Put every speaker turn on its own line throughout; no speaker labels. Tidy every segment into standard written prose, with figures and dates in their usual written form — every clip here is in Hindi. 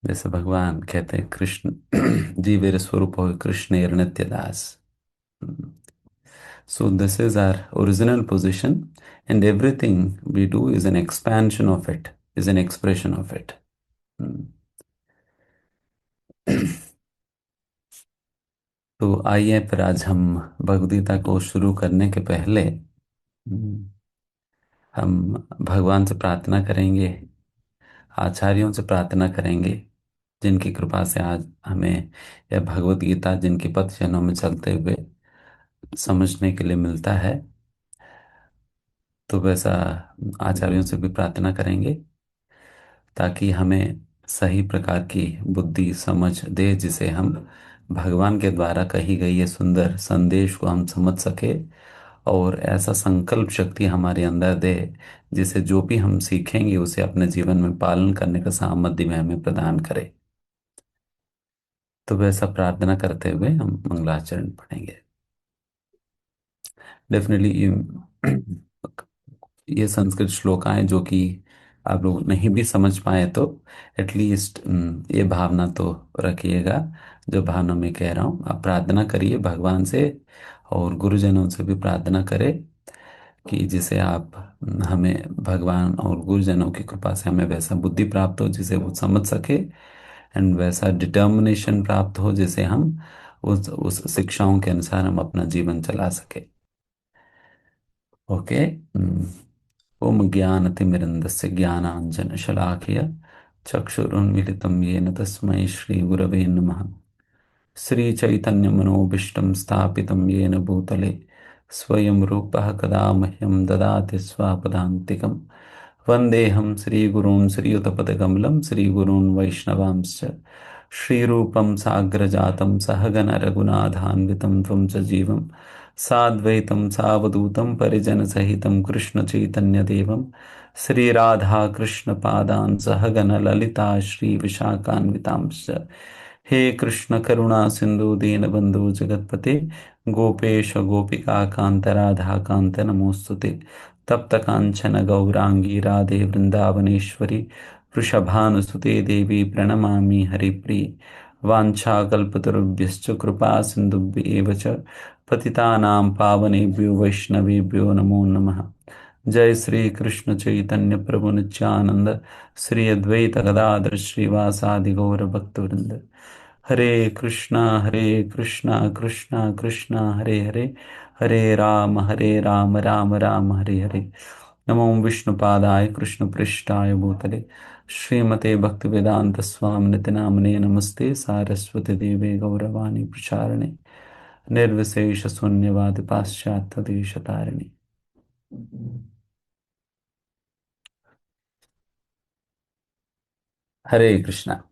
जैसे भगवान कहते हैं कृष्ण जीवेर स्वरूप हो कृष्ण नित्य दास. So this is our original position, and everything we do is an expansion of it, is an expression of it. Hmm. तो आइए फिर आज हम भगवद गीता को शुरू करने के पहले हम भगवान से प्रार्थना करेंगे, आचार्यों से प्रार्थना करेंगे, जिनकी कृपा से आज हमें यह भगवद गीता जिनके पथ चिन्हों में चलते हुए समझने के लिए मिलता है. तो वैसा आचार्यों से भी प्रार्थना करेंगे ताकि हमें सही प्रकार की बुद्धि समझ दे, जिसे हम भगवान के द्वारा कही गई ये सुंदर संदेश को हम समझ सके, और ऐसा संकल्प शक्ति हमारे अंदर दे जिसे जो भी हम सीखेंगे उसे अपने जीवन में पालन करने का सामर्थ्य में हमें प्रदान करे. तो वैसा प्रार्थना करते हुए हम मंगलाचरण पढ़ेंगे. डेफिनेटली ये संस्कृत श्लोकाएं जो कि आप लोग नहीं भी समझ पाए तो एटलीस्ट ये भावना तो रखिएगा. जो भावना मैं कह रहा हूँ आप प्रार्थना करिए भगवान से, और गुरुजनों से भी प्रार्थना करें कि जिसे आप हमें भगवान और गुरुजनों की कृपा से हमें वैसा बुद्धि प्राप्त हो जिसे वो समझ सके, एंड वैसा डिटर्मिनेशन प्राप्त हो जिसे हम उस शिक्षाओं के अनुसार हम अपना जीवन चला सके. ओके. ओम ज्ञानतिमिरन्दस्य ज्ञानाञ्जनशलाकया चक्षुरुन्मीलितं येन तस्मै श्रीगुरवे नमः. श्रीचैतन्यमनोभीष्टं स्थापितं येन भूतले स्वयं रूपः कदा मह्यं ददाति स्वापदान्तिकं. वन्देऽहं श्रीगुरून् श्रीयुतपदकमलं श्रीगुरून् वैष्णवांश्च. श्रीरूपं साग्रजातं सहगण रघुनाथान्वितं त्वं च जीवं साद्वैतं सावधूतं परिजनसहितं कृष्णचैतन्यदेवं श्रीराधाकृष्णपादान् सहगण ललिता श्रीविशाखान्वितांश्च. हे कृष्ण करुणा सिंधु दीनबंधु जगतपते गोपेश गोपिका कांत राधा कांत नमोस्तुते. तप्त कांचन गौरांगी राधे वृंदावनेश्वरी वृषभानुसुते देवी प्रणमामि हरिप्रिय. वाञ्छाकल्पतरुभ्यश्च कृपा सिन्धुभ्येव च पतितानां पावनेभ्यो वैष्णवेभ्यो नमो नमः. जय श्री कृष्ण चैतन्य प्रभु नित्यानंद श्री अद्वैत गदाधर श्रीवासादि गौर भक्तवृंद. हरे कृष्णा कृष्णा कृष्णा हरे हरे, हरे राम राम राम हरे हरे. नमो विष्णुपादाय कृष्ण पृष्ठाय भूतले श्रीमते भक्तिवेदांत स्वामी नित्य नामने नमस्ते सारस्वती देवे गौरवाणी प्रचारणे निर्विशेष शून्यवाद पाश्चात्य देश तारिणी. हरे कृष्णा.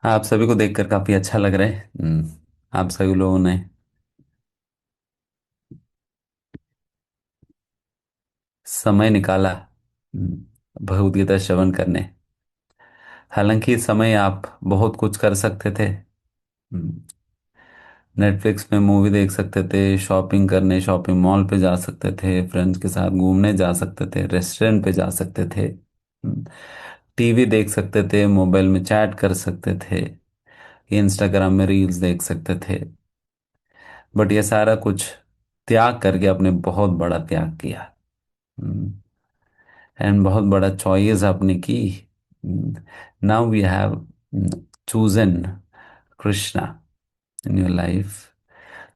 आप सभी को देखकर काफी अच्छा लग रहा है. आप सभी लोगों ने समय निकाला भगवद गीता श्रवण करने. हालांकि इस समय आप बहुत कुछ कर सकते थे. नेटफ्लिक्स में मूवी देख सकते थे, शॉपिंग करने शॉपिंग मॉल पे जा सकते थे, फ्रेंड्स के साथ घूमने जा सकते थे, रेस्टोरेंट पे जा सकते थे, टीवी देख सकते थे, मोबाइल में चैट कर सकते थे, इंस्टाग्राम में रील्स देख सकते थे. बट ये सारा कुछ त्याग करके आपने बहुत बड़ा त्याग किया, एंड बहुत बड़ा चॉइस आपने की. Now we have chosen Krishna in your life.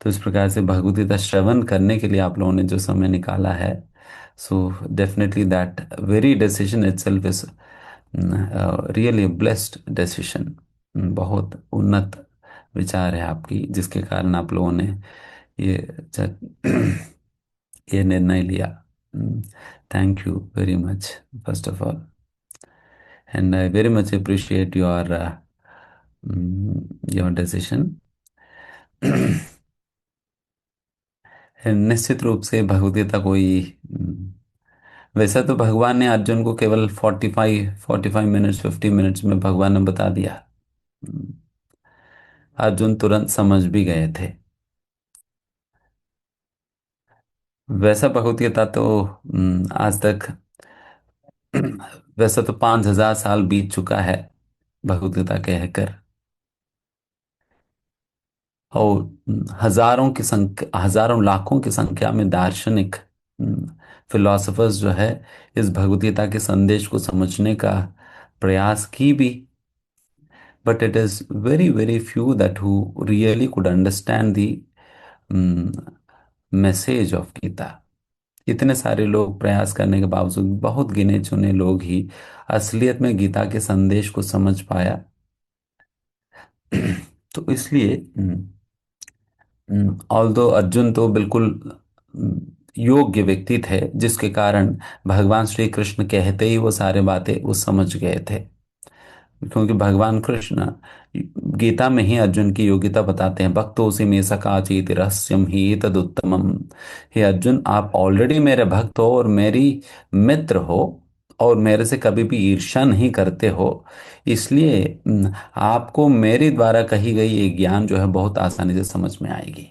तो इस प्रकार से भगवद गीता श्रवण करने के लिए आप लोगों ने जो समय निकाला है, so definitely that very decision itself is really blessed decision. बहुत उन्नत विचार है आपकी, जिसके कारण आप लोगों ने ये ये निर्णय लिया. Thank you very much first of all, and I very much appreciate your decision. निश्चित रूप से भगवद गीता कोई वैसा तो भगवान ने अर्जुन को केवल 45 मिनट्स 50 मिनट्स में भगवान ने बता दिया. हम्म, अर्जुन तुरंत समझ भी गए थे. वैसा भगवत गीता तो आज तक वैसे तो 5,000 साल बीत चुका है भगवत गीता कहकर। और हजारों की संख्या, हजारों लाखों की संख्या में दार्शनिक फिलोसफर्स जो है इस भगवत गीता के संदेश को समझने का प्रयास की भी, but it is very very few that who really could understand the message of Gita. इतने सारे लोग प्रयास करने के बावजूद बहुत गिने चुने लोग ही असलियत में गीता के संदेश को समझ पाया। तो इसलिए ऑल्दो अर्जुन तो बिल्कुल योग्य व्यक्ति थे, जिसके कारण भगवान श्री कृष्ण कहते ही वो सारे बातें वो समझ गए थे। क्योंकि भगवान कृष्ण गीता में ही अर्जुन की योग्यता बताते हैं, भक्तोऽसि मे सखा चेति रहस्यम ही तदुत्तमम। हे अर्जुन, आप ऑलरेडी मेरे भक्त हो और मेरी मित्र हो, और मेरे से कभी भी ईर्ष्या नहीं करते हो। इसलिए आपको मेरे द्वारा कही गई ये ज्ञान जो है बहुत आसानी से समझ में आएगी।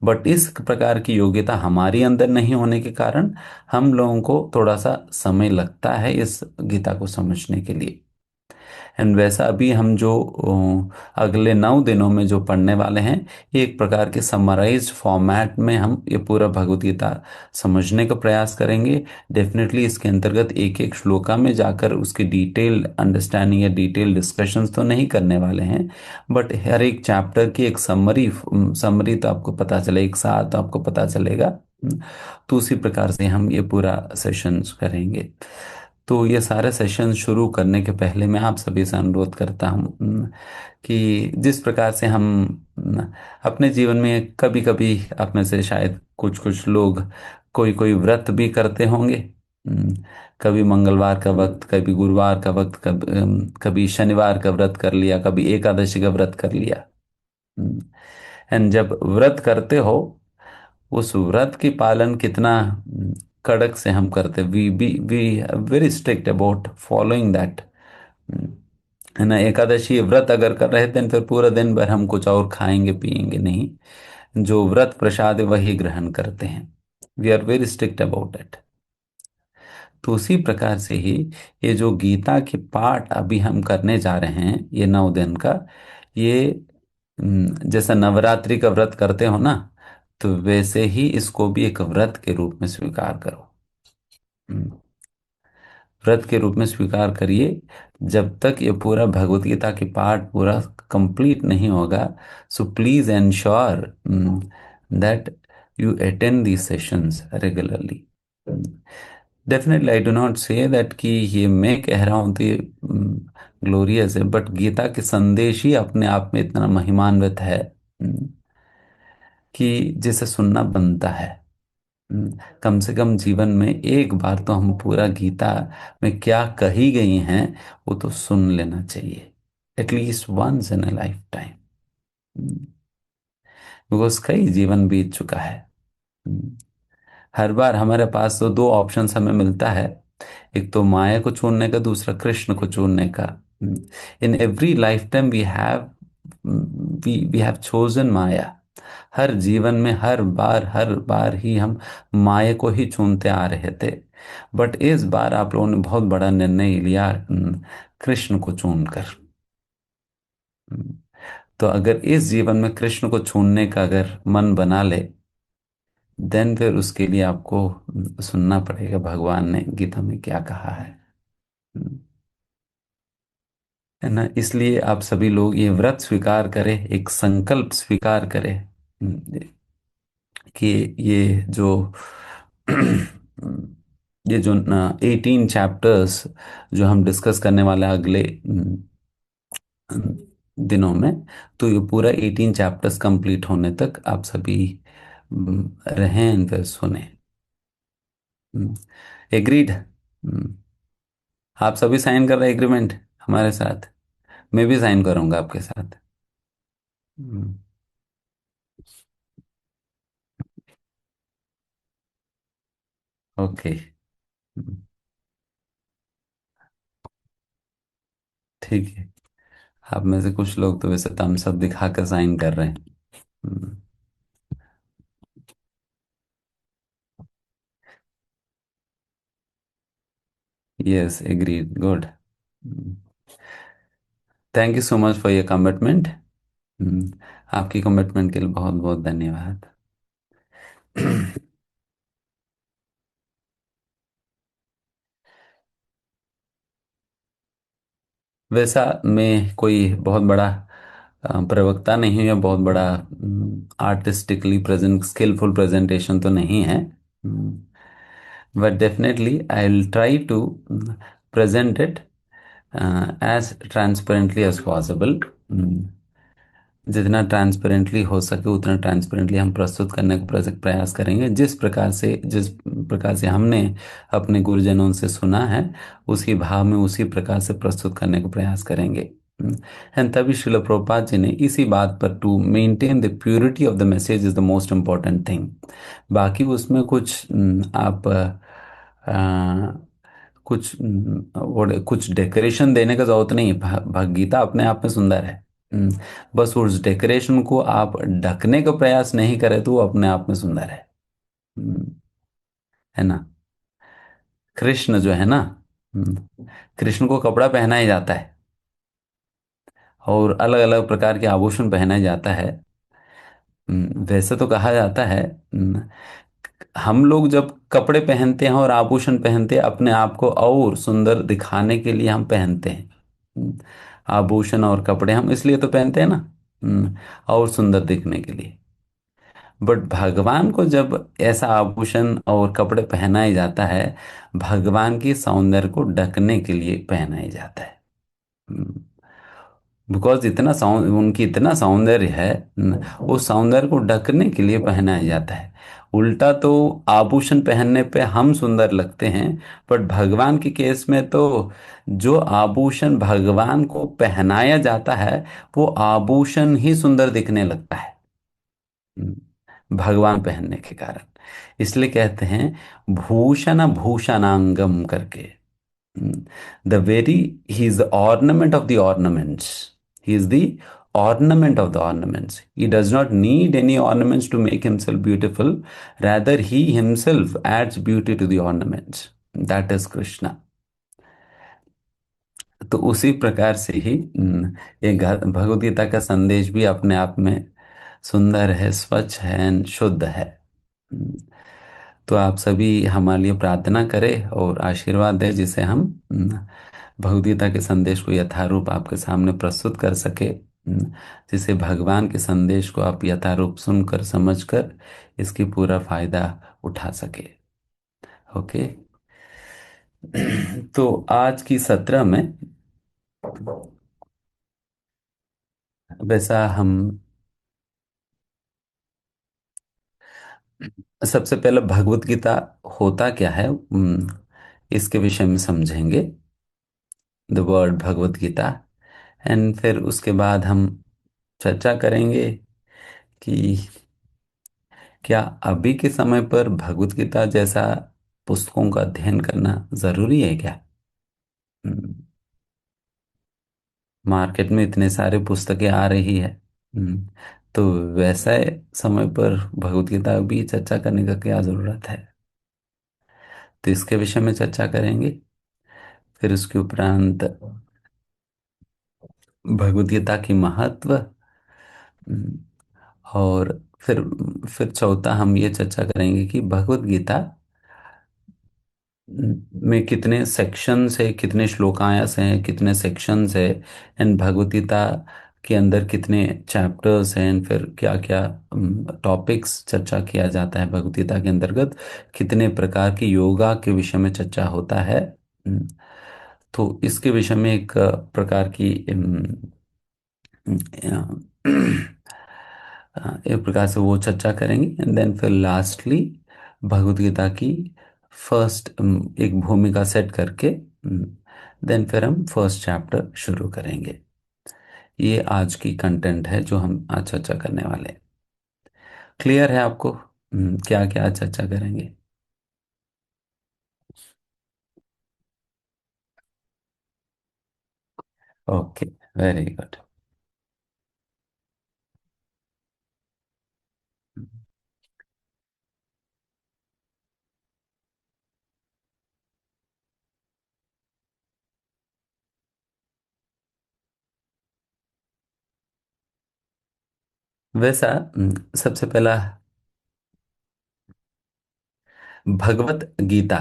बट इस प्रकार की योग्यता हमारी अंदर नहीं होने के कारण हम लोगों को थोड़ा सा समय लगता है इस गीता को समझने के लिए। एंड वैसा अभी हम जो अगले 9 दिनों में जो पढ़ने वाले हैं, ये एक प्रकार के समराइज्ड फॉर्मेट में हम ये पूरा भगवत गीता समझने का प्रयास करेंगे। डेफिनेटली इसके अंतर्गत एक एक श्लोका में जाकर उसकी डिटेल अंडरस्टैंडिंग या डिटेल डिस्कशंस तो नहीं करने वाले हैं, बट हर एक चैप्टर की एक समरी समरी तो आपको पता चले, एक साथ आपको पता चलेगा। तो उसी प्रकार से हम ये पूरा सेशन करेंगे। तो ये सारे सेशन शुरू करने के पहले मैं आप सभी से अनुरोध करता हूँ कि जिस प्रकार से हम अपने जीवन में कभी कभी आप में से शायद कुछ कुछ लोग कोई कोई व्रत भी करते होंगे। हम्म, कभी मंगलवार का वक्त, कभी गुरुवार का वक्त, कभी शनिवार का व्रत कर लिया, कभी एकादशी का व्रत कर लिया। एंड जब व्रत करते हो, उस व्रत की पालन कितना कड़क से हम करते, we very strict about following that, है ना। एकादशी व्रत अगर कर रहे थे फिर पूरा दिन भर हम कुछ और खाएंगे पिएंगे नहीं, जो व्रत प्रसाद है वही ग्रहण करते हैं। We are very strict about it. तो उसी प्रकार से ही ये जो गीता के पाठ अभी हम करने जा रहे हैं ये 9 दिन का, ये जैसा नवरात्रि का व्रत करते हो ना, तो वैसे ही इसको भी एक व्रत के रूप में स्वीकार करो। हम्म, व्रत के रूप में स्वीकार करिए। जब तक ये पूरा भगवत गीता की पाठ पूरा कंप्लीट नहीं होगा, so please ensure that you attend these sessions regularly. Definitely I do not say that कि ये मैं कह रहा हूँ तो ये ग्लोरियस है, बट गीता के संदेश ही अपने आप में इतना महिमान्वित है कि जिसे सुनना बनता है। कम से कम जीवन में एक बार तो हम पूरा गीता में क्या कही गई हैं वो तो सुन लेना चाहिए, at least once in a lifetime. Because कई जीवन बीत चुका है। हम्म, हर बार हमारे पास तो दो ऑप्शंस हमें मिलता है, एक तो माया को चुनने का, दूसरा कृष्ण को चुनने का। In every lifetime we have chosen maya. हर जीवन में हर बार ही हम माया को ही चुनते आ रहे थे। बट इस बार आप लोगों ने बहुत बड़ा निर्णय लिया कृष्ण को चुनकर। हम्म, तो अगर इस जीवन में कृष्ण को चुनने का अगर मन बना ले, देन फिर उसके लिए आपको सुनना पड़ेगा भगवान ने गीता में क्या कहा है ना। इसलिए आप सभी लोग ये व्रत स्वीकार करें, एक संकल्प स्वीकार करें कि ये जो ये जो 18 चैप्टर्स जो हम डिस्कस करने वाले हैं अगले दिनों में, तो ये पूरा 18 चैप्टर्स कंप्लीट होने तक आप सभी रहें फिर सुने। एग्रीड? आप सभी साइन कर रहे हैं एग्रीमेंट हमारे साथ? मैं भी साइन करूंगा आपके साथ। ओके। ठीक है। आप में से कुछ लोग तो वैसे थम्स अप दिखाकर साइन कर रहे हैं। Hmm, yes, agreed, good. Thank you so much for your commitment. आपकी कमिटमेंट के लिए बहुत बहुत धन्यवाद। वैसा मैं कोई बहुत बड़ा प्रवक्ता नहीं हूँ, या बहुत बड़ा आर्टिस्टिकली प्रेजेंट स्किलफुल प्रेजेंटेशन तो नहीं है, but definitely I will try to present it as transparently as possible. जितना ट्रांसपेरेंटली हो सके उतना ट्रांसपेरेंटली हम प्रस्तुत करने का प्रयास करेंगे, जिस प्रकार से हमने अपने गुरुजनों से सुना है, उसी भाव में उसी प्रकार से प्रस्तुत करने का प्रयास करेंगे। एंड तभी श्रील प्रभुपाद जी ने इसी बात पर, to maintain the purity of the message is the most important thing. बाकी उसमें कुछ आप कुछ कुछ डेकोरेशन देने का जरूरत नहीं है। भगवद्गीता अपने आप में सुंदर है। बस उस डेकोरेशन को आप ढकने का प्रयास नहीं करें तो वो अपने आप में सुंदर है। हम्म, है ना। कृष्ण जो है ना, कृष्ण को कपड़ा पहनाया जाता है और अलग अलग प्रकार के आभूषण पहनाया जाता है। वैसे तो कहा जाता है, हम लोग जब कपड़े पहनते हैं और आभूषण पहनते हैं, अपने आप को और सुंदर दिखाने के लिए हम पहनते हैं। आभूषण और कपड़े हम इसलिए तो पहनते हैं ना, और सुंदर दिखने के लिए। बट भगवान को जब ऐसा आभूषण और कपड़े पहनाए जाता है, भगवान की सौंदर्य को ढकने के लिए पहनाया जाता है। बिकॉज उनकी इतना सौंदर्य है, उस सौंदर्य को ढकने के लिए पहनाया जाता है। उल्टा तो आभूषण पहनने पे हम सुंदर लगते हैं, बट भगवान के केस में तो जो आभूषण भगवान को पहनाया जाता है, वो आभूषण ही सुंदर दिखने लगता है। भगवान पहनने के कारण। इसलिए कहते हैं भूषण भूषणांगम करके। The very he is the ornament of the ornaments. He is the ornament of the ornaments. He does not need any ornaments to make himself beautiful. Rather, he himself adds beauty to the ornaments. That is Krishna. तो उसी प्रकार से ही ये भगवद गीता का संदेश भी अपने आप में सुंदर है, स्वच्छ है and शुद्ध है। हम्म, तो आप सभी हमारे लिए प्रार्थना करें और आशीर्वाद दें, जिसे हम भगवद गीता के संदेश को यथारूप आपके सामने प्रस्तुत कर सके, जिसे भगवान के संदेश को आप यथारूप सुनकर समझकर इसकी पूरा फायदा उठा सके। ओके। तो आज की सत्र में वैसा हम सबसे पहले भगवत गीता होता क्या है, इसके विषय में समझेंगे, the word Bhagavad Gita. And फिर उसके बाद हम चर्चा करेंगे कि क्या अभी के समय पर भगवत गीता जैसा पुस्तकों का अध्ययन करना जरूरी है क्या। हम्म, मार्केट में इतने सारे पुस्तकें आ रही है, हम्म, तो वैसा समय पर भगवत गीता भी चर्चा करने का क्या जरूरत है। तो इसके विषय में चर्चा करेंगे। फिर उसके उपरांत भगवद गीता की महत्व, हम्म, और फिर चौथा हम ये चर्चा करेंगे कि भगवद गीता में कितने सेक्शंस है, कितने श्लोकायस हैं, कितने सेक्शंस है, एंड भगवद गीता के अंदर कितने चैप्टर्स हैं, फिर क्या क्या टॉपिक्स चर्चा किया जाता है भगवद गीता के अंतर्गत, कितने प्रकार की योगा के विषय में चर्चा होता है। हम्म, तो इसके विषय में एक प्रकार की एक प्रकार से वो चर्चा करेंगे। एंड देन फिर लास्टली भगवद गीता की फर्स्ट एक भूमिका सेट करके देन फिर हम फर्स्ट चैप्टर शुरू करेंगे। ये आज की कंटेंट है जो हम आज चर्चा करने वाले हैं। क्लियर है आपको क्या क्या आज चर्चा करेंगे। Okay, very good. वैसा सबसे पहला भगवत गीता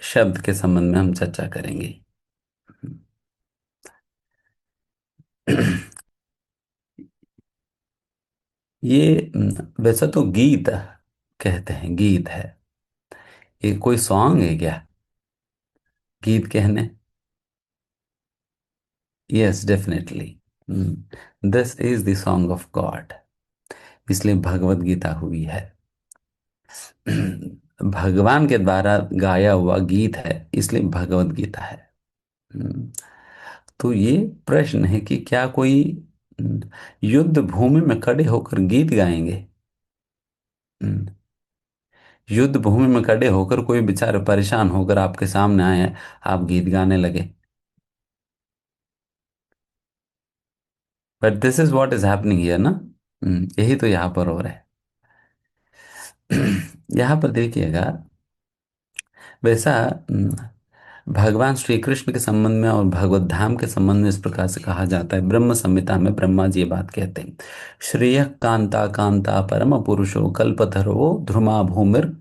शब्द के संबंध में हम चर्चा करेंगे। ये वैसा तो गीत कहते हैं, गीत है। ये कोई सॉन्ग है क्या गीत कहने? Yes, definitely. This is the song of God, इसलिए भगवत गीता हुई है। भगवान के द्वारा गाया हुआ गीत है, इसलिए भगवत गीता है। हम्म, तो ये प्रश्न है कि क्या कोई हम्म, युद्ध भूमि में खड़े होकर गीत गाएंगे? हम्म, युद्ध भूमि में खड़े होकर कोई बेचारा परेशान होकर आपके सामने आए, आप गीत गाने लगे? But this is what is happening here ना। यही तो यहाँ पर हो रहा है। यहाँ पर देखिएगा, वैसा भगवान श्री कृष्ण के संबंध में और भगवत धाम के संबंध में इस प्रकार से कहा जाता है। ब्रह्म संहिता में ब्रह्मा जी ये बात कहते हैं, श्रेय कांता कांता परम पुरुषो कल्पतरो ध्रुमा भूमिर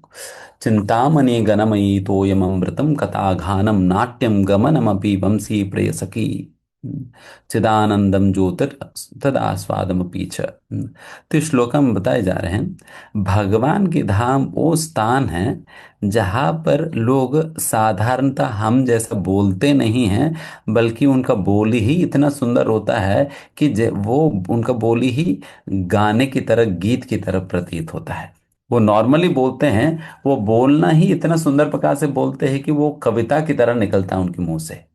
चिंतामणि गणमयी तोयमृतम कथाघानम नाट्यम गमनमपि वंशी प्रेयसकी चिदानंदम ज्योतिर तदास्वादमपि च। तो इस श्लोक में बताए जा रहे हैं भगवान की धाम वो स्थान है जहाँ पर लोग साधारणतः हम जैसा बोलते नहीं हैं, बल्कि उनका बोली ही इतना सुंदर होता है कि वो उनका बोली ही गाने की तरह, गीत की तरह प्रतीत होता है। वो नॉर्मली बोलते हैं, वो बोलना ही इतना सुंदर प्रकार से बोलते हैं कि वो कविता की तरह निकलता है उनके मुंह से।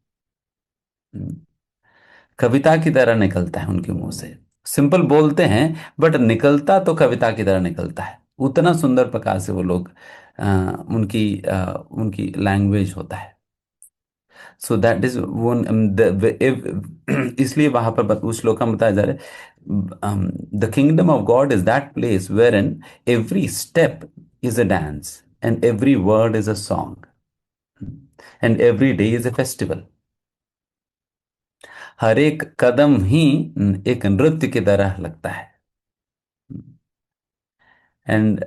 हम्म, कविता की तरह निकलता है उनके मुंह से। सिंपल बोलते हैं, बट निकलता तो कविता की तरह निकलता है। उतना सुंदर प्रकार से वो लोग उनकी लैंग्वेज होता है। सो दैट इज वन इसलिए वहां पर उस श्लोक में बताया जा रहा है the kingdom of God is that place where in every step is a dance and every word is a song and every day is a festival. हर एक कदम ही एक नृत्य की तरह लगता है। एंड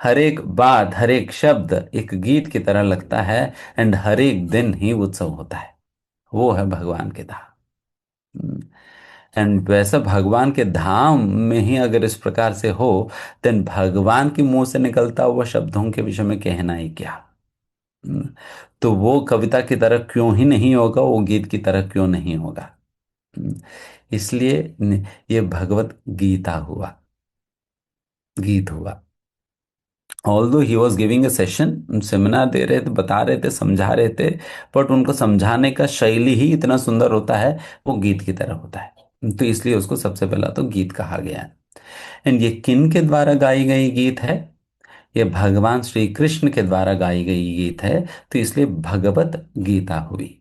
हर एक बात, हर एक शब्द एक गीत की तरह लगता है। एंड हर एक दिन ही उत्सव होता है। वो है भगवान के धाम। एंड वैसा भगवान के धाम में ही अगर इस प्रकार से हो, देन भगवान के मुंह से निकलता हुआ शब्दों के विषय में कहना ही क्या। हम्म, तो वो कविता की तरह क्यों ही नहीं होगा, वो गीत की तरह क्यों नहीं होगा। हम्म, इसलिए ये भगवत गीता हुआ, गीत हुआ। Although he was giving a session, seminar दे रहे थे, बता रहे थे, समझा रहे थे, बट उनको समझाने का शैली ही इतना सुंदर होता है, वो गीत की तरह होता है। तो इसलिए उसको सबसे पहला तो गीत कहा गया है। एंड ये किन के द्वारा गाई गई गीत है? ये भगवान श्री कृष्ण के द्वारा गाई गई गीत है, तो इसलिए भगवत गीता हुई।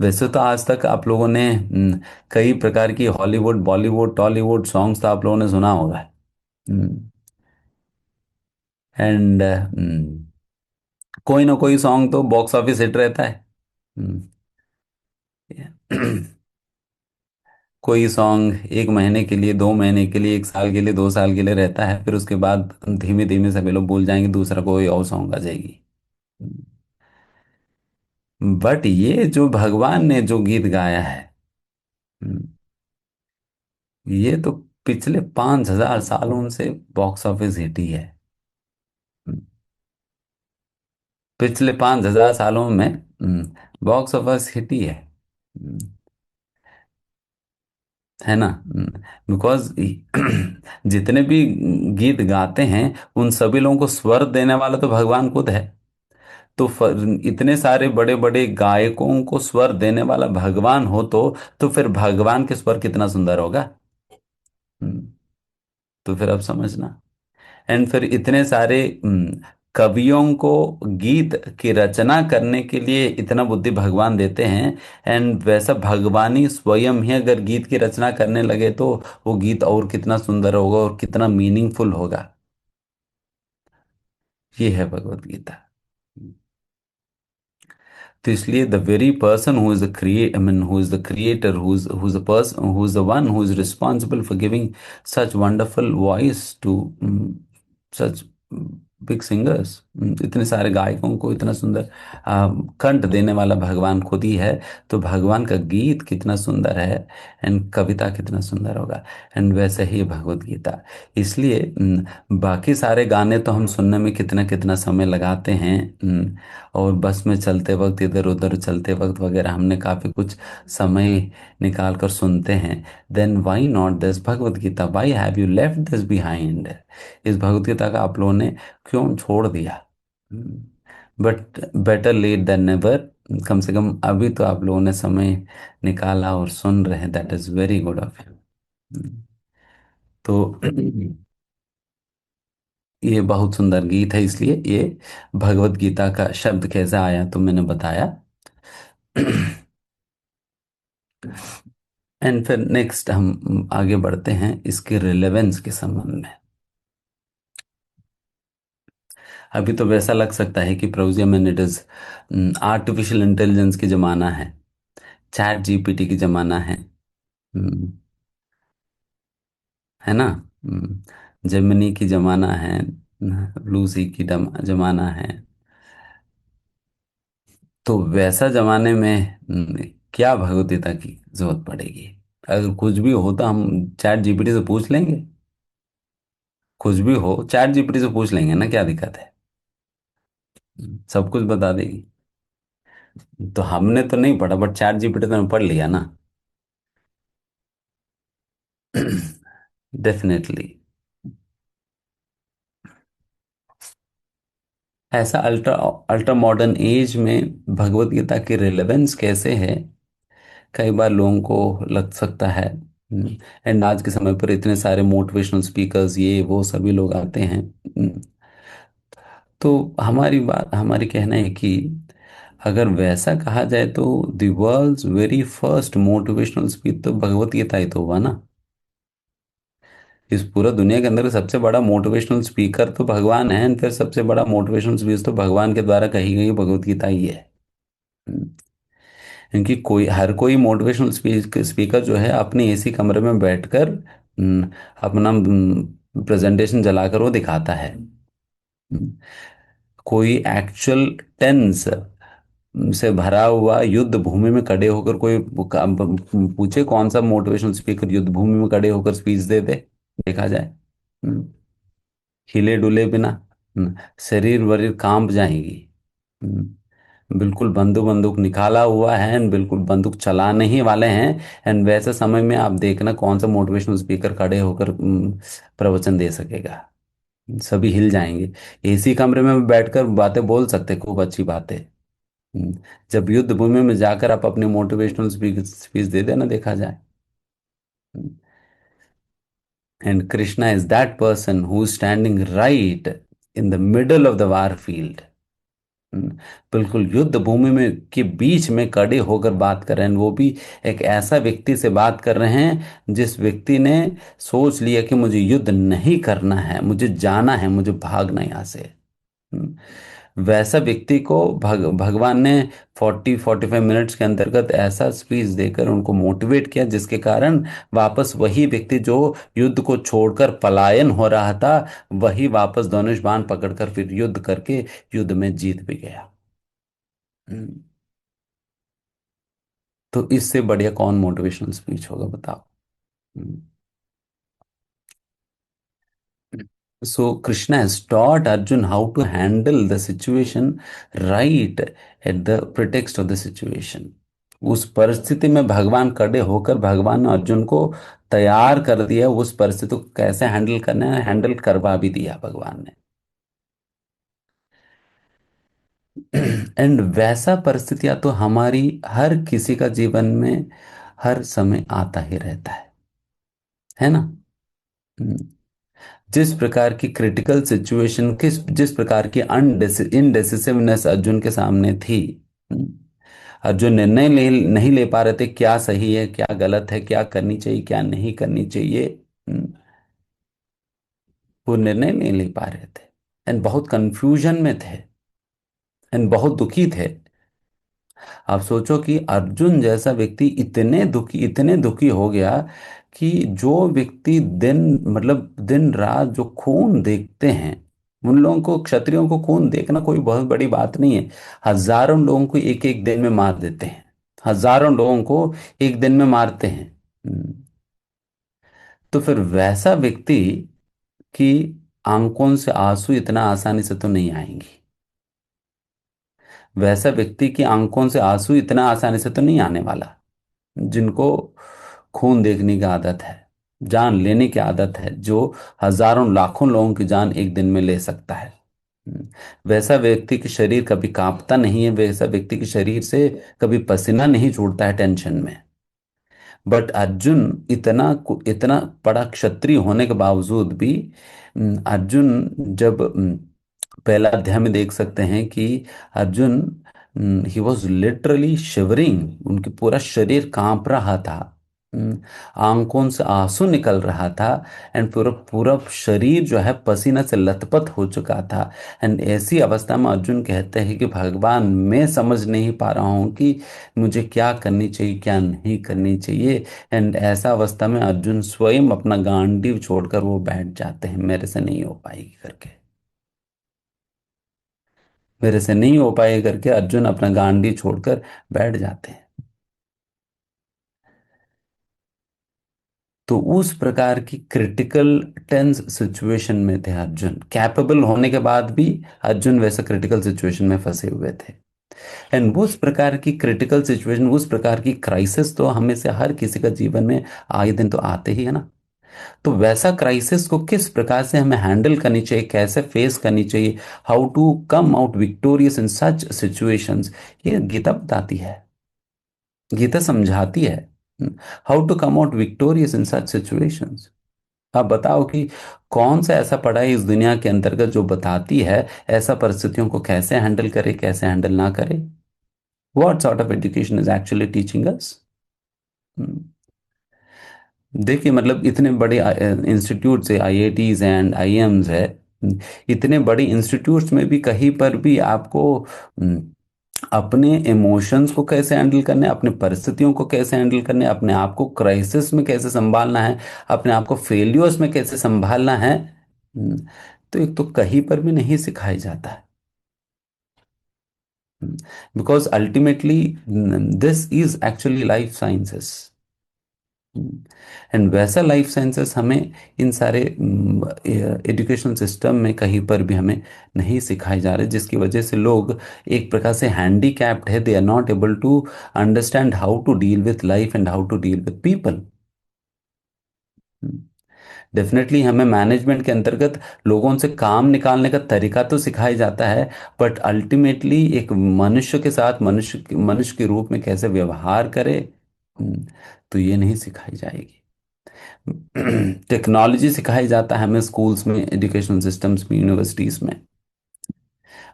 वैसे तो आज तक आप लोगों ने कई प्रकार की हॉलीवुड, बॉलीवुड, टॉलीवुड सॉन्ग्स तो आप लोगों ने सुना होगा। एंड कोई ना कोई सॉन्ग तो बॉक्स ऑफिस हिट रहता है। हम्म, कोई सॉन्ग एक महीने के लिए, 2 महीने के लिए, 1 साल के लिए, 2 साल के लिए रहता है, फिर उसके बाद धीमे धीमे सभी लोग भूल जाएंगे, दूसरा कोई और सॉन्ग आ जाएगी। बट ये जो भगवान ने जो गीत गाया है, हम्म, ये तो पिछले 5,000 सालों से बॉक्स ऑफिस हिट ही है। हम्म, पिछले 5,000 सालों में बॉक्स ऑफिस हिट ही है। हम्म, है ना। बिकॉज जितने भी गीत गाते हैं, उन सभी लोगों को स्वर देने वाला तो भगवान खुद है। तो इतने सारे बड़े बड़े गायकों को स्वर देने वाला भगवान हो, तो फिर भगवान के स्वर कितना सुंदर होगा। हम्म, तो फिर अब समझना। एंड फिर इतने सारे कवियों को गीत की रचना करने के लिए इतना बुद्धि भगवान देते हैं। एंड वैसा भगवान ही स्वयं ही अगर गीत की रचना करने लगे, तो वो गीत और कितना सुंदर होगा और कितना मीनिंगफुल होगा। ये है भगवत गीता। तो इसलिए the very person who is the create I mean who is the creator who is the person who is the one who is responsible for giving such wonderful voice to such big singers, इतने सारे गायकों को इतना सुंदर कंठ देने वाला भगवान खुद ही है। तो भगवान का गीत कितना सुंदर है एंड कविता कितना सुंदर होगा। एंड वैसे ही भगवत गीता। इसलिए बाकी सारे गाने तो हम सुनने में कितना कितना समय लगाते हैं, और बस में चलते वक्त इधर उधर चलते वक्त वगैरह हमने काफ़ी कुछ समय निकाल कर सुनते हैं। Then why not this Bhagavad Gita, why have you left this behind. इस भगवत गीता का आप लोगों ने क्यों छोड़ दिया? But better late than never. कम से कम अभी तो आप लोगों ने समय निकाला और सुन रहे हैं, that is very good of you. तो ये बहुत सुंदर गीत है, इसलिए ये भगवत गीता का शब्द कैसे आया तो मैंने बताया। एंड फिर नेक्स्ट हम आगे बढ़ते हैं इसके रिलेवेंस के संबंध में। अभी तो वैसा लग सकता है कि प्रभु जी man it is artificial intelligence की जमाना है, चैट जीपीटी की जमाना है। हम्म, है ना? जेमिनी की जमाना है, लूसी की जमाना है। तो वैसा जमाने में क्या भगवत गीता की जरूरत पड़ेगी? अगर कुछ भी हो तो हम चैट जीपीटी से पूछ लेंगे। कुछ भी हो चैट जीपीटी से पूछ लेंगे ना, क्या दिक्कत है? सब कुछ बता देगी। तो हमने तो नहीं पढ़ा, बट चैट जीपीटी तो ने पढ़ लिया ना। डेफिनेटली। ऐसा अल्ट्रा अल्ट्रा मॉडर्न एज में भगवत गीता की रिलेवेंस कैसे है, कई बार लोगों को लग सकता है। एंड आज के समय पर इतने सारे मोटिवेशनल स्पीकर्स ये वो सभी लोग आते हैं। तो हमारी कहना है कि अगर वैसा कहा जाए तो the world's very first motivational speech तो भगवत गीता ही तो हुआ ना। इस पूरा दुनिया के अंदर सबसे बड़ा मोटिवेशनल स्पीकर तो भगवान है, and फिर सबसे बड़ा मोटिवेशनल स्पीच तो भगवान के द्वारा कही गई भगवत गीता ही है। हम्म, क्योंकि हर कोई मोटिवेशनल स्पीकर जो है अपने एसी कमरे में बैठकर अपना प्रेजेंटेशन जलाकर वो दिखाता है। हम्म, कोई एक्चुअल टेंस से भरा हुआ युद्ध भूमि में खड़े होकर कोई पूछे कौन सा मोटिवेशनल स्पीकर युद्ध भूमि में खड़े होकर स्पीच दे दे, देखा जाए। हम्म, हिले डुले बिना शरीर वरीर कांप जाएंगी। बिल्कुल बंदूक बंदूक निकाला हुआ है and बिल्कुल बंदूक चलाने ही वाले हैं। एंड वैसे समय में आप देखना कौन सा मोटिवेशनल स्पीकर खड़े होकर प्रवचन दे सकेगा। सभी हिल जाएंगे। एसी कमरे में बैठकर बातें बोल सकते, खूब अच्छी बातें। हम्म, जब युद्ध भूमि में जाकर आप अपने मोटिवेशनल स्पीच स्पीच दे देना, देखा जाए। And Krishna is that person who standing right in the middle of the war field. बिल्कुल युद्ध भूमि में के बीच में खड़े होकर बात कर रहे हैं, वो भी एक ऐसा व्यक्ति से बात कर रहे हैं जिस व्यक्ति ने सोच लिया कि मुझे युद्ध नहीं करना है, मुझे जाना है, मुझे भागना है यहाँ से। हम्म, वैसा व्यक्ति को भगवान ने 40-45 मिनट्स के अंतर्गत ऐसा स्पीच देकर उनको मोटिवेट किया जिसके कारण वापस वही व्यक्ति जो युद्ध को छोड़कर पलायन हो रहा था, वही वापस धनुष बाण पकड़कर फिर युद्ध करके युद्ध में जीत भी गया। हम्म, तो इससे बढ़िया कौन मोटिवेशनल स्पीच होगा बताओ? So Krishna has taught Arjun how to handle the situation right at the pretext of the situation. उस परिस्थिति में भगवान खड़े होकर भगवान ने अर्जुन को तैयार कर दिया, उस परिस्थिति को कैसे हैंडल करना है हैंडल करवा भी दिया भगवान ने। एंड वैसा परिस्थितियां तो हमारी हर किसी का जीवन में हर समय आता ही रहता है ना? हम्म, जिस प्रकार की क्रिटिकल सिचुएशन जिस प्रकार की इनडेसिसिवनेस अर्जुन के सामने थी। हम्म, अर्जुन निर्णय नहीं ले पा रहे थे, क्या सही है क्या गलत है, क्या करनी चाहिए क्या नहीं करनी चाहिए। वो निर्णय नहीं ले पा रहे थे एंड बहुत कंफ्यूजन में थे एंड बहुत दुखी थे। आप सोचो कि अर्जुन जैसा व्यक्ति इतने दुखी हो गया कि जो व्यक्ति दिन मतलब दिन रात जो खून देखते हैं, उन लोगों को, क्षत्रियों को खून देखना कोई बहुत बड़ी बात नहीं है। हजारों लोगों को एक एक दिन में मार देते हैं, हजारों लोगों को एक दिन में मारते हैं। हम्म, तो फिर वैसा व्यक्ति की आंखों से आंसू इतना आसानी से तो नहीं आएंगी। वैसा व्यक्ति की आंखों से आंसू इतना आसानी से तो नहीं आने वाला, जिनको खून देखने की आदत है, जान लेने की आदत है, जो हजारों लाखों लोगों की जान एक दिन में ले सकता है। हम्म, वैसा व्यक्ति की शरीर कभी कांपता नहीं है, वैसा व्यक्ति के शरीर से कभी पसीना नहीं छूटता है टेंशन में। बट अर्जुन इतना बड़ा क्षत्रिय होने के बावजूद भी, अर्जुन जब पहला अध्याय में देख सकते हैं कि Arjun, he was literally shivering, उनकी पूरा शरीर कांप रहा था। हम्म, आंखों से आंसू निकल रहा था, एंड पूरा पूरा शरीर जो है पसीना से लथपथ हो चुका था। एंड ऐसी अवस्था में अर्जुन कहते हैं कि भगवान, मैं समझ नहीं पा रहा हूँ कि मुझे क्या करनी चाहिए, क्या नहीं करनी चाहिए। एंड ऐसा अवस्था में अर्जुन स्वयं अपना गांडीव छोड़कर वो बैठ जाते हैं, मेरे से नहीं हो पाएगी करके। मेरे से नहीं हो पाए करके अर्जुन अपना गांडी छोड़कर बैठ जाते हैं। तो उस प्रकार की क्रिटिकल टेंस सिचुएशन में थे अर्जुन, कैपेबल होने के बाद भी अर्जुन वैसे क्रिटिकल सिचुएशन में फंसे हुए थे। एंड उस प्रकार की क्रिटिकल सिचुएशन, उस प्रकार की क्राइसिस तो हमें से हर किसी का जीवन में आए दिन तो आते ही है ना। तो वैसा क्राइसिस को किस प्रकार से हमें हैंडल करनी चाहिए, कैसे फेस करनी चाहिए, how to come out victorious in such situations, ये गीता बताती है, गीता समझाती है। How to come out victorious in such situations. आप बताओ कि कौन सा ऐसा पढ़ाई इस दुनिया के अंतर्गत जो बताती है ऐसा परिस्थितियों को कैसे हैंडल करे, कैसे हैंडल ना करे। What sort of education is actually teaching us. देखिए, मतलब इतने बड़े इंस्टीट्यूट से, आईआईटीज एंड आईएम्स है, इतने बड़े इंस्टीट्यूट्स में भी कहीं पर भी आपको हम्म, अपने इमोशंस को कैसे हैंडल करना है, अपने परिस्थितियों को कैसे हैंडल करना है, अपने आप को क्राइसिस में कैसे संभालना है, अपने आप को फेलियर्स में कैसे संभालना है, तो एक तो कहीं पर भी नहीं सिखाया जाता है। Because ultimately this is actually life sciences. And वैसा लाइफ साइंसेस हमें इन सारे एजुकेशन सिस्टम में कहीं पर भी हमें नहीं सिखाए जा रहे, जिसकी वजह से लोग एक प्रकार से हैंडीकैप्ड है, they are not able to understand how to deal with life and how to deal with people. Definitely हमें मैनेजमेंट के अंतर्गत लोगों से काम निकालने का तरीका तो सिखाया जाता है, बट अल्टीमेटली एक मनुष्य के साथ मनुष्य के रूप में कैसे व्यवहार करे, हम्म, तो ये नहीं सिखाई जाएगी। टेक्नोलॉजी सिखाई जाता है हमें स्कूल्स में, एजुकेशन सिस्टम्स में, यूनिवर्सिटीज में।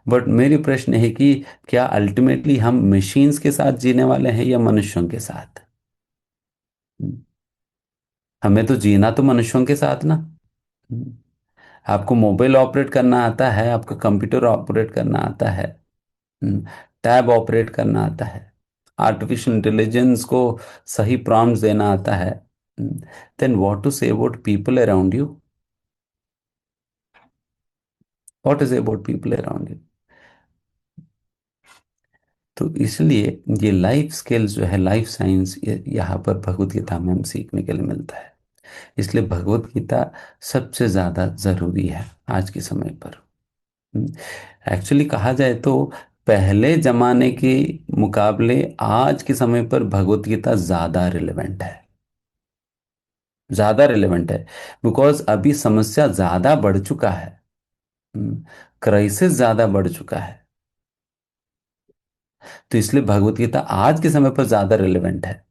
बट मेरी प्रश्न है कि क्या अल्टीमेटली हम मशीन्स के साथ जीने वाले हैं या मनुष्यों के साथ। हमें तो जीना तो मनुष्यों के साथ ना। आपको मोबाइल ऑपरेट करना आता है, आपको कंप्यूटर ऑपरेट करना आता है, टैब ऑपरेट करना आता है, आर्टिफिशियल इंटेलिजेंस को सही प्रॉम्प्ट्स देना आता है, then what to say about people around you. What is about people around you. तो इसलिए ये लाइफ स्किल्स जो है, लाइफ साइंस, यहाँ पर भगवत गीता में हम सीखने के लिए मिलता है। इसलिए भगवत गीता सबसे ज़्यादा ज़रूरी है आज के समय पर। एक्चुअली कहा जाए तो पहले जमाने के मुकाबले आज के समय पर भगवत गीता ज़्यादा रिलेवेंट है, ज़्यादा रिलेवेंट है। बिकॉज अभी समस्या ज़्यादा बढ़ चुका है, क्राइसिस ज़्यादा बढ़ चुका है, तो इसलिए भगवत गीता आज के समय पर ज़्यादा रिलेवेंट है।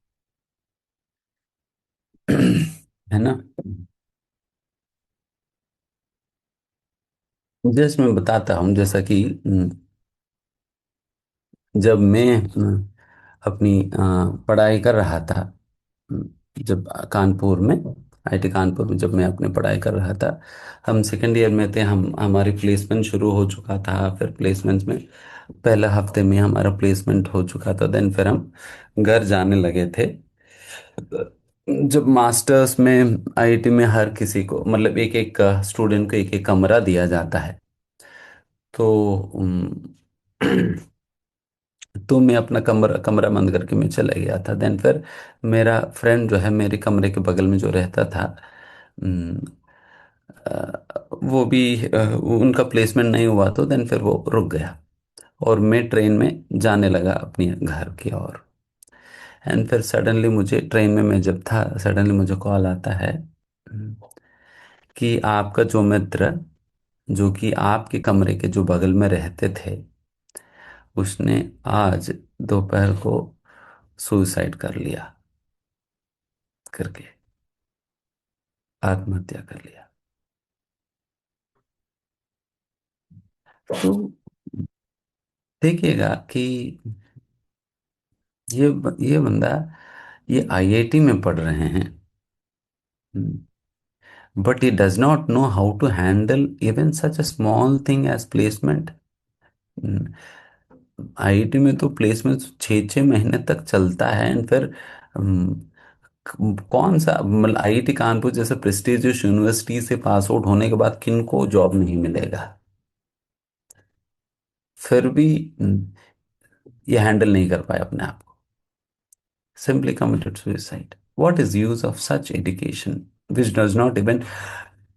है ना। जैसे मैं बताता हूँ, जैसा कि जब मैं अपनी पढ़ाई कर रहा था, जब कानपुर में, आईआईटी कानपुर में जब मैं अपनी पढ़ाई कर रहा था, हम सेकेंड ईयर में थे, हम हमारी प्लेसमेंट शुरू हो चुका था। फिर प्लेसमेंट में पहले हफ्ते में हमारा प्लेसमेंट हो चुका था। देन फिर हम घर जाने लगे थे। जब मास्टर्स में आईआईटी में हर किसी को मतलब एक एक स्टूडेंट को एक एक कमरा दिया जाता है, तो तो मैं अपना कमरा कमरा बंद करके मैं चला गया था। देन फिर मेरा फ्रेंड जो है मेरे कमरे के बगल में जो रहता था, अम, वो भी उनका प्लेसमेंट नहीं हुआ, तो देन फिर वो रुक गया और मैं ट्रेन में जाने लगा अपने घर की ओर। एंड फिर सडनली मुझे ट्रेन में मैं जब था, सडनली मुझे कॉल आता है अम, कि आपका जो मित्र जो कि आपके कमरे के जो बगल में रहते थे, उसने आज दोपहर को सुसाइड कर लिया, करके आत्महत्या कर लिया। तो देखिएगा कि ये बंदा, ये आईआईटी में पढ़ रहे हैं, but he does not know how to handle even such a small thing as placement। IIT में तो प्लेसमेंट 6 6 महीने तक चलता है। एंड फिर हम्म, कौन सा मतलब आईआईटी कानपुर जैसे प्रेस्टिजियस यूनिवर्सिटी से पास आउट होने के बाद किनको जॉब नहीं मिलेगा। फिर भी ये हैंडल नहीं कर पाए अपने आप को, simply committed suicide। What is use of such education which does not even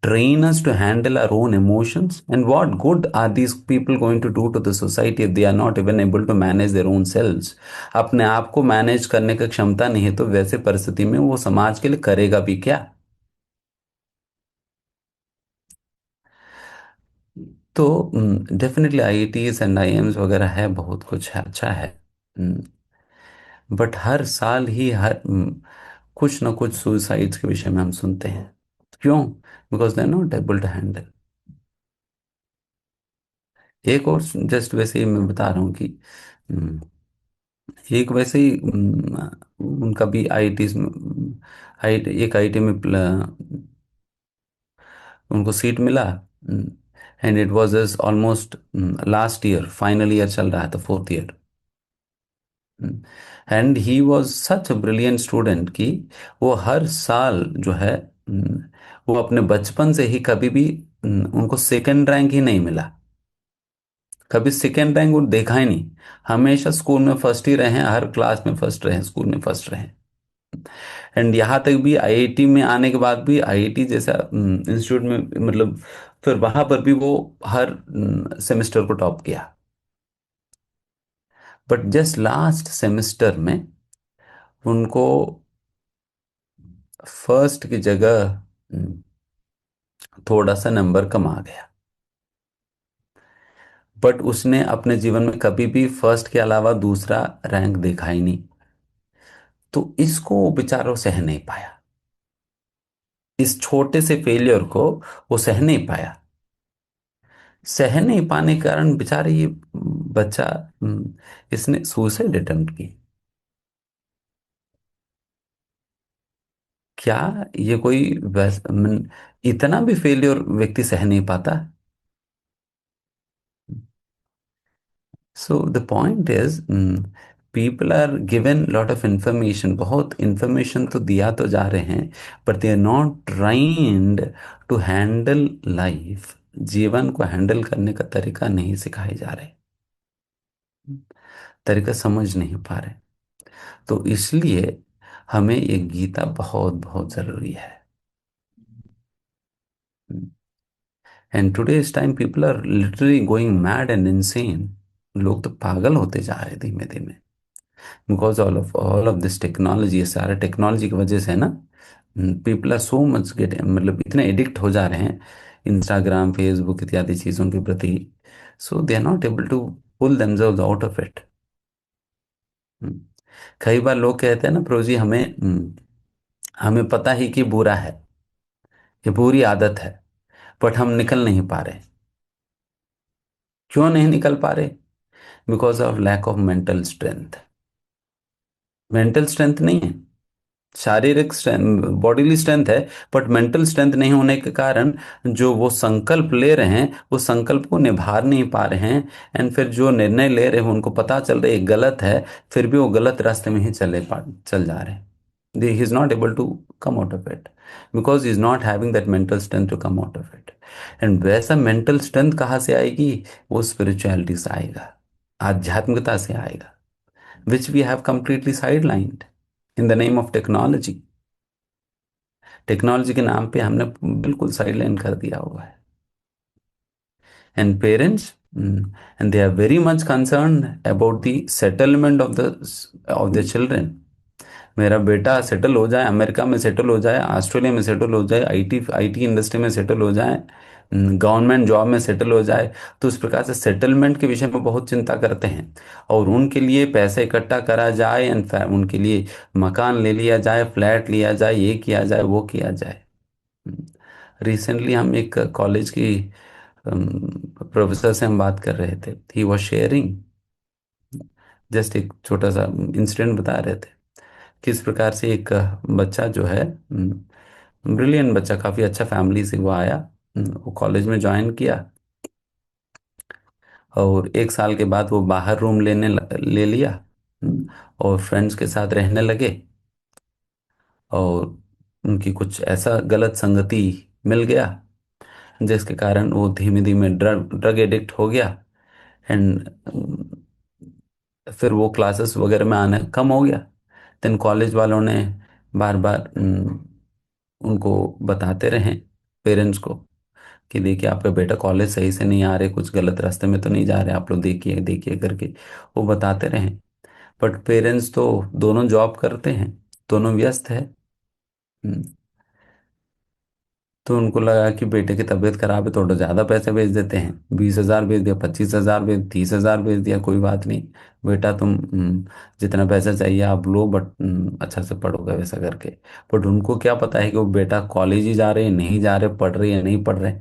train us to handle our own emotions? And what good are these people going to do to the society if they are not even able to manage their own selves? अपने आप को मैनेज करने की क्षमता नहीं है, तो वैसे परिस्थिति में वो समाज के लिए करेगा भी क्या? तो डेफिनेटली आईआईटीज एंड आईएम्स वगैरह है, बहुत कुछ है, अच्छा है। बट हर साल ही कुछ ना कुछ सुसाइड्स के विषय में हम सुनते हैं। क्यों? Because they are not able to handle. एक और जस्ट वैसे ही मैं बता रहा हूँ कि हम्म, एक वैसे ही उनका भी आईआईटी आई एक आईआईटी में उनको सीट मिला। And it was almost last year, final year चल रहा था, fourth year. And he was such a brilliant student कि वो हर साल जो है, वो अपने बचपन से ही कभी भी उनको सेकंड रैंक ही नहीं मिला। कभी सेकंड रैंक वो देखा ही नहीं। हमेशा स्कूल में फर्स्ट ही रहे हैं, हर क्लास में फर्स्ट रहे, स्कूल में फर्स्ट रहे। एंड यहाँ तक भी आईआईटी में आने के बाद भी, आईआईटी जैसा इंस्टीट्यूट में मतलब, फिर वहां पर भी वो हर सेमेस्टर को टॉप किया। बट जस्ट लास्ट सेमेस्टर में उनको फर्स्ट की जगह थोड़ा सा नंबर कम आ गया। बट उसने अपने जीवन में कभी भी फर्स्ट के अलावा दूसरा रैंक देखा ही नहीं। तो इसको वो बेचारा सह नहीं पाया, इस छोटे से फेलियर को वो सह नहीं पाया। सह नहीं पाने के कारण बेचारे ये बच्चा, इसने सुसाइड अटेम्प्ट की। क्या ये कोई इतना भी फेलियर व्यक्ति सह नहीं पाता? So the point is, people are given lot of information, बहुत इंफॉर्मेशन तो दिया तो जा रहे हैं, but they are not trained to handle life. जीवन को हैंडल करने का तरीका नहीं सिखाए जा रहे, तरीका समझ नहीं पा रहे। तो इसलिए हमें ये गीता बहुत बहुत जरूरी है। And today's time people are literally going mad and insane. लोग तो पागल होते जा रहे धीमे धीमे, because all of this technology, ये सारे टेक्नोलॉजी की वजह से है ना। People are so much get मतलब इतने एडिक्ट हो जा रहे हैं इंस्टाग्राम फेसबुक इत्यादि चीज़ों के प्रति। So they are not able to pull themselves out of it. कई बार लोग कहते हैं ना, प्रो जी हमें हमें पता ही कि बुरा है, ये बुरी आदत है, बट हम निकल नहीं पा रहे। क्यों नहीं निकल पा रहे? Because of lack of mental strength. Mental strength नहीं है, शारीरिक स्ट्रेंथ, बॉडीली स्ट्रेंथ है, बट मेंटल स्ट्रेंथ नहीं होने के कारण जो वो संकल्प ले रहे हैं वो संकल्प को निभा नहीं पा रहे हैं। एंड फिर जो निर्णय ले रहे हैं उनको पता चल रहा है ये गलत है, फिर भी वो गलत रास्ते में ही चल जा रहे हैं। he is not able to come out of it because he is not having that mental strength to come out of it। And वैसा मेंटल स्ट्रेंथ कहाँ से आएगी? वो स्पिरिचुअलिटी से आएगा, आध्यात्मिकता से आएगा, which we have completely sidelined in the name of technology। Technology के नाम पे हमने बिल्कुल साइडलाइन कर दिया हुआ है। And parents, and they are very much concern about the settlement of the children. मेरा बेटा सेटल हो जाए, अमेरिका में सेटल हो जाए, ऑस्ट्रेलिया में सेटल हो जाए, आईटी आईटी इंडस्ट्री में सेटल हो जाए, गवर्नमेंट जॉब में सेटल हो जाए। तो इस प्रकार से सेटलमेंट के विषय में बहुत चिंता करते हैं, और उनके लिए पैसे इकट्ठा करा जाए, एंड उनके लिए मकान ले लिया जाए, फ्लैट लिया जाए, ये किया जाए, वो किया जाए। रिसेंटली हम एक कॉलेज की प्रोफेसर से हम बात कर रहे थे, ही वॉज शेयरिंग, जस्ट एक छोटा सा इंसिडेंट बता रहे थे, किस प्रकार से एक बच्चा जो है, ब्रिलियंट बच्चा, काफ़ी अच्छा फैमिली से वो आया, वो कॉलेज में ज्वाइन किया, और एक साल के बाद वो बाहर रूम ले लिया, और फ्रेंड्स के साथ रहने लगे, और उनकी कुछ ऐसा गलत संगति मिल गया जिसके कारण वो धीमे धीमे ड्रग ड्रग एडिक्ट हो गया। एंड फिर वो क्लासेस वगैरह में आना कम हो गया। देन कॉलेज वालों ने बार बार उनको बताते रहे, पेरेंट्स को, कि देखिए आपका बेटा कॉलेज सही से नहीं आ रहे, कुछ गलत रास्ते में तो नहीं जा रहे, आप लोग देखिए देखिए करके वो बताते रहे। बट पेरेंट्स तो दोनों जॉब करते हैं, दोनों व्यस्त है। हम्म, तो उनको लगा कि बेटे की तबीयत खराब है, थोड़ा ज़्यादा पैसे भेज देते हैं, 20,000 भेज दिया, 25,000 भेज, 30,000 भेज दिया, कोई बात नहीं बेटा, तुम जितना पैसा चाहिए आप लो, बट अच्छा से पढ़ोगे वैसा करके। बट उनको क्या पता है कि वो बेटा कॉलेज ही जा रहे हैं, नहीं जा रहे, पढ़ रहे हैं नहीं पढ़ रहे,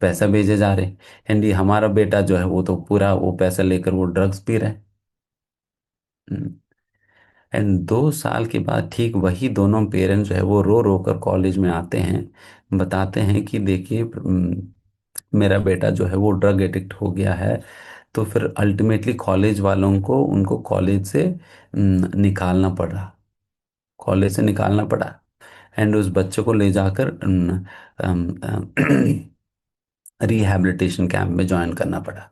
पैसा भेजे जा रहे। एंड ये हमारा बेटा जो है वो तो पूरा वो पैसा लेकर वो ड्रग्स पी रहे हैं। एंड 2 साल के बाद ठीक वही दोनों पेरेंट्स जो है वो रो रो कर कॉलेज में आते हैं, बताते हैं कि देखिए मेरा बेटा जो है वो ड्रग एडिक्ट हो गया है। तो फिर अल्टीमेटली कॉलेज वालों को उनको कॉलेज से निकालना पड़ा, कॉलेज से निकालना पड़ा। एंड उस बच्चे को ले जाकर रिहैबिलिटेशन कैंप में ज्वाइन करना पड़ा,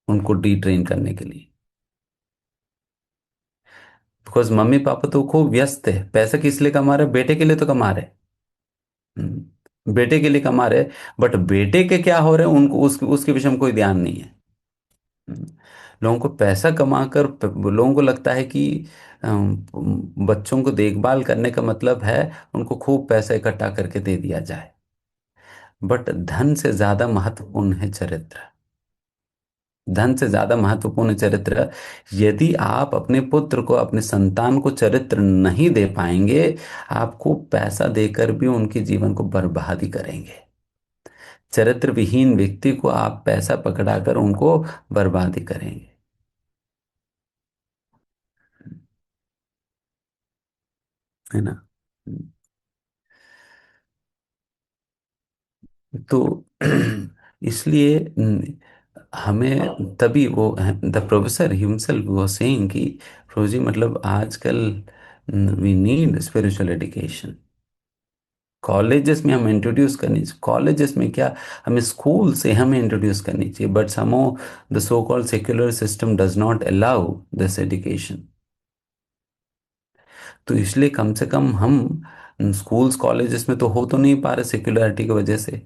उनको डिट्रेन करने के लिए। बिकॉज मम्मी पापा तो खूब व्यस्त थे, पैसा किस लिए कमा रहे, बेटे के लिए तो कमा रहे। बेटे के लिए कमा रहे, बट बेटे के क्या हो रहे हैं उनको उसके विषय में कोई ध्यान नहीं है। हम्म, लोगों को पैसा कमाकर लोगों को लगता है कि बच्चों को देखभाल करने का मतलब है उनको खूब पैसा इकट्ठा करके दे दिया जाए। बट धन से ज्यादा महत्वपूर्ण है चरित्र, धन से ज्यादा महत्वपूर्ण है चरित्र। यदि आप अपने पुत्र को, अपने संतान को चरित्र नहीं दे पाएंगे, आपको पैसा देकर भी उनके जीवन को बर्बाद ही करेंगे। चरित्र विहीन व्यक्ति को आप पैसा पकड़ाकर उनको बर्बाद ही करेंगे, है ना। तो इसलिए हमें तभी वो द प्रोफेसर हिमसेल्फ वो सेइंग कि रोजी मतलब आजकल we need spiritual education. Colleges में हम इंट्रोड्यूस करनी चाहिए, कॉलेजेस में क्या, हमें स्कूल से हमें इंट्रोड्यूस करनी चाहिए, बट समो the so called secular system does not allow this education. तो इसलिए कम से कम हम स्कूल्स कॉलेजेस में तो हो तो नहीं पा रहे सेक्युलरिटी की वजह से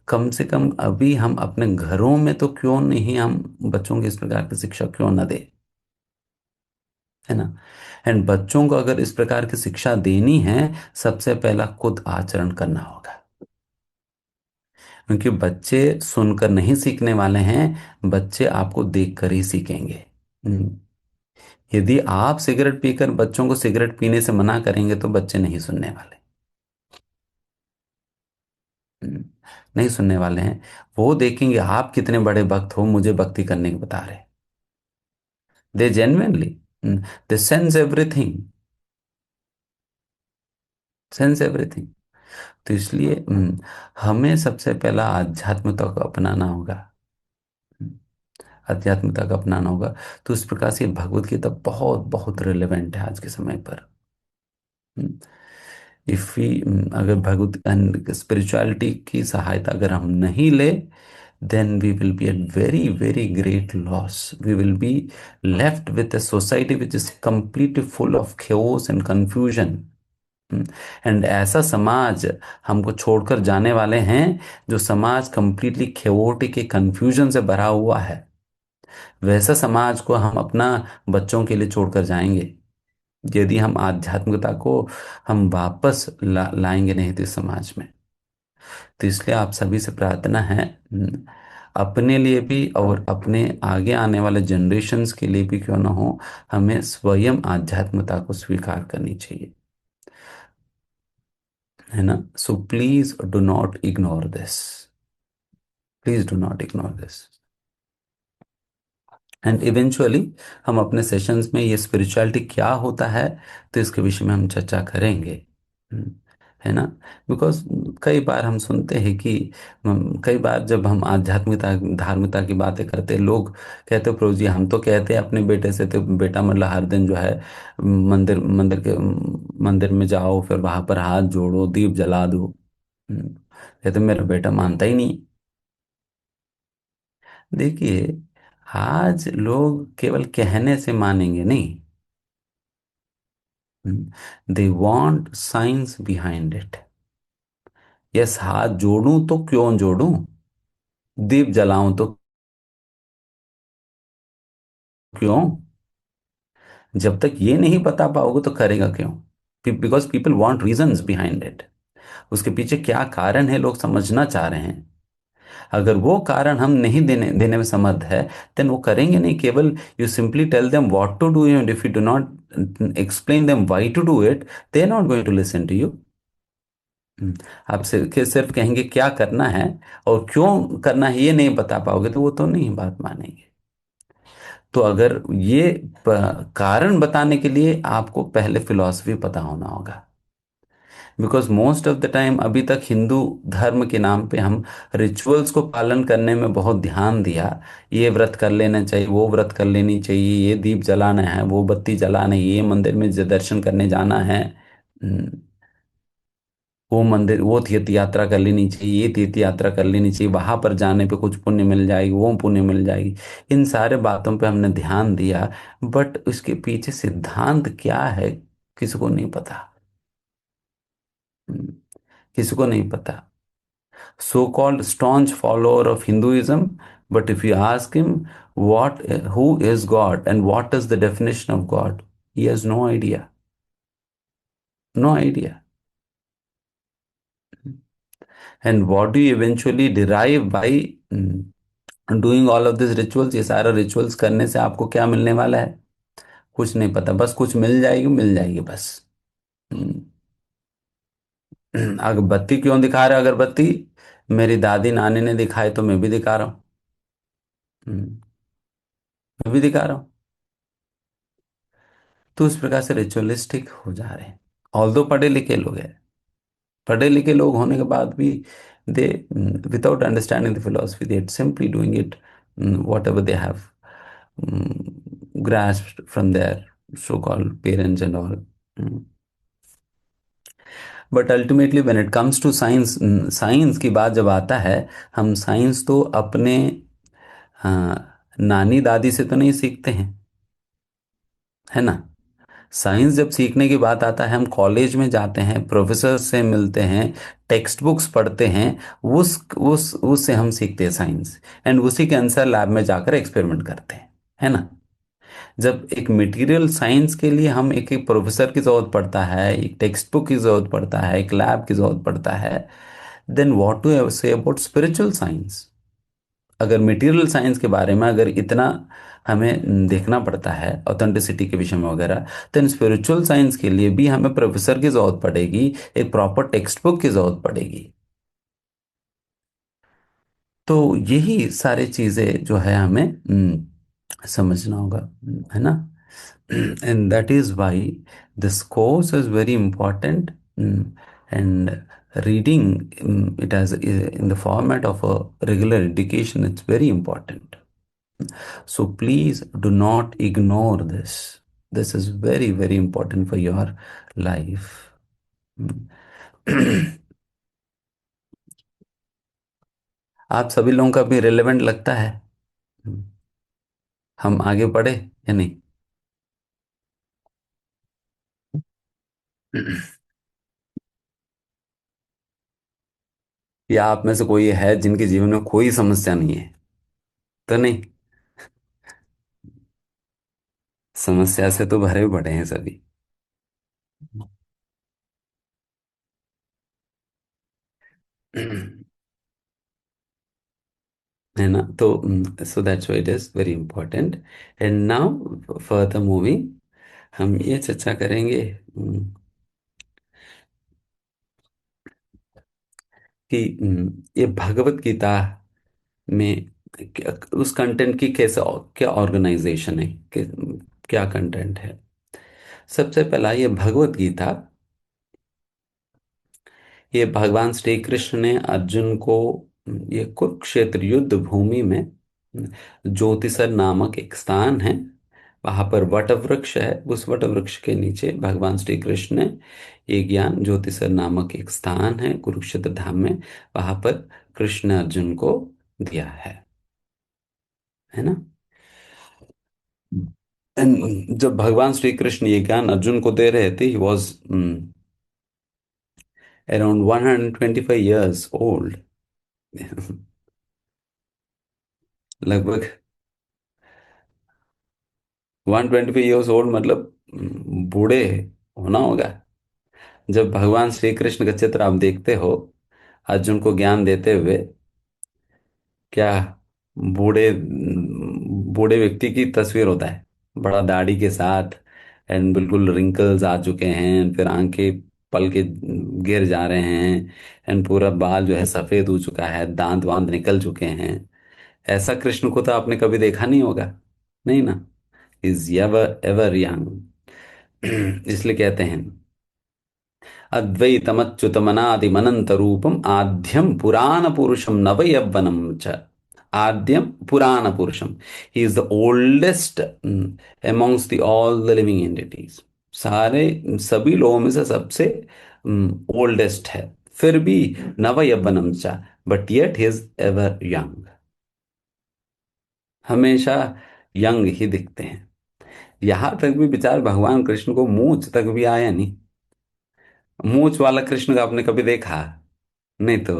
कम अभी हम अपने घरों में तो क्यों नहीं हम बच्चों की इस प्रकार की शिक्षा क्यों ना दे, है ना। एंड बच्चों को अगर इस प्रकार की शिक्षा देनी है, सबसे पहला खुद आचरण करना होगा, क्योंकि बच्चे सुनकर नहीं सीखने वाले हैं, बच्चे आपको देखकर ही सीखेंगे। हम्म, यदि आप सिगरेट पीकर बच्चों को सिगरेट पीने से मना करेंगे तो बच्चे नहीं सुनने वाले। हम्म, नहीं सुनने वाले हैं। वो देखेंगे आप कितने बड़े भक्त हो, मुझे भक्ति करने को बता रहे। दे जेन्युइनली, दे सेंस एवरीथिंग। Sense everything. तो इसलिए हमें सबसे पहला आध्यात्मिकता को अपनाना होगा। हम्म, आध्यात्मिकता को अपनाना होगा। तो इस प्रकार से भगवत गीता बहुत बहुत रिलेवेंट है आज के समय पर। इफ वी अगर भगवत स्पिरिचुअलिटी की सहायता अगर हम नहीं ले, then we will be at very very great loss. We will be left with a society which is completely full of chaos and confusion. And ऐसा समाज हमको छोड़कर जाने वाले हैं जो समाज कंप्लीटली chaotic कंफ्यूजन से भरा हुआ है। वैसा समाज को हम अपना बच्चों के लिए छोड़कर जाएंगे यदि हम आध्यात्मिकता को हम वापस लाएंगे नहीं तो इस समाज में। तो इसलिए आप सभी से प्रार्थना है, अपने लिए भी और अपने आगे आने वाले जनरेशन्स के लिए भी क्यों ना हो, हमें स्वयं आध्यात्मिकता को स्वीकार करनी चाहिए, है ना। So please do not ignore this. Please do not ignore this. And eventually हम अपने सेशंस में ये स्पिरिचुअलिटी क्या होता है तो इसके विषय में हम चर्चा करेंगे। हम्म, है ना। बिकॉज कई बार हम सुनते हैं कि कई बार जब हम आध्यात्मिकता धार्मिकता की बातें करते हैं, लोग कहते प्रभु जी हम तो कहते हैं अपने बेटे से, तो बेटा मतलब हर दिन जो है मंदिर मंदिर में जाओ, फिर वहां पर हाथ जोड़ो, दीप जला दो। कहते मेरा बेटा मानता ही नहीं। देखिए, आज लोग केवल कहने से मानेंगे नहीं, they want science behind it. Yes, हाथ जोड़ूं तो क्यों जोड़ूं, दीप जलाऊं तो क्यों। जब तक ये नहीं बता पाओगे तो करेगा क्यों। Because people want reasons behind it. उसके पीछे क्या कारण है लोग समझना चाह रहे हैं। अगर वो कारण हम नहीं देने देने में समर्थ है, देन वो करेंगे नहीं। केवल you simply tell them what to do, and if you do not explain them why to do it, they are not going to listen to you. आप सिर्फ कहेंगे क्या करना है और क्यों करना है ये नहीं बता पाओगे तो वो तो नहीं बात मानेंगे। तो अगर ये कारण बताने के लिए आपको पहले फिलॉसफी पता होना होगा। Because most of the time अभी तक हिंदू धर्म के नाम पे हम रिचुअल्स को पालन करने में बहुत ध्यान दिया। ये व्रत कर लेना चाहिए, वो व्रत कर लेनी चाहिए, ये दीप जलाना है, वो बत्ती जलाना है, ये मंदिर में दर्शन करने जाना है, हम्म, वो मंदिर वो तीर्थ यात्रा कर लेनी चाहिए, ये तीर्थ यात्रा कर लेनी चाहिए, वहां पर जाने पे कुछ पुण्य मिल जाएगी, वो पुण्य मिल जाएगी। इन सारे बातों पे हमने ध्यान दिया, बट उसके पीछे सिद्धांत क्या है किसी को नहीं पता। हम्म, किसी को नहीं पता। So called staunch follower of Hinduism, but if you ask him what who is God and what is the definition of God, he has no idea. No idea. And what do you eventually derive by doing all of this rituals. ये सारा रिचुअल्स करने से आपको क्या मिलने वाला है, कुछ नहीं पता। बस कुछ मिल जाएगी बस। हम्म, अगरबत्ती क्यों दिखा रहे हो अगरबत्ती, मेरी दादी नानी ने दिखाई तो मैं भी दिखा रहा हूँ। हम्म, मैं भी दिखा रहा हूँ। तो उस प्रकार से रिचुअलिस्टिक हो जा रहे हैं। ऑल्दो पढ़े लिखे लोग हैं, पढ़े लिखे लोग होने के बाद भी they without understanding the philosophy they simply doing it whatever they have grasped from their so-called parents and all. But ultimately when it comes to science, science की बात जब आता है, हम साइंस तो अपने नानी दादी से तो नहीं सीखते हैं, है ना। साइंस जब सीखने की बात आता है, हम कॉलेज में जाते हैं, प्रोफेसर से मिलते हैं, टेक्स्ट बुक्स पढ़ते हैं, उस उससे हम सीखते हैं साइंस। एंड उसी के आंसर लैब में जाकर एक्सपेरिमेंट करते हैं, है ना। जब एक मटेरियल साइंस के लिए हम एक एक प्रोफेसर की जरूरत पड़ता है, एक टेक्स्ट बुक की जरूरत पड़ता है, एक लैब की जरूरत पड़ता है, then what to say about spiritual science. अगर मटेरियल साइंस के बारे में अगर इतना हमें देखना पड़ता है ऑथेंटिसिटी के विषय में वगैरह, तो स्पिरिचुअल साइंस के लिए भी हमें प्रोफेसर की जरूरत पड़ेगी, एक प्रॉपर टेक्स्ट बुक की जरूरत पड़ेगी। तो यही सारी चीजें जो है हमें समझना होगा, है ना। And that is why this course is very important. And reading it as in the format of a regular education, it's very important. So please do not ignore this. This is very, very important for your life. आप सभी लोगों का भी रिलेवेंट लगता है? हम आगे बढ़े या नहीं? या आप में से कोई है जिनके जीवन में कोई समस्या नहीं है? तो नहीं, समस्या से तो भरे पड़े हैं सभी। है ना? तो so that's why it is very important. And now further moving, हम ये चर्चा करेंगे कि ये भगवत गीता में उस कंटेंट की कैसे, क्या ऑर्गेनाइजेशन है, क्या कंटेंट है। सबसे पहला, ये भगवत गीता, ये भगवान श्री कृष्ण ने अर्जुन को ये कुरुक्षेत्र युद्ध भूमि में ज्योतिसर नामक एक स्थान है, वहां पर वट वृक्ष है, उस वट वृक्ष के नीचे भगवान श्री कृष्ण ने ये ज्ञान, ज्योतिसर नामक एक स्थान है कुरुक्षेत्र धाम में, वहां पर कृष्ण ने अर्जुन को दिया है ना? जब भगवान श्री कृष्ण ये ज्ञान अर्जुन को दे रहे थे, he was around 125 years old. लगभग 125 ईयर्स ओल्ड, मतलब बूढ़े होना होगा। जब भगवान श्री कृष्ण का चित्र आप देखते हो अर्जुन को ज्ञान देते हुए, क्या बूढ़े बूढ़े व्यक्ति की तस्वीर होता है, बड़ा दाढ़ी के साथ, एंड बिल्कुल रिंकल्स आ चुके हैं, फिर आंखें पल के गिर जा रहे हैं, एंड पूरा बाल जो है सफेद हो चुका है, दांत वांत निकल चुके हैं। ऐसा कृष्ण को तो आपने कभी देखा नहीं होगा, नहीं ना? Is ever ever young. इसलिए कहते हैं अद्वैतमच्युतमनादिमनंत रूपम आद्यम पुराण पुरुषम नवयौवनम च। आद्यम पुराण पुरुषम, he is the oldest amongst the all the living entities. सारे सभी लोगों में से सबसे ओल्डेस्ट है, फिर भी नवयौवनम च, but yet he is ever young. हमेशा यंग ही दिखते हैं। यहां तक भी बेचारे भगवान कृष्ण को मूंछ तक भी आया नहीं। मूंछ वाला कृष्ण का आपने कभी देखा? नहीं तो,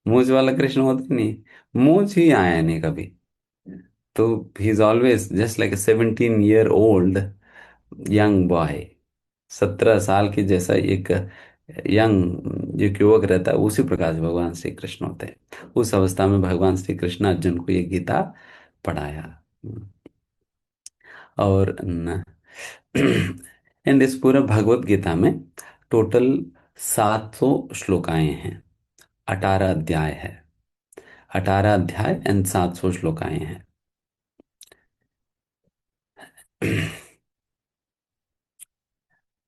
मूंछ वाला कृष्ण होता ही नहीं, मूंछ ही आया नहीं कभी। तो he is always just like a 17 year old young boy. 17 साल की जैसा एक यंग जो युवक रहता है, उसी प्रकार से भगवान श्री कृष्ण होते हैं। उस अवस्था में भगवान श्री कृष्ण अर्जुन को ये गीता पढ़ाया। और एंड इस पूरा भगवत गीता में टोटल 700 श्लोकाएं हैं, 18 अध्याय है, 18 अध्याय एंड 700 श्लोकाएं हैं।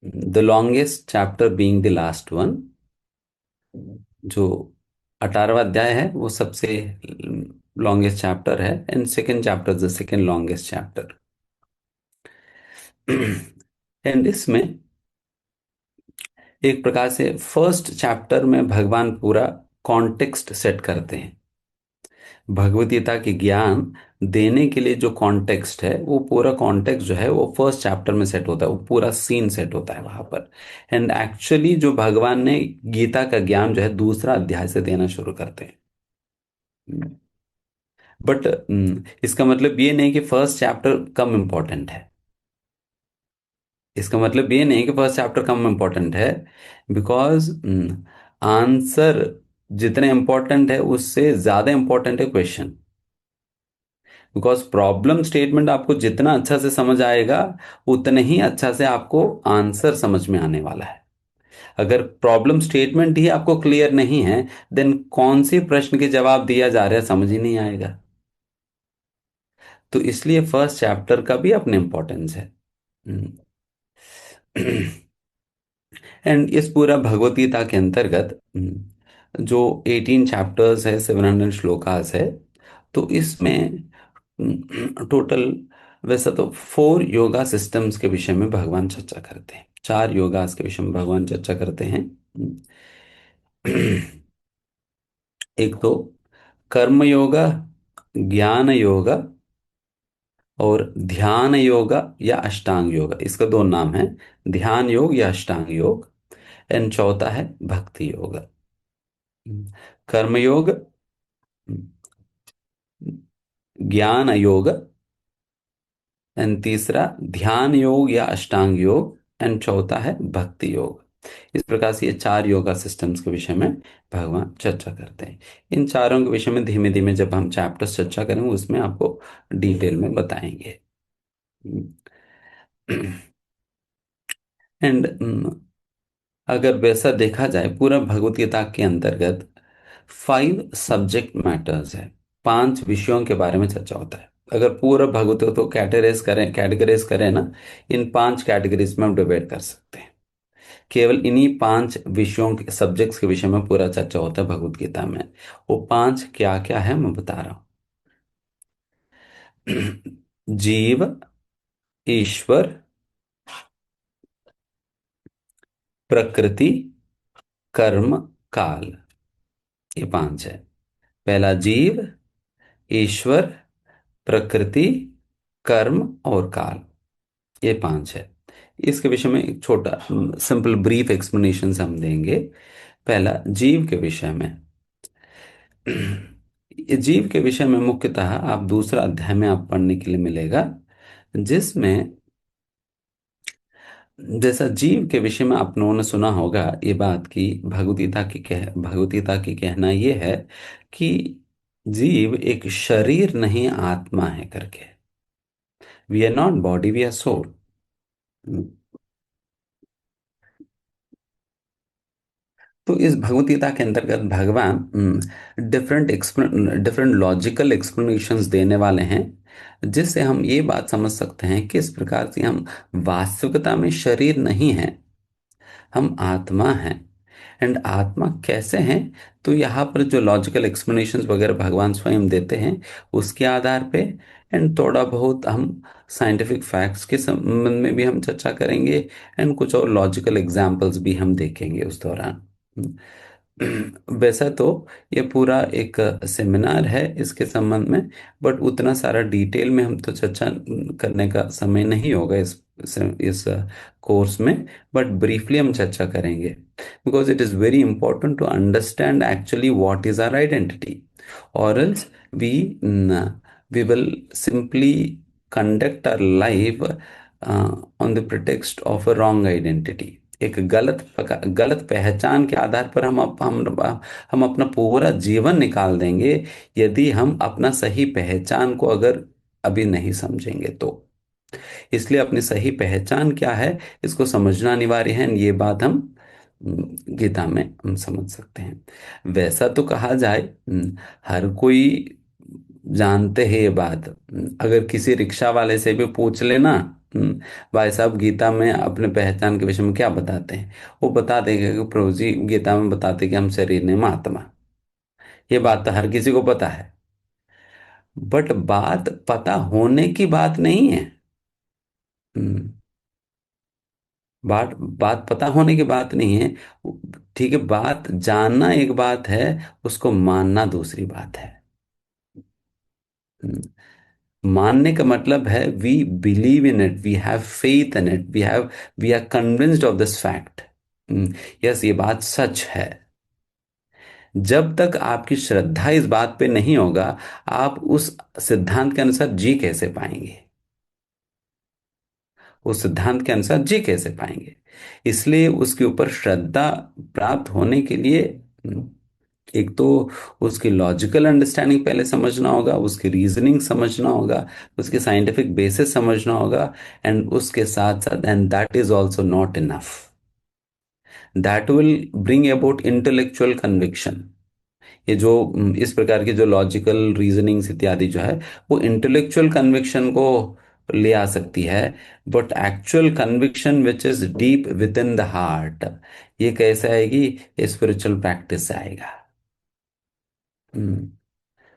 The longest chapter being the last one, जो 18वां अध्याय है वो सबसे लॉन्गेस्ट चैप्टर है, and second chapter the second longest chapter. And इसमें एक प्रकार से फर्स्ट चैप्टर में भगवान पूरा कॉन्टेक्स्ट सेट करते हैं। भगवत गीता के ज्ञान देने के लिए जो कॉन्टेक्स्ट है, वो पूरा कॉन्टेक्स्ट जो है वो फर्स्ट चैप्टर में सेट होता है, वो पूरा सीन सेट होता है वहां पर। एंड एक्चुअली जो भगवान ने गीता का ज्ञान जो है दूसरा अध्याय से देना शुरू करते हैं। बट इसका मतलब ये नहीं कि फर्स्ट चैप्टर कम इम्पोर्टेंट है। इसका मतलब ये नहीं कि फर्स्ट चैप्टर कम इम्पोर्टेंट है, बिकॉज आंसर जितने इम्पोर्टेंट है उससे ज्यादा इम्पोर्टेंट है क्वेश्चन। बिकॉज प्रॉब्लम स्टेटमेंट आपको जितना अच्छा से समझ आएगा, उतने ही अच्छा से आपको आंसर समझ में आने वाला है। अगर प्रॉब्लम स्टेटमेंट ही आपको क्लियर नहीं है, देन कौन सी प्रश्न के जवाब दिया जा रहा है समझ ही नहीं आएगा। तो इसलिए फर्स्ट चैप्टर का भी अपने इम्पोर्टेंस है। हम्म। एंड इस पूरा भगवत गीता के अंतर्गत जो 18 चैप्टर्स है, 700 श्लोकास है, तो इसमें टोटल, वैसा तो 4 योगा सिस्टम्स के विषय में भगवान चर्चा करते हैं, 4 योगास के विषय में भगवान चर्चा करते हैं। एक तो कर्म योगा, ज्ञान योगा और ध्यान योगा या अष्टांग योगा, इसका दो नाम है, ध्यान योग या अष्टांग योग। एंड चौथा है भक्ति योग। कर्म योग, ज्ञान योग, एंड तीसरा ध्यान योग या अष्टांग योग, एंड चौथा है भक्ति योग। इस प्रकार से ये 4 योगा सिस्टम्स के विषय में भगवान चर्चा करते हैं। इन चारों के विषय में धीमे धीमे जब हम चैप्टर्स चर्चा करेंगे उसमें आपको डिटेल में बताएंगे। एंड अगर वैसा देखा जाए, पूरा भगवत गीता के अंतर्गत 5 सब्जेक्ट मैटर्स है, 5 विषयों के बारे में चर्चा होता है। अगर पूरा भगवत गीता को कैटेगराइज करें ना, इन 5 कैटेगरीज में हम डिवाइड कर सकते हैं। केवल इन्हीं 5 विषयों के सब्जेक्ट्स के विषय में पूरा चर्चा होता है भगवत गीता में। वो 5 क्या क्या है मैं बता रहा हूँ। जीव, ईश्वर, प्रकृति, कर्म, काल, ये 5 है। पहला जीव, ईश्वर, प्रकृति, कर्म और काल, ये 5 है। इसके विषय में एक छोटा सिंपल ब्रीफ एक्सप्लेनेशन हम देंगे। पहला जीव के विषय में। ये जीव के विषय में मुख्यतः आप दूसरा अध्याय में आप पढ़ने के लिए मिलेगा, जिसमें जैसा जीव के विषय में आप लोगों ने सुना होगा ये बात की, भगवत गीता की कहना ये है कि जीव एक शरीर नहीं आत्मा है करके। We are not body, we are soul. तो इस भगवत गीता के अंतर्गत भगवान डिफरेंट लॉजिकल एक्सप्लेनेशंस देने वाले हैं, जिससे हम ये बात समझ सकते हैं कि इस प्रकार से हम वास्तविकता में शरीर नहीं हैं, हम आत्मा हैं। एंड आत्मा कैसे हैं, तो यहाँ पर जो लॉजिकल एक्सप्लेनेशंस वगैरह भगवान स्वयं देते हैं उसके आधार पे, एंड थोड़ा बहुत हम साइंटिफिक फैक्ट्स के संबंध में भी हम चर्चा करेंगे, एंड कुछ और लॉजिकल एग्जांपल्स भी हम देखेंगे उस दौरान। वैसा तो ये पूरा एक सेमिनार है इसके संबंध में, बट उतना सारा डिटेल में हम तो चर्चा करने का समय नहीं होगा इस कोर्स में। बट ब्रीफली हम चर्चा करेंगे, because it is very important to understand actually what is our identity, or else we we will simply conduct our life on the pretext of a wrong identity। एक गलत पहचान के आधार पर हम अपना पूरा जीवन निकाल देंगे, यदि हम अपना सही पहचान को अगर अभी नहीं समझेंगे तो। इसलिए अपनी सही पहचान क्या है इसको समझना अनिवार्य है, ये बात हम गीता में हम समझ सकते हैं। वैसा तो कहा जाए, हर कोई जानते हैं ये बात। अगर किसी रिक्शा वाले से भी पूछ लेना, भाई साहब गीता में अपने पहचान के विषय में क्या बताते हैं, वो बता देंगे कि प्रभु जी गीता में बताते हैं कि हम शरीर नहीं, हम आत्मा। ये बात तो हर किसी को पता है, बट बात पता होने की बात नहीं है। हम्म, बात बात पता होने की बात नहीं है। ठीक है, बात जानना एक बात है, उसको मानना दूसरी बात है। मानने का मतलब है we believe in it, we have faith in it, we are convinced of this fact. Yes, ये बात सच है। जब तक आपकी श्रद्धा इस बात पे नहीं होगा, आप उस सिद्धांत के अनुसार जी कैसे पाएंगे, उस सिद्धांत के अनुसार जी कैसे पाएंगे। इसलिए उसके ऊपर श्रद्धा प्राप्त होने के लिए एक तो उसकी लॉजिकल अंडरस्टैंडिंग पहले समझना होगा, उसकी रीजनिंग समझना होगा, उसके साइंटिफिक बेसिस समझना होगा, एंड उसके साथ साथ, and that is also not enough, that will bring about intellectual conviction. ये जो इस प्रकार की जो लॉजिकल रीजनिंग्स इत्यादि जो है, वो इंटेलेक्चुअल कन्विक्शन को ले आ सकती है, but actual conviction which is deep with in the heart, ये कैसे आएगी? स्पिरिचुअल प्रैक्टिस से आएगा।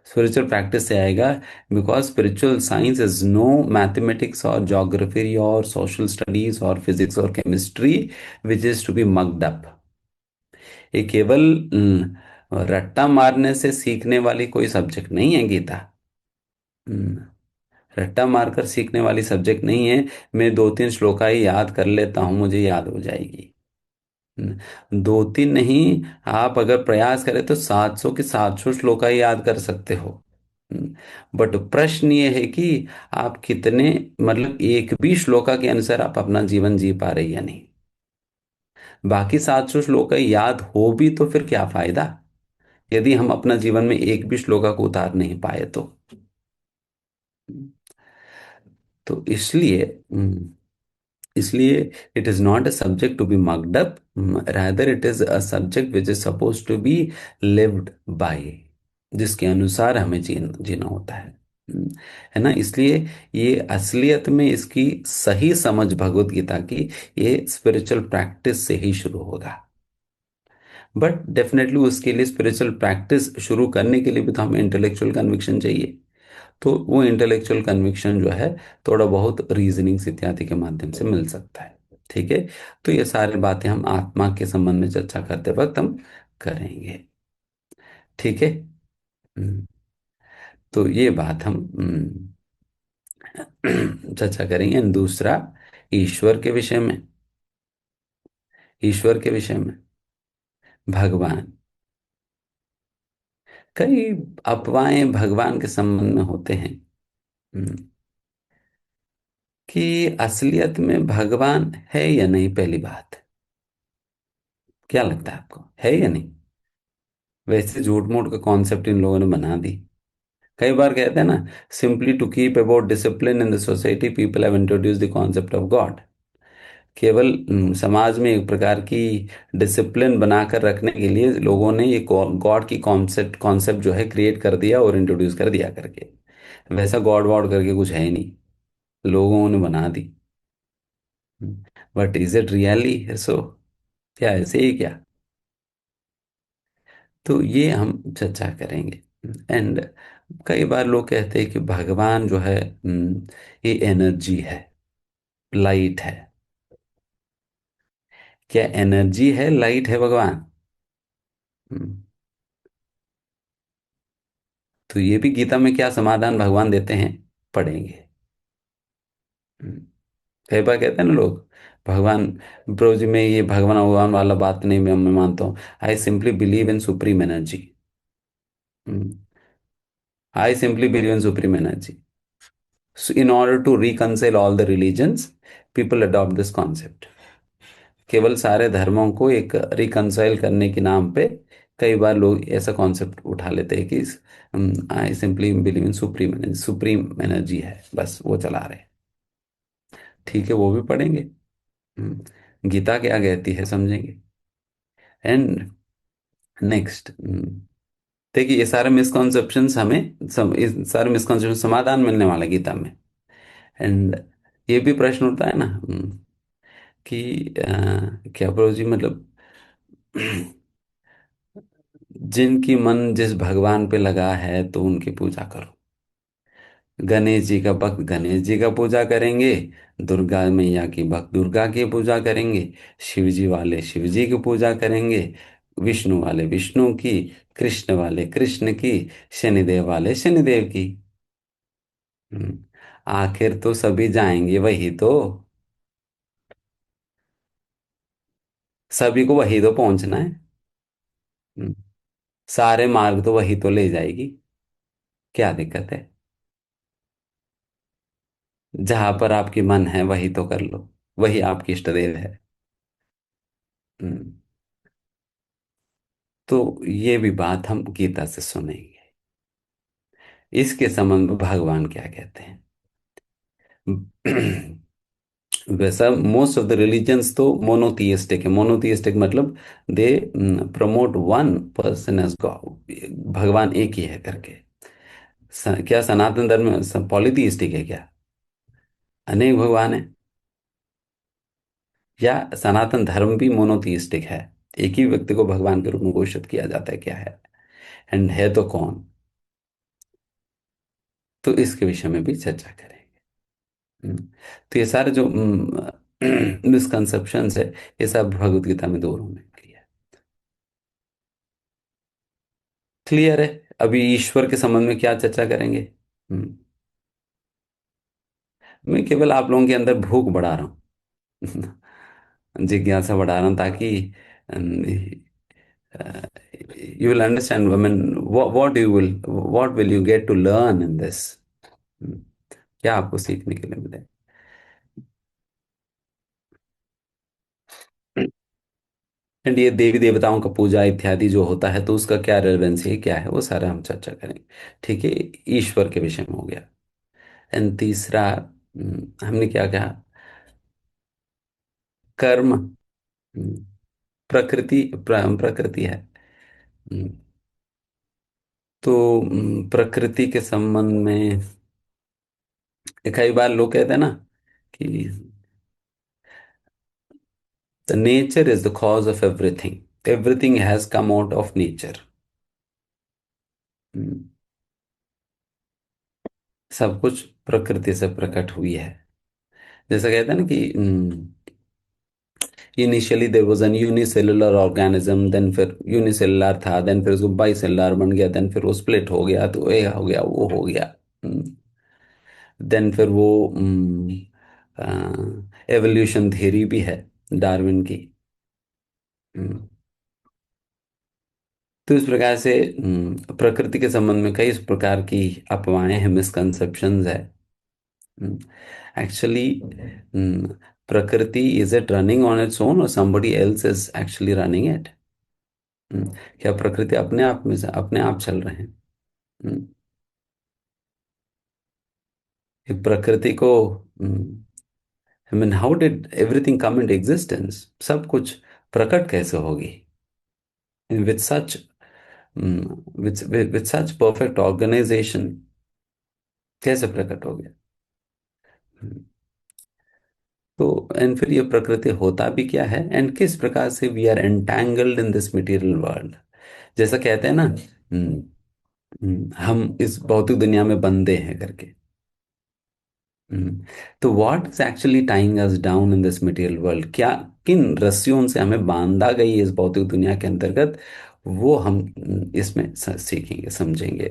स्पिरिचुअल प्रैक्टिस से आएगा, because spiritual science is no mathematics और ज्योग्राफी और सोशल स्टडीज और फिजिक्स और chemistry which is to be mugged up. ये केवल रट्टा मारने से सीखने वाली कोई सब्जेक्ट नहीं है गीता। हम्म, रट्टा मारकर सीखने वाली सब्जेक्ट नहीं है। मैं दो तीन श्लोका ही याद कर लेता हूँ, मुझे याद हो जाएगी। दो तीन नहीं, आप अगर प्रयास करें तो 700 के 700 श्लोका ही याद कर सकते हो। बट प्रश्न ये है कि आप कितने, मतलब एक भी श्लोका के अनुसार आप अपना जीवन जी पा रहे या नहीं। बाकी 700 श्लोका याद हो भी तो फिर क्या फायदा, यदि हम अपना जीवन में एक भी श्लोका को उतार नहीं पाए तो। तो इसलिए it is not a subject to be mugged up, rather it is a subject which is suppose to be lived by, जिसके अनुसार हमें जीना होता है। हम्म, है ना? इसलिए ये असलियत में इसकी सही समझ भगवत गीता की, ये स्पिरिचुअल प्रैक्टिस से ही शुरू होगा। बट डेफिनेटली उसके लिए, स्पिरिचुअल प्रैक्टिस शुरू करने के लिए भी तो हमें इंटेलेक्चुअल कन्विक्शन चाहिए। तो वो इंटेलेक्चुअल कन्विक्शन जो है, थोड़ा बहुत रीजनिंग इत्यादि के माध्यम से मिल सकता है। ठीक है? तो ये सारी बातें हम आत्मा के संबंध में चर्चा करते वक्त हम करेंगे। ठीक है? हम्म, तो ये बात हम चर्चा करेंगे। And दूसरा, ईश्वर के विषय में, ईश्वर के विषय में, भगवान, कई अफवाहें भगवान के संबंध में होते हैं। हम्म, कि असलियत में भगवान है या नहीं, पहली बात। क्या लगता है आपको, है या नहीं? वैसे झूठ मूठ का कॉन्सेप्ट इन लोगों ने बना दी। कई बार कहते हैं ना, simply to keep about discipline in the society people have introduce the concept of God. केवल समाज में एक प्रकार की डिसिप्लिन बनाकर रखने के लिए लोगों ने ये गॉड की कॉन्सेप्ट कॉन्सेप्ट जो है क्रिएट कर दिया और इंट्रोड्यूस कर दिया करके। वैसा गॉड वॉड करके कुछ है ही नहीं, लोगों ने बना दी। But is it really so? क्या ऐसे ही क्या? तो ये हम चर्चा करेंगे। एंड कई बार लोग कहते हैं कि भगवान जो है, ये एनर्जी है, लाइट है। क्या एनर्जी है, लाइट है भगवान? हम्म, तो ये भी गीता में क्या समाधान भगवान देते हैं, पढ़ेंगे। हम्म, कई बार कहते हैं ना लोग, भगवान, प्रभु जी में ये भगवान भगवान वाला बात नहीं मैं मानता हूँ। I simply believe in supreme energy. I simply believe in supreme energy. So in order to reconcile all the religions, people adopt this concept। केवल सारे धर्मों को एक रिकंसाइल करने के नाम पे कई बार लोग ऐसा कॉन्सेप्ट उठा लेते हैं कि I simply believe in supreme energy, supreme energy है, बस वो चला रहे हैं। ठीक है, वो भी पढ़ेंगे। गीता क्या कहती है समझेंगे। एंड नेक्स्ट, देखिए ये सारे मिसकॉन्सेप्शंस हमें इस सारे मिसकॉन्सेप्शन समाधान मिलने वाला है गीता में। एंड ये भी प्रश्न उठता है ना, कि क्या ब्रो जी, मतलब जिनकी मन जिस भगवान पे लगा है तो उनकी पूजा करो। गणेश जी का भक्त गणेश जी का पूजा करेंगे, दुर्गा मैया की भक्त दुर्गा की पूजा करेंगे, शिव जी वाले शिव जी की पूजा करेंगे, विष्णु वाले विष्णु की, कृष्ण वाले कृष्ण की, शनिदेव वाले शनिदेव की। हम्म, आखिर तो सभी जाएंगे वही तो, सभी को वही तो पहुंचना है। हम्म, सारे मार्ग तो वही तो ले जाएगी। क्या दिक्कत है? जहां पर आपकी मन है वही तो कर लो, वही आपकी इष्ट देव है। हम्म, तो ये भी बात हम गीता से सुनेंगे। इसके संबंध में भगवान क्या कहते हैं? वैसा मोस्ट ऑफ द रिलीजन्स तो मोनोथिएस्टिक है। मोनोथिएस्टिक मतलब they promote one person as God, भगवान एक ही है करके। क्या सनातन धर्म पॉलीथिएस्टिक है क्या? अनेक भगवान है, या सनातन धर्म भी मोनोथिइस्टिक है, एक ही व्यक्ति को भगवान के रूप में घोषित किया जाता है, क्या है, एंड है तो कौन। तो इसके विषय में भी चर्चा करेंगे। हम्म, तो ये सारे जो मिसकंसेप्शंस है, ये सब भगवत गीता में दो रूप में क्लियर, क्लियर है। अभी ईश्वर के संबंध में क्या चर्चा करेंगे। हम्म, मैं केवल आप लोगों के अंदर भूख बढ़ा रहा हूँ, जिज्ञासा बढ़ा रहा हूँ, ताकि you will understand, I mean what will you get to learn in this, क्या आपको सीखने के लिए मिले। एंड ये देवी देवताओं का पूजा इत्यादि जो होता है, तो उसका क्या रेलेवेंस है, क्या है, वो सारा हम चर्चा करेंगे। ठीक है, ईश्वर के विषय में हो गया। एंड तीसरा, हमने क्या कहा, कर्म, प्रकृति, प्रकृति है। हम्म, तो प्रकृति के संबंध में कई बार लोग कहते हैं ना कि the nature is the cause of everything, everything has come out of nature. सब कुछ प्रकृति से प्रकट हुई है। जैसा कहते हैं ना कि initially there was an unicellular organism, then फिर यूनिसेलुलर था, देन फिर उसको बाइसेलुलर बन गया, देन फिर वो स्प्लिट हो गया, तो ये हो गया, वो हो गया। देन फिर वो एवोल्यूशन थियरी भी है डार्विन की। हम्म, तो इस प्रकार से प्रकृति के संबंध में कई इस प्रकार की अफवाहें हैं, मिसकंसेप्शंस है। एक्चुअली प्रकृति, is it running on its own और somebody else is actually running it? क्या प्रकृति अपने आप में से अपने आप चल रहे हैं। हम्म, ये प्रकृति को, I mean how did everything come in existence, सब कुछ प्रकट कैसे होगी with such, with such perfect organization, कैसे प्रकट हो गया। हम्म, तो एंड फिर ये प्रकृति होता भी क्या है, एंड किस प्रकार से we are entangled in this material world. जैसा कहते हैं ना, हम इस भौतिक दुनिया में बंधे हैं करके। हम्म, तो what is actually tying us down in this material world, क्या, किन रस्सियों से हमें बांधा गई है इस भौतिक दुनिया के अंतर्गत, वो हम इसमें सीखेंगे, समझेंगे।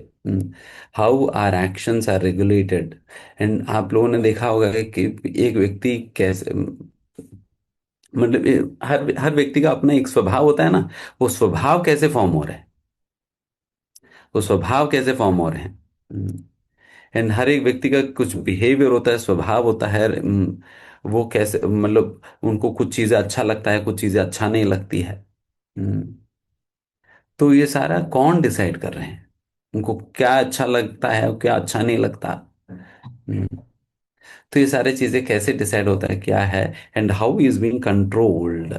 How are actions are regulated. And आप लोगों ने देखा होगा कि एक व्यक्ति कैसे, मतलब हर हर व्यक्ति का अपना एक स्वभाव होता है ना, वो स्वभाव कैसे फॉर्म हो रहा है, वो स्वभाव कैसे फॉर्म हो रहे हैं। एंड हर एक व्यक्ति का कुछ बिहेवियर होता है, स्वभाव होता है। वो कैसे, मतलब उनको कुछ चीजें अच्छा लगता है, कुछ चीजें अच्छा नहीं लगती है। हम्म, तो ये सारा कौन डिसाइड कर रहे हैं, उनको क्या अच्छा लगता है और क्या अच्छा नहीं लगता। हम्म, तो ये सारी चीजें कैसे डिसाइड होता है, क्या है, and how is being controlled.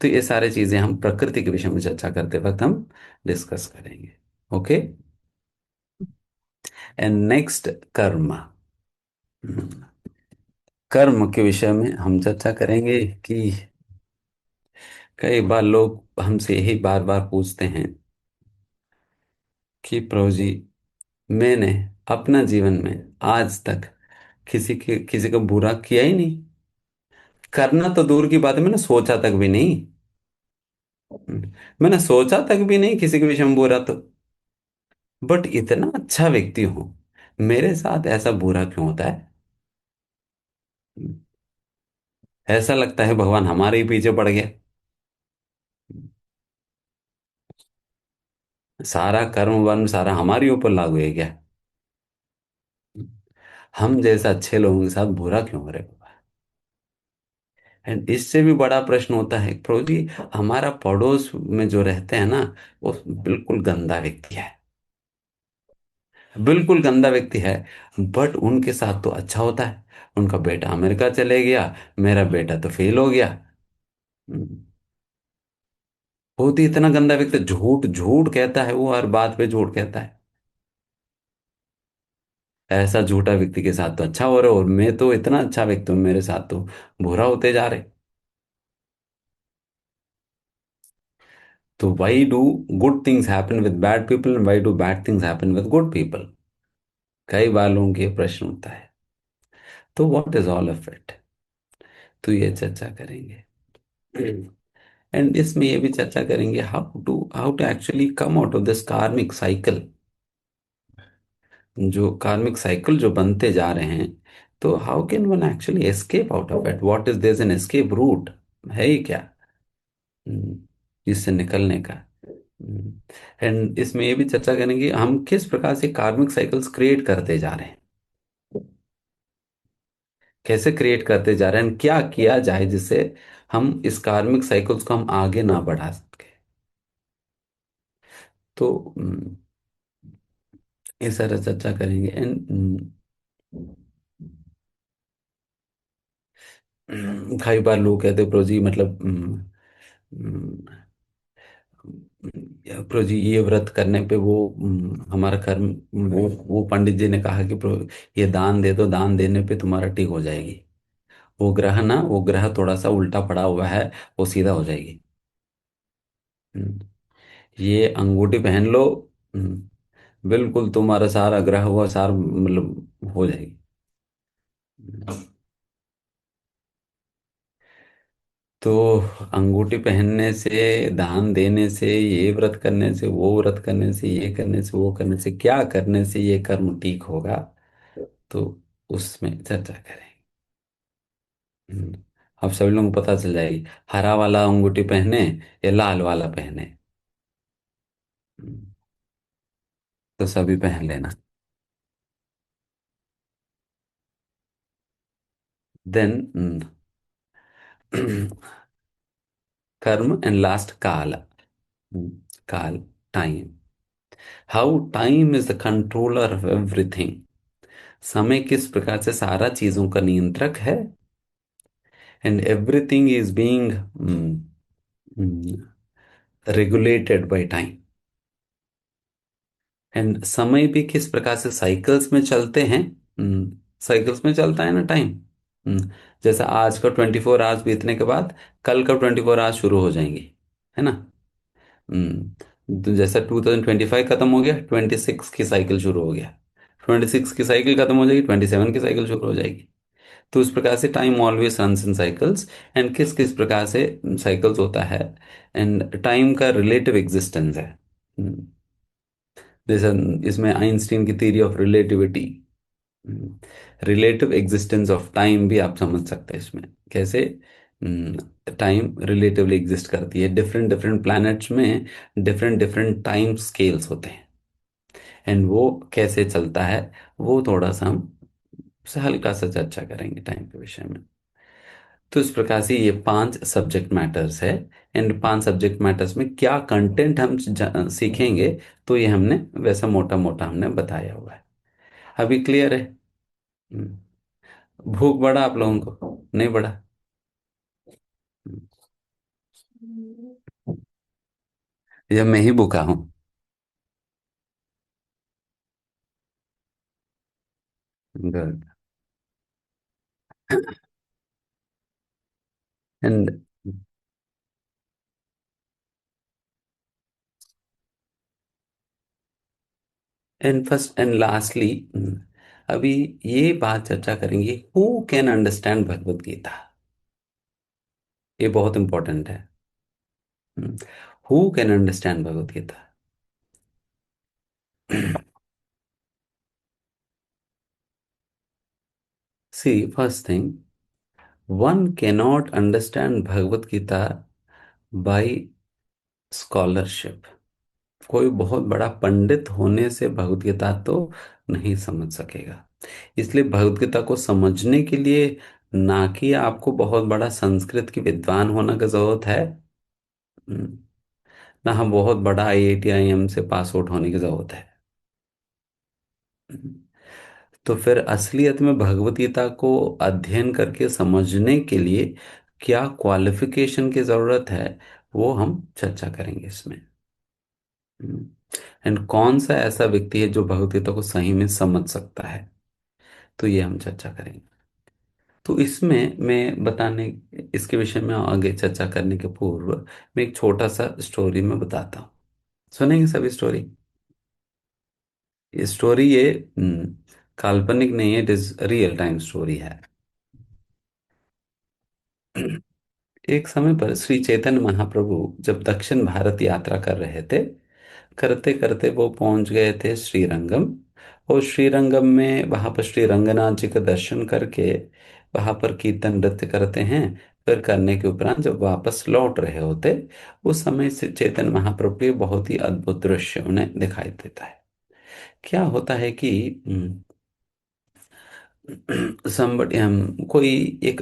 तो ये सारी चीजें हम प्रकृति के विषय में चर्चा करते वक्त हम डिस्कस करेंगे। ओके। एंड नेक्स्ट, कर्म। हम्म, कर्म के विषय में हम चर्चा करेंगे कि कई बार लोग हमसे यही बार बार पूछते हैं कि प्रभु जी, मैंने अपना जीवन में आज तक किसी को बुरा किया ही नहीं, करना तो दूर की बात है, मैंने सोचा तक भी नहीं। मैंने सोचा तक भी नहीं किसी के विषय में बुरा, तो बट इतना अच्छा व्यक्ति हूं, मेरे साथ ऐसा बुरा क्यों होता है। ऐसा लगता है भगवान हमारे ही पीछे पड़ गया, सारा कर्म वर्म सारा हमारे ऊपर लागू है क्या, हम जैसे अच्छे लोगों के साथ बुरा क्यों हो रहे हो। एंड इससे भी बड़ा प्रश्न होता है, प्रभु जी, हमारा पड़ोस में जो रहते हैं ना, वो बिल्कुल गंदा व्यक्ति है, बिल्कुल गंदा व्यक्ति है, बट उनके साथ तो अच्छा होता है, उनका बेटा अमेरिका चले गया, मेरा बेटा तो फेल हो गया। हम्म, बहुत ही इतना गंदा व्यक्ति, झूठ झूठ कहता है, वो हर बात पे झूठ कहता है। ऐसा झूठा व्यक्ति के साथ तो अच्छा हो रहा है, और मैं तो इतना अच्छा व्यक्ति हूँ, मेरे साथ तो बुरा होते जा रहे। तो why do good things happen with bad people and why do bad things happen with good people? कई बार लोगों के ये प्रश्न होता है। तो what is all of it? तो ये चर्चा करेंगे। एंड इसमें ये भी चर्चा करेंगे how to actually come out of this karmic cycle. जो कार्मिक साइकिल जो बनते जा रहे हैं, तो how can one actually escape out of it? What is this an escape route? है ही क्या इससे निकलने का? एंड इसमें ये भी चर्चा करेंगे हम किस प्रकार से कार्मिक साइकिल्स क्रिएट करते जा रहे हैं, कैसे क्रिएट करते जा रहे हैं, and क्या किया जाए जिससे हम इस कार्मिक साइकिल्स को हम आगे ना बढ़ा सके। तो इस तरह चर्चा करेंगे। एंड कई बार लोग कहते हैं प्रो जी, मतलब प्रो जी ये व्रत करने पे वो हमारा कर्म, वो पंडित जी ने कहा कि प्रो ये दान दे दो, दान देने पे तुम्हारा ठीक हो जाएगी। वो ग्रह थोड़ा सा उल्टा पड़ा हुआ है, वो सीधा हो जाएगी। हम्म, ये अंगूठी पहन लो। बिल्कुल तुम्हारा सारा ग्रह हुआ सार मतलब हो जाएगी। तो अंगूठी पहनने से, दान देने से, ये व्रत करने से, वो व्रत करने से, ये करने से, वो करने से, क्या करने से ये कर्म ठीक होगा? तो उसमें चर्चा करें। अब सभी लोगों को पता चल जाएगी, हरा वाला अंगूठी पहने या लाल वाला पहने। हम्म, तो सभी पहन लेना। देन कर्म एंड लास्ट काल। काल, time. How time is the controller of everything. समय किस प्रकार से सारा चीजों का नियंत्रक है। And everything is being regulated by time. And समय भी किस प्रकार से साइकिल्स में चलते हैं। साइकिल्स में चलता है ना टाइम। जैसा आज का 24 आवर्स बीतने के बाद कल का 24 आवर्स शुरू हो जाएंगे, है ना। तो जैसा 2025 खत्म हो गया, 26 की साइकिल शुरू हो गया। 26 की साइकिल खत्म हो जाएगी, 27 की साइकिल शुरू हो जाएगी। तो उस प्रकार से time always runs in cycles. And किस किस प्रकार से साइकिल्स होता है। एंड टाइम का रिलेटिव एग्जिस्टेंस है। हम्म, जैसे इसमें आइंस्टीन की theory of relativity, relative existence of time भी आप समझ सकते हैं इसमें कैसे। टाइम रिलेटिवली एग्जिस्ट करती है, डिफरेंट डिफरेंट प्लैनेट्स में डिफरेंट डिफरेंट टाइम स्केल्स होते हैं। एंड वो कैसे चलता है, वो थोड़ा सा हम से हल्का सा चर्चा करेंगे टाइम के विषय में। तो इस प्रकार से ये 5 सब्जेक्ट मैटर्स है। एंड 5 सब्जेक्ट मैटर्स में क्या कंटेंट हम सीखेंगे, तो ये हमने वैसा मोटा मोटा हमने बताया हुआ है। अभी क्लियर है? हम्म, भूख बढ़ा आप लोगों को नहीं बढ़ा? या मैं ही भूखा हूँ? Good. And and first and lastly, अभी ये बात चर्चा करेंगे, who can understand Bhagavad Gita. ये बहुत इंपॉर्टेंट है। Who can understand Bhagavad Gita? See, first thing, one cannot understand Bhagavad Gita by scholarship. कोई बहुत बड़ा पंडित होने से भगवत गीता तो नहीं समझ सकेगा। इसलिए भगवत गीता को समझने के लिए ना कि आपको बहुत बड़ा संस्कृत की विद्वान होने की जरूरत है, हम्म, ना हम बहुत बड़ा आईआईटी आईएम से पास आउट होने की जरूरत है। हम्म, तो फिर असलियत में भगवत गीता को अध्ययन करके समझने के लिए क्या क्वालिफिकेशन की जरूरत है, वो हम चर्चा करेंगे इसमें। एंड कौन सा ऐसा व्यक्ति है जो भगवत गीता को सही में समझ सकता है। तो ये हम चर्चा करेंगे। तो इसमें मैं बताने, इसके विषय में आगे चर्चा करने के पूर्व मैं एक छोटा सा स्टोरी में बताता हूँ। सुनेंगे सभी स्टोरी? ये स्टोरी ये काल्पनिक नहीं है, it is real time story है। एक समय पर श्री चैतन्य महाप्रभु जब दक्षिण भारत यात्रा कर रहे थे, करते करते वो पहुंच गए थे श्रीरंगम। और श्रीरंगम में वहां पर श्री रंगनाथ जी का दर्शन करके वहां पर कीर्तन नृत्य करते हैं। फिर करने के उपरांत जब वापस लौट रहे होते, उस समय से चैतन्य महाप्रभु के बहुत ही अद्भुत दृश्य उन्हें दिखाई देता है। क्या होता है कि somebody कोई एक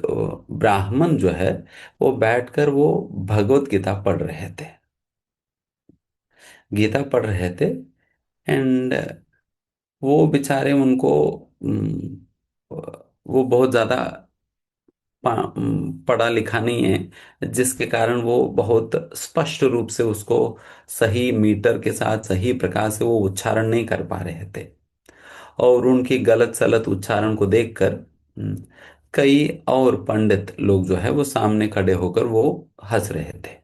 ब्राह्मण जो है, वो बैठकर वो भगवत गीता पढ़ रहे थे। गीता पढ़ रहे थे। एंड वो बेचारे उनको वो बहुत ज्यादा पढ़ा लिखा नहीं है, जिसके कारण वो बहुत स्पष्ट रूप से उसको सही मीटर के साथ सही प्रकार से वो उच्चारण नहीं कर पा रहे थे। और उनकी गलत सलत उच्चारण को देखकर कई और पंडित लोग जो है वो सामने खड़े होकर वो हंस रहे थे।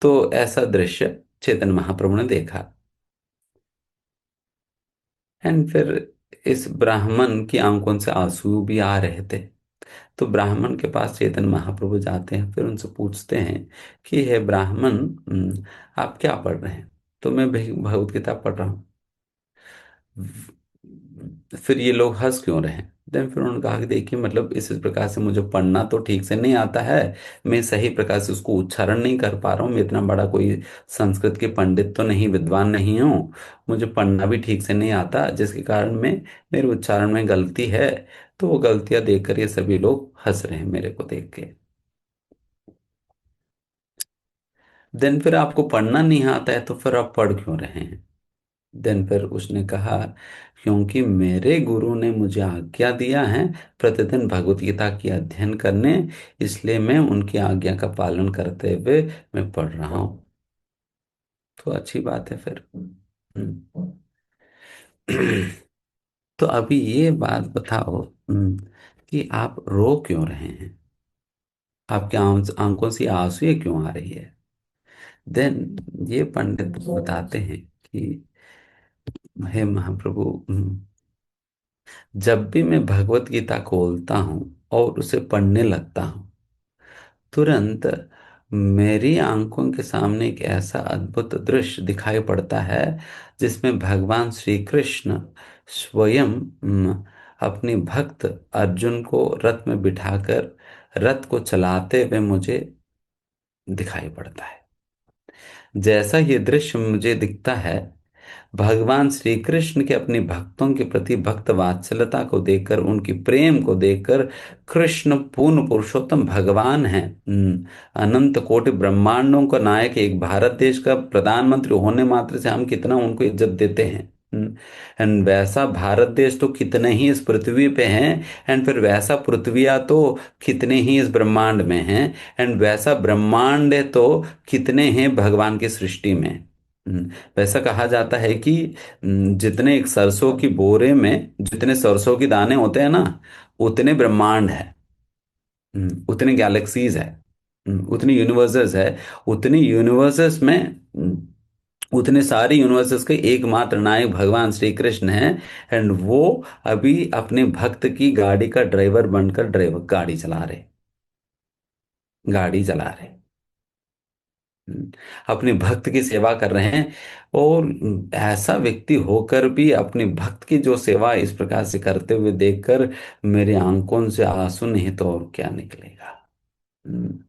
तो ऐसा दृश्य चेतन महाप्रभु ने देखा। एंड फिर इस ब्राह्मण की आंखों से आंसू भी आ रहे थे। तो ब्राह्मण के पास चेतन महाप्रभु जाते हैं, फिर उनसे पूछते हैं कि हे ब्राह्मण, आप क्या पढ़ रहे हैं? तो मैं भगवत गीता पढ़ रहा हूँ। फिर ये लोग हंस क्यों रहे हैं? देन फिर उन्होंने कहा कि देखिए, मतलब इस प्रकार से मुझे पढ़ना तो ठीक से नहीं आता है, मैं सही प्रकार से उसको उच्चारण नहीं कर पा रहा हूँ, मैं इतना बड़ा कोई संस्कृत के पंडित तो नहीं, विद्वान नहीं हूँ, मुझे पढ़ना भी ठीक से नहीं आता, जिसके कारण में मेरे उच्चारण में गलती है। तो वो गलतियां देखकर ये सभी लोग हंस रहे हैं मेरे को देख के। देन फिर आपको पढ़ना नहीं आता है तो फिर आप पढ़ क्यों रहे हैं? देन फिर उसने कहा, क्योंकि मेरे गुरु ने मुझे आज्ञा दिया है प्रतिदिन भगवत गीता की अध्ययन करने, इसलिए मैं उनकी आज्ञा का पालन करते हुए मैं पढ़ रहा हूँ। तो अच्छी बात है फिर। हम्म। तो अभी ये बात बताओ, कि आप रो क्यों रहे हैं? आपके आंखों से आंसू क्यों आ रही है? देन ये पंडित बताते हैं कि हे महाप्रभु, जब भी मैं भगवत गीता खोलता हूँ और उसे पढ़ने लगता हूँ, तुरंत मेरी आंखों के सामने एक ऐसा अद्भुत दृश्य दिखाई पड़ता है, जिसमें भगवान श्री कृष्ण स्वयं अपनी भक्त अर्जुन को रथ में बिठाकर रथ को चलाते हुए मुझे दिखाई पड़ता है। जैसा ये दृश्य मुझे दिखता है, भगवान श्री कृष्ण के अपने भक्तों के प्रति भक्त वात्सल्यता को देखकर, उनकी प्रेम को देखकर, कृष्ण पूर्ण पुरुषोत्तम भगवान है, अनंत कोटि ब्रह्मांडों का नायक, एक भारत देश का प्रधानमंत्री होने मात्र से हम कितना उनको इज्जत देते हैं। एंड वैसा भारत देश तो कितने ही इस पृथ्वी पे हैं। एंड फिर वैसा पृथ्वियाँ तो कितने ही इस ब्रह्मांड में हैं। एंड वैसा ब्रह्मांड है तो कितने हैं भगवान की सृष्टि में। वैसा कहा जाता है कि जितने एक सरसों की बोरे में जितने सरसों के दाने होते हैं ना, उतने ब्रह्मांड है। उतने गैलेक्सीज है। उतनी यूनिवर्सेस है। उतनी यूनिवर्सेस में उतने सारे यूनिवर्सेस के एकमात्र नायक भगवान श्री कृष्ण हैं। एंड वो अभी अपने भक्त की गाड़ी का ड्राइवर बनकर ड्राइवर गाड़ी चला रहे, अपने भक्त की सेवा कर रहे हैं। और ऐसा व्यक्ति होकर भी अपने भक्त की जो सेवा इस प्रकार से करते हुए देखकर मेरे आंखों से आंसू नहीं तो और क्या निकलेगा। हम्म,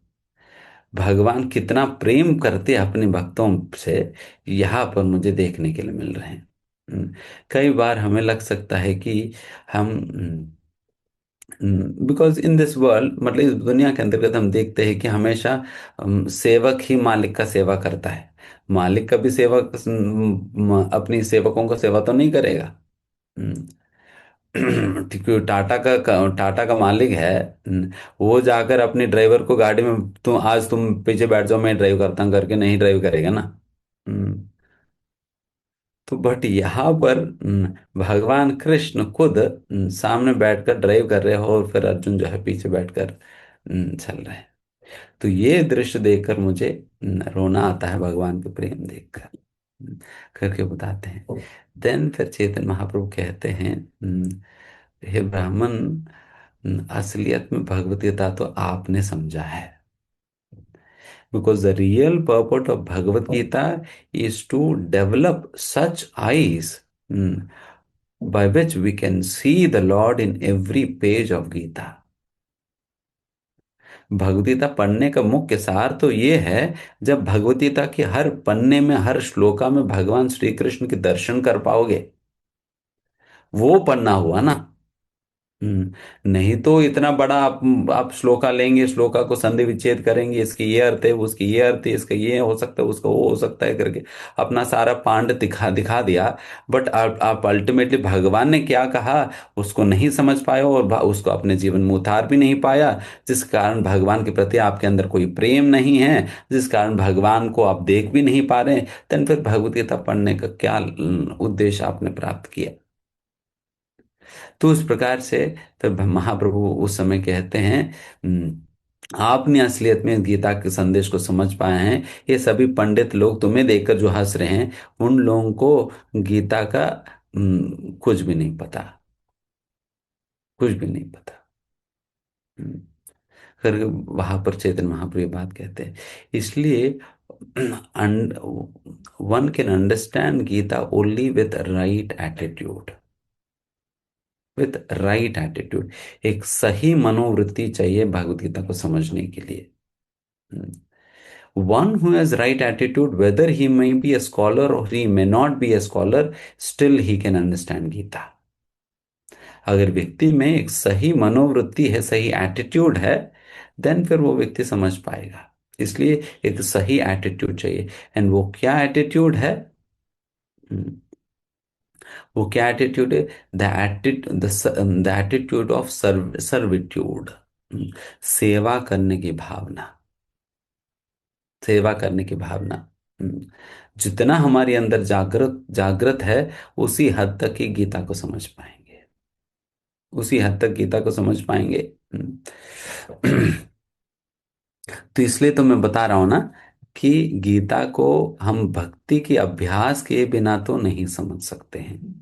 भगवान कितना प्रेम करते हैं अपने भक्तों से, यहाँ पर मुझे देखने के लिए मिल रहे हैं। कई बार हमें लग सकता है कि हम, बिकॉज इन दिस वर्ल्ड, मतलब इस दुनिया के अंतर्गत हम देखते हैं कि हमेशा सेवक ही मालिक का सेवा करता है। मालिक का भी सेवक अपनी सेवकों का सेवा तो नहीं करेगा। हम्म, ठीक है, टाटा का मालिक है। वो जाकर अपने ड्राइवर को गाड़ी में, तुम आज तुम पीछे बैठ जाओ मैं ड्राइव करता हूँ करके नहीं ड्राइव करेगा ना। हम्म, तो बट यहाँ पर भगवान कृष्ण खुद सामने बैठकर ड्राइव कर रहे हो और फिर अर्जुन जो है पीछे बैठकर चल रहे हैं। तो ये दृश्य देखकर मुझे रोना आता है भगवान के प्रेम देखकर। करके बताते हैं। देन फिर चैतन्य महाप्रभु कहते हैं, हे ब्राह्मण, असलियत में भगवत गीता तो आपने समझा है। Because the real purpose of Bhagavad Gita is to develop such eyes, by which we can see the Lord in every page of Gita. Bhagavad Gita पढ़ने का मुख्य सार तो ये है, जब भगवद गीता के हर पन्ने में, हर श्लोका में भगवान श्री कृष्ण के दर्शन कर पाओगे, वो पढ़ना हुआ ना। नहीं तो इतना बड़ा आप श्लोका लेंगे, श्लोका को संधि विच्छेद करेंगे, इसके ये अर्थ है, उसके ये अर्थ है, इसका ये हो सकता है, उसका वो हो सकता है करके अपना सारा पांड दिखा दिखा दिया। बट आप अल्टीमेटली भगवान ने क्या कहा उसको नहीं समझ पाए और उसको अपने जीवन में उतार भी नहीं पाया, जिस कारण भगवान के प्रति आपके अंदर कोई प्रेम नहीं है, जिस कारण भगवान को आप देख भी नहीं पा रहे, देन फिर भगवत गीता पढ़ने का क्या उद्देश्य आपने प्राप्त किया। तो उस प्रकार से फिर महाप्रभु उस समय कहते हैं, आपने असलियत में गीता के संदेश को समझ पाए हैं। ये सभी पंडित लोग तुम्हें देखकर जो हंस रहे हैं, उन लोगों को गीता का कुछ भी नहीं पता, कुछ भी नहीं पता। हम्म, फिर वहां पर चैतन्य महाप्रभु ये बात कहते हैं, इसलिए one can understand Gita only with right attitude. With right attitude, एक सही मनोवृत्ति चाहिए भगवत गीता को समझने के लिए। One who has right attitude, weather he may be a scholar or he may not be a scholar, still he can understand Gita. अगर व्यक्ति में एक सही मनोवृत्ति है, सही एटीट्यूड है, देन फिर वो व्यक्ति समझ पाएगा। इसलिए एक सही एटीट्यूड चाहिए। एंड वो क्या एटीट्यूड है? हम्म, वो क्या एटीट्यूड है? द एटीट्यूड ऑफ सर्विट्यूड, सेवा करने की भावना, सेवा करने की भावना। हम्म, जितना हमारे अंदर जागृत जागृत है, उसी हद तक ही गीता को समझ पाएंगे, उसी हद तक गीता को समझ पाएंगे। तो इसलिए तो मैं बता रहा हूं ना कि गीता को हम भक्ति के अभ्यास के बिना तो नहीं समझ सकते हैं।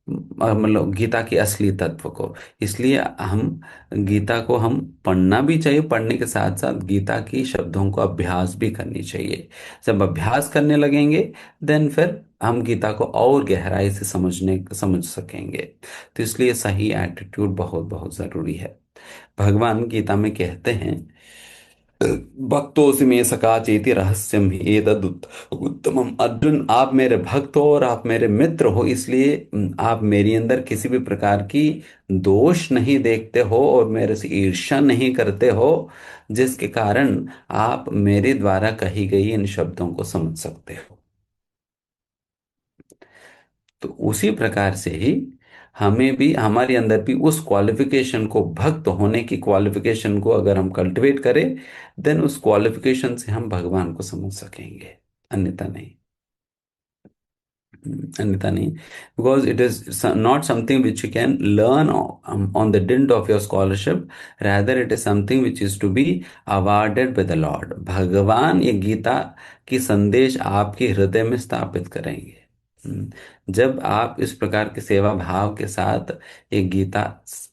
मतलब गीता के असली तत्व को। इसलिए हम गीता को हम पढ़ना भी चाहिए, पढ़ने के साथ साथ गीता की शब्दों को अभ्यास भी करनी चाहिए। जब अभ्यास करने लगेंगे, देन फिर हम गीता को और गहराई से समझ सकेंगे। तो इसलिए सही एटीट्यूड बहुत बहुत जरूरी है। भगवान गीता में कहते हैं, भक्तोसि मे सखा चेति रहस्यम एतद् उत्तमम। अर्जुन, आप मेरे भक्त हो और आप मेरे मित्र हो, इसलिए आप मेरी अंदर किसी भी प्रकार की दोष नहीं देखते हो और मेरे से ईर्ष्या नहीं करते हो, जिसके कारण आप मेरे द्वारा कही गई इन शब्दों को समझ सकते हो। तो उसी प्रकार से ही हमें भी, हमारे अंदर भी उस क्वालिफिकेशन को, भक्त होने की क्वालिफिकेशन को अगर हम कल्टिवेट करें, देन उस क्वालिफिकेशन से हम भगवान को समझ सकेंगे, अन्यथा नहीं। अन्यथा नहीं, because it is not something which you can learn on the dint of your scholarship, rather it is something which is to be awarded by the lord. भगवान ये गीता की संदेश आपके हृदय में स्थापित करेंगे। जब आप इस प्रकार के सेवा भाव के साथ एक गीता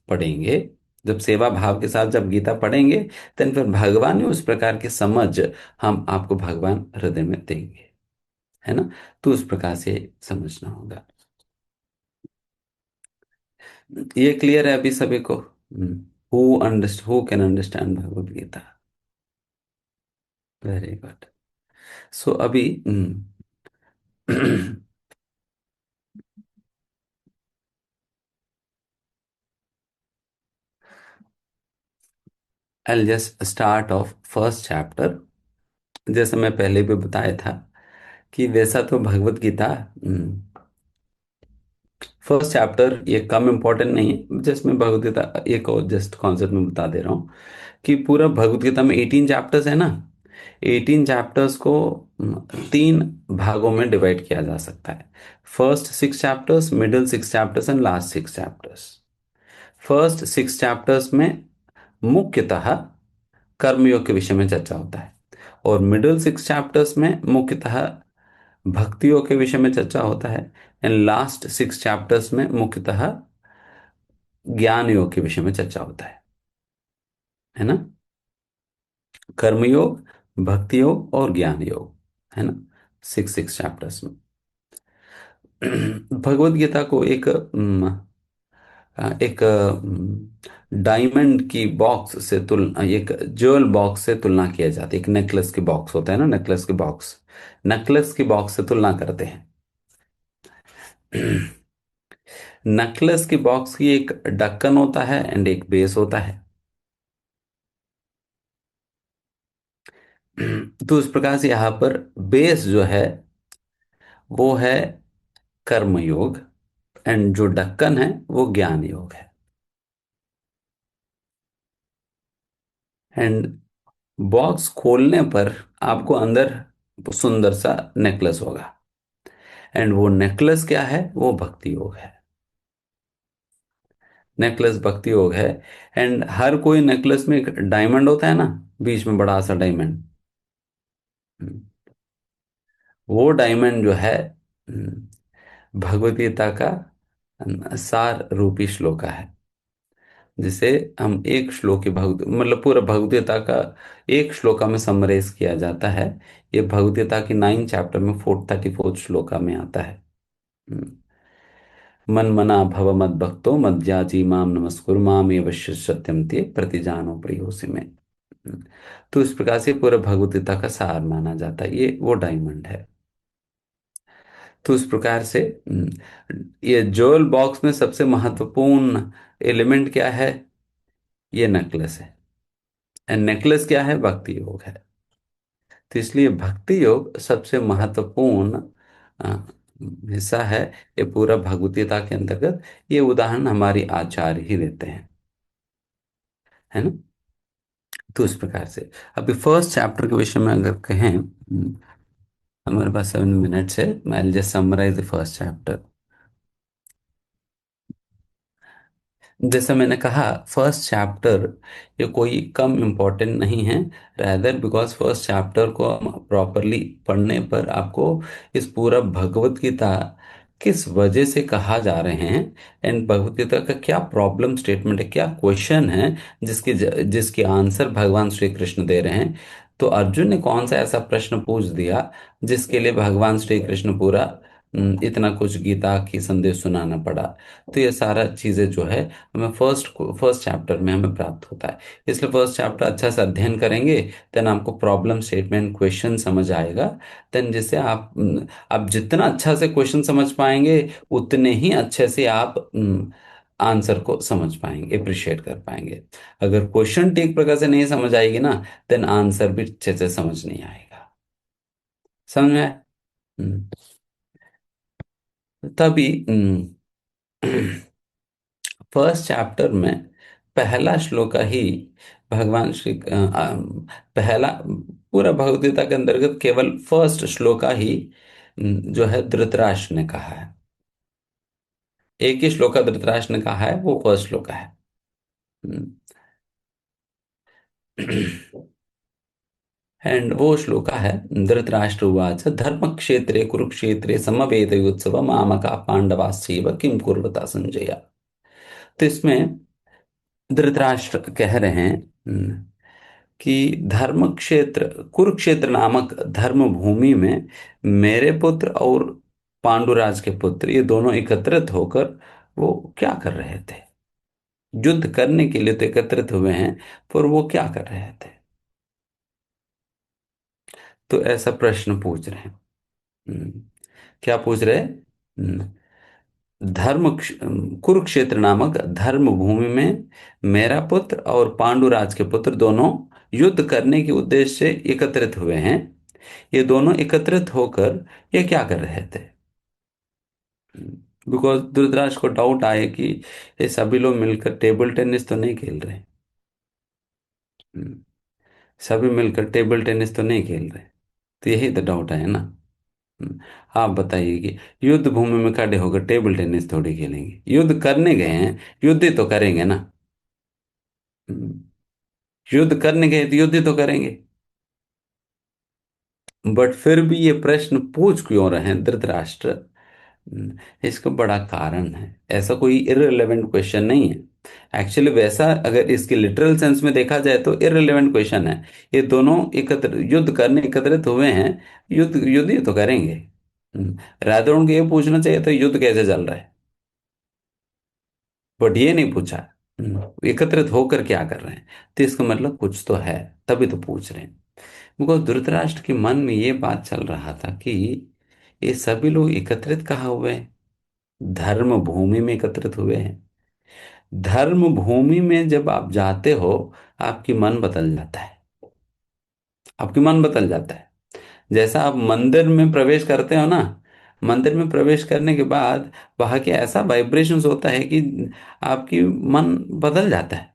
पढ़ेंगे, जब सेवा भाव के साथ जब गीता पढ़ेंगे, तो फिर भगवान ने उस प्रकार की समझ हम आपको भगवान हृदय में देंगे, है ना। तो उस प्रकार से समझना होगा। ये क्लियर है अभी सभी को? Who can understand Bhagavad Gita? Very good. So अभी I just start of first chapter. जैसे मैं पहले भी बताया था कि वैसा तो भगवत गीता फर्स्ट चैप्टर ये कम इम्पोर्टेंट नहीं है। जस्ट मैं भगवत गीता एक और जस्ट कॉन्सेप्ट में बता दे रहा हूँ कि पूरा भगवत गीता में 18 चैप्टर्स है ना। 18 चैप्टर्स को तीन भागों में डिवाइड किया जा सकता है। First 6 chapters, middle 6 chapters and last 6 chapters. First 6 chapters में मुख्यतः कर्मयोग के विषय में चर्चा होता है, और मिडिल 6 चैप्टर्स में मुख्यतः भक्ति योग के विषय में चर्चा होता है, एंड लास्ट 6 चैप्टर्स में मुख्यतः ज्ञान योग के विषय में चर्चा होता है ना। कर्मयोग, भक्ति योग और ज्ञान योग, है ना, 6 6 चैप्टर्स में। भगवत गीता को एक डायमंड की बॉक्स से तुलना, एक ज्वेल बॉक्स से तुलना किया जाता है। एक नेकलेस की बॉक्स होता है ना, नेकलेस की बॉक्स, नेकलेस की बॉक्स से तुलना करते हैं। नेकलेस की बॉक्स की एक ढक्कन होता है एंड एक बेस होता है। तो इस प्रकार से यहाँ पर बेस जो है वो है कर्म योग, एंड जो ढक्कन है वो ज्ञान योग है। एंड बॉक्स खोलने पर आपको अंदर सुंदर सा नेकलेस होगा, एंड वो नेकलेस क्या है, वो भक्ति योग है। नेकलेस भक्ति योग है। एंड हर कोई नेकलेस में एक डायमंड होता है ना, बीच में बड़ा सा डायमंड। वो डायमंड जो है भगवत गीता का सार रूपी श्लोका है, जिसे हम एक श्लोक की भगवत मतलब पूरा भगवत गीता का एक श्लोका में समराइज किया जाता है। ये भगवत गीता की 9 चैप्टर में 34 श्लोका में आता है। हम्म, मन मना भव मद भक्तो मद्याजी माम नमस्कुरु माम ये सत्यम ते प्रतिजानो प्रियोसि में। तो इस प्रकार से पूरा भगवत गीता का सार माना जाता है, ये वो डायमंड है। तो इस प्रकार से ये ज्वेल बॉक्स में सबसे महत्वपूर्ण एलिमेंट क्या है, ये नेकलेस है। एंड नेकलेस क्या है, भक्ति योग है। तो इसलिए भक्ति योग सबसे महत्वपूर्ण अ, हिस्सा है ये पूरा भगवत गीता के अंतर्गत। ये उदाहरण हमारी आचार्य ही देते हैं, है ना। तो इस प्रकार से अभी फर्स्ट चैप्टर के विषय में अगर कहें, हमारे पास 7 मिनट्स है, मैं just summarise the first chapter. जैसे मैंने कहा, फर्स्ट चैप्टर ये कोई कम इम्पोर्टेंट नहीं है, रैदर बिकॉज फर्स्ट चैप्टर को हम प्रॉपरली पढ़ने पर आपको इस पूरा भगवत गीता किस वजह से कहा जा रहे हैं, एंड भगवत गीता का क्या प्रॉब्लम स्टेटमेंट है, क्या क्वेश्चन है जिसकी आंसर भगवान श्री कृष्ण दे रहे हैं। तो अर्जुन ने कौन सा ऐसा प्रश्न पूछ दिया जिसके लिए भगवान श्री कृष्ण पूरा इतना कुछ गीता की संदेश सुनाना पड़ा। तो ये सारा चीजें जो है हमें फर्स्ट चैप्टर में हमें प्राप्त होता है। इसलिए फर्स्ट चैप्टर अच्छा से अध्ययन करेंगे, देन आपको प्रॉब्लम स्टेटमेंट क्वेश्चन समझ आएगा। देन जिससे आप जितना अच्छा से क्वेश्चन समझ पाएंगे, उतने ही अच्छे से आप आंसर को समझ पाएंगे, अप्रिशिएट कर पाएंगे। अगर क्वेश्चन ठीक प्रकार से नहीं समझ आएगी ना, देन आंसर भी अच्छे से समझ नहीं आएगा। समझ में आया? हम्म, तभी फर्स्ट चैप्टर में पहला श्लोक ही भगवान पहला पूरा भगवद गीता के अंतर्गत केवल फर्स्ट श्लोक ही जो है धृतराष्ट्र ने कहा है। एक ही श्लोक धृतराष्ट्र ने कहा है, वो फर्स्ट श्लोक है। एंड वो श्लोक है, धृतराष्ट्र उवाच धर्म क्षेत्रे कुरुक्षेत्रे समवेतयोत्सव मामका पांडवाश्चैव किम कुर्वता संजय। तो इसमें धृतराष्ट्र कह रहे हैं कि धर्म क्षेत्र कुरुक्षेत्र नामक धर्म भूमि में मेरे पुत्र और पांडुराज के पुत्र ये दोनों एकत्रित होकर वो क्या कर रहे थे। युद्ध करने के लिए तो एकत्रित हुए हैं, पर वो क्या कर रहे थे। तो ऐसा प्रश्न पूछ रहे हैं। हम्म, क्या पूछ रहे हैं? कुरुक्षेत्र नामक धर्म भूमि में मेरा पुत्र और पांडुराज के पुत्र दोनों युद्ध करने के उद्देश्य से एकत्रित हुए हैं। ये दोनों एकत्रित होकर ये क्या कर रहे थे। बिकॉज धृतराष्ट्र को डाउट आए कि ये सभी लोग मिलकर टेबल टेनिस तो नहीं खेल रहे। हम्म, सभी मिलकर टेबल टेनिस तो नहीं खेल रहे। तो यही तो डाउट है ना। हम्म, आप बताइए कि युद्ध भूमि में खड़े होकर टेबल टेनिस थोड़ी खेलेंगे, युद्ध करने गए हैं, युद्ध ही तो करेंगे ना। हम्म, युद्ध करने गए तो युद्ध ही तो करेंगे। बट फिर भी ये प्रश्न पूछ क्यों रहे हैं धृतराष्ट्र? इसका बड़ा कारण है, ऐसा कोई इररिलेवेंट क्वेश्चन नहीं है। एक्चुअली वैसा अगर इसके लिटरल सेंस में देखा जाए तो इररिलेवेंट क्वेश्चन है। ये दोनों एकत्र युद्ध करने एकत्रित हुए हैं, युद्ध युद्ध ही तो करेंगे। रादर उनको ये पूछना चाहिए था युद्ध कैसे चल रहा है, बट ये नहीं पूछा। एकत्रित होकर क्या कर रहे हैं। तो इसका मतलब कुछ तो है, तभी तो पूछ रहे हैं। बिकॉज धृतराष्ट्र के मन में ये बात चल रहा था कि ये सभी लोग एकत्रित कहाँ हुए हैं, धर्म भूमि में एकत्रित हुए हैं। धर्म भूमि में जब आप जाते हो, आपकी मन बदल जाता है। आपकी मन बदल जाता है। जैसा आप मंदिर में प्रवेश करते हो ना, मंदिर में प्रवेश करने के बाद वहां के ऐसा वाइब्रेशंस होता है कि आपकी मन बदल जाता है।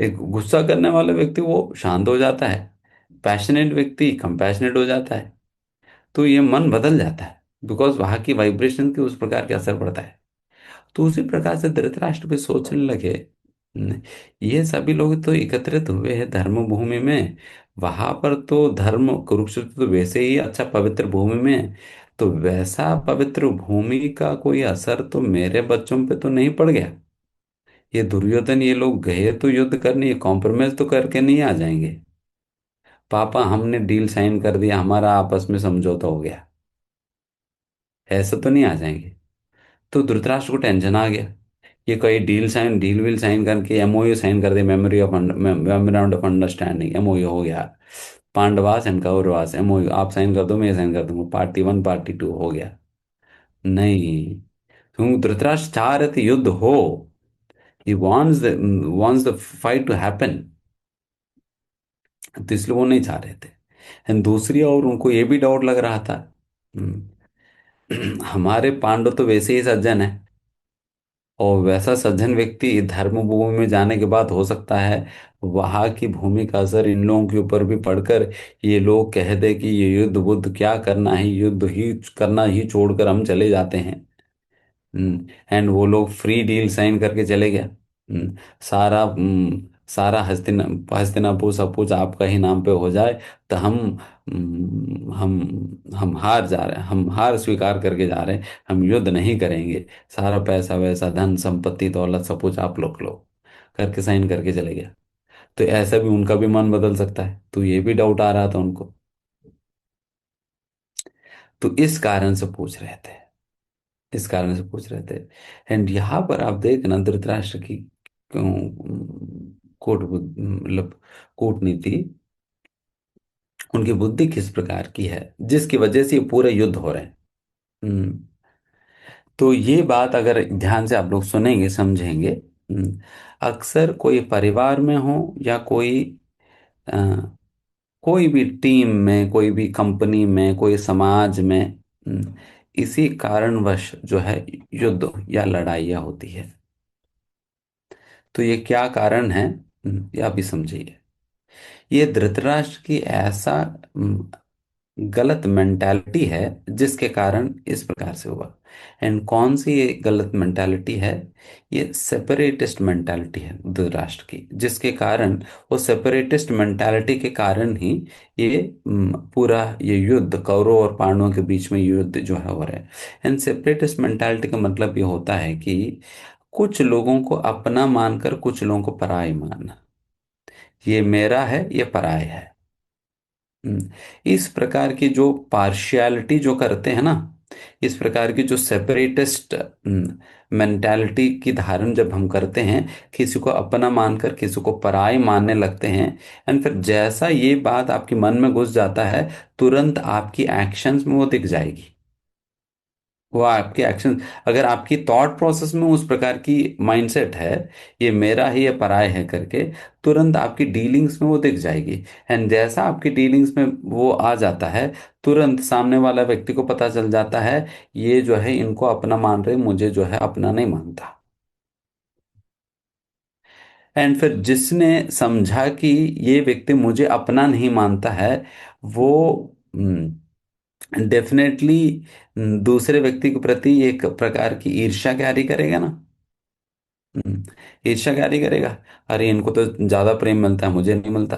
एक गुस्सा करने वाला व्यक्ति वो शांत हो जाता है, पैशनेट व्यक्ति कंपैशनेट हो जाता है। तो ये मन बदल जाता है, बिकॉज वहां की वाइब्रेशन के उस प्रकार के असर पड़ता है। तो उसी प्रकार से धृतराष्ट्र भी सोचने लगे, "न- ये सभी लोग तो एकत्रित हुए हैं धर्म भूमि में, वहां पर तो धर्म कुरुक्षेत्र तो वैसे ही अच्छा पवित्र भूमि में है, तो वैसा पवित्र भूमि का कोई असर तो मेरे बच्चों पे तो नहीं पड़ गया। ये दुर्योधन ये लोग गए तो युद्ध करने, कॉम्प्रोमाइज तो करके नहीं आ जाएंगे। पापा हमने डील साइन कर दिया, हमारा आपस में समझौता हो गया, ऐसा तो नहीं आ जाएंगे। तो धृतराष्ट्र को टेंशन आ गया। ये कोई डील विल साइन करके एमओयू साइन कर दे, मेमोरेंडम ऑफ अंडरस्टैंडिंग, एमओयू हो गया। पांडवास एंड कौरवास एमओयू, आप साइन कर दो मैं साइन कर दूंगा, पार्टी वन पार्टी टू हो गया। नहीं, तुम धृतराष्ट्र चाह रहे थे युद्ध हो, he wants the fight to happen. तो इसलिए वो नहीं चाह रहे थे। एंड दूसरी और उनको ये भी डाउट लग रहा था, हम्म, हमारे पांडव तो वैसे ही सज्जन है, और वैसा सज्जन व्यक्ति धर्म भूमि में जाने के बाद हो सकता है वहां की भूमि का असर इन लोगों के ऊपर भी पड़कर ये लोग कह दे कि ये युद्ध बुद्ध क्या करना है, युद्ध ही करना ही छोड़कर हम चले जाते हैं। एंड वो लोग फ्री डील साइन करके चले गया। सारा सारा हस्तिनापुर सब कुछ आपका ही नाम पे हो जाए, तो हम हार जा रहे हैं, हम हार स्वीकार करके जा रहे हैं, हम युद्ध नहीं करेंगे। सारा पैसा वैसा धन संपत्ति दौलत सब कुछ आप लोग लो करके साइन करके चले गया। तो ऐसा भी उनका भी मन बदल सकता है, तो ये भी डाउट आ रहा था उनको। तो इस कारण से पूछ रहे थे, इस कारण से पूछ रहे थे। एंड यहाँ पर आप देखना धृतराष्ट्र की मतलब कूटनीति, उनकी बुद्धि किस प्रकार की है जिसकी वजह से ये पूरे युद्ध हो रहे हैं। हम्म, तो ये बात अगर ध्यान से आप लोग सुनेंगे समझेंगे। अक्सर कोई परिवार में हो या अ, कोई भी टीम में, कोई भी कंपनी में, कोई समाज में, इसी कारणवश जो है युद्ध या लड़ाइयाँ होती है। तो ये क्या कारण है, ये आप भी समझिए। ये धृतराष्ट्र की ऐसा गलत मेंटालिटी है जिसके कारण इस प्रकार से हुआ। एंड कौन सी ये गलत मेंटालिटी है? ये सेपरेटिस्ट मेंटालिटी है धृतराष्ट्र की, जिसके कारण, वो सेपरेटिस्ट मेंटालिटी के कारण ही ये पूरा ये युद्ध कौरव और पांडवों के बीच में युद्ध जो है हो रहा है। एंड सेपरेटिस्ट मेंटालिटी का मतलब ये होता है कि कुछ लोगों को अपना मानकर कुछ लोगों को पराय मानना, ये मेरा है ये पराय है। इस प्रकार की जो पार्शियलिटी जो करते हैं ना, इस प्रकार की जो सेपरेटिस्ट मेंटालिटी की धारण जब हम करते हैं, किसी को अपना मानकर किसी को पराय मानने लगते हैं, एंड फिर जैसा ये बात आपके मन में घुस जाता है, तुरंत आपकी एक्शंस में वो दिख जाएगी। वो आपके एक्शन, अगर आपकी थॉट प्रोसेस में उस प्रकार की माइंडसेट है, ये मेरा ही ये पराय है करके, तुरंत आपकी डीलिंग्स में वो दिख जाएगी। एंड जैसा आपकी डीलिंग्स में वो आ जाता है, तुरंत सामने वाला व्यक्ति को पता चल जाता है ये जो है इनको अपना मान रहे, मुझे जो है अपना नहीं मानता। एंड फिर जिसने समझा कि ये व्यक्ति मुझे अपना नहीं मानता है, वो डेफिनेटली दूसरे व्यक्ति के प्रति एक प्रकार की ईर्ष्या कैरी करेगा ना। ईर्ष्या कैरी करेगा। अरे इनको तो ज्यादा प्रेम मिलता है, मुझे नहीं मिलता।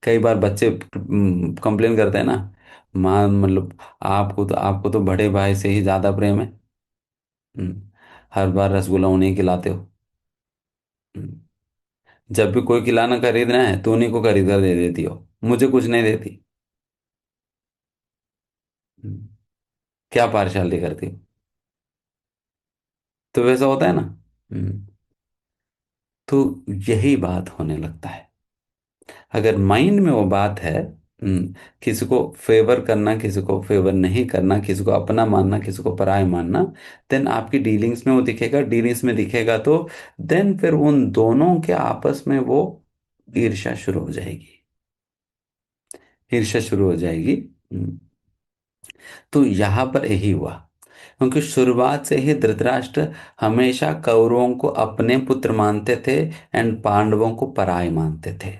कई बार बच्चे कंप्लेन करते हैं ना, माँ मतलब आपको तो बड़े भाई से ही ज्यादा प्रेम है। हम्म, हर बार रसगुल्ला उन्हें खिलाते हो। हम्म, जब भी कोई खिलाना खरीदना है तो उन्हीं को खरीद कर दे देती हो, मुझे कुछ नहीं देती। हम्म, क्या पार्शियलिटी करती हो। तो वैसा होता है ना। हम्म, तो यही बात होने लगता है। अगर माइंड में वो बात है, किसी को फेवर करना, किसी को फेवर नहीं करना, किसी को अपना मानना, किसी को पराया मानना, देन आपकी डीलिंग्स में वो दिखेगा। डीलिंग्स में दिखेगा तो देन फिर उन दोनों के आपस में वो ईर्ष्या शुरू हो जाएगी। ईर्ष्या शुरू हो जाएगी। हम्म, तो यहाँ पर यही हुआ, क्योंकि शुरुआत से ही धृतराष्ट्र हमेशा कौरवों को अपने पुत्र मानते थे एंड पांडवों को पराये मानते थे,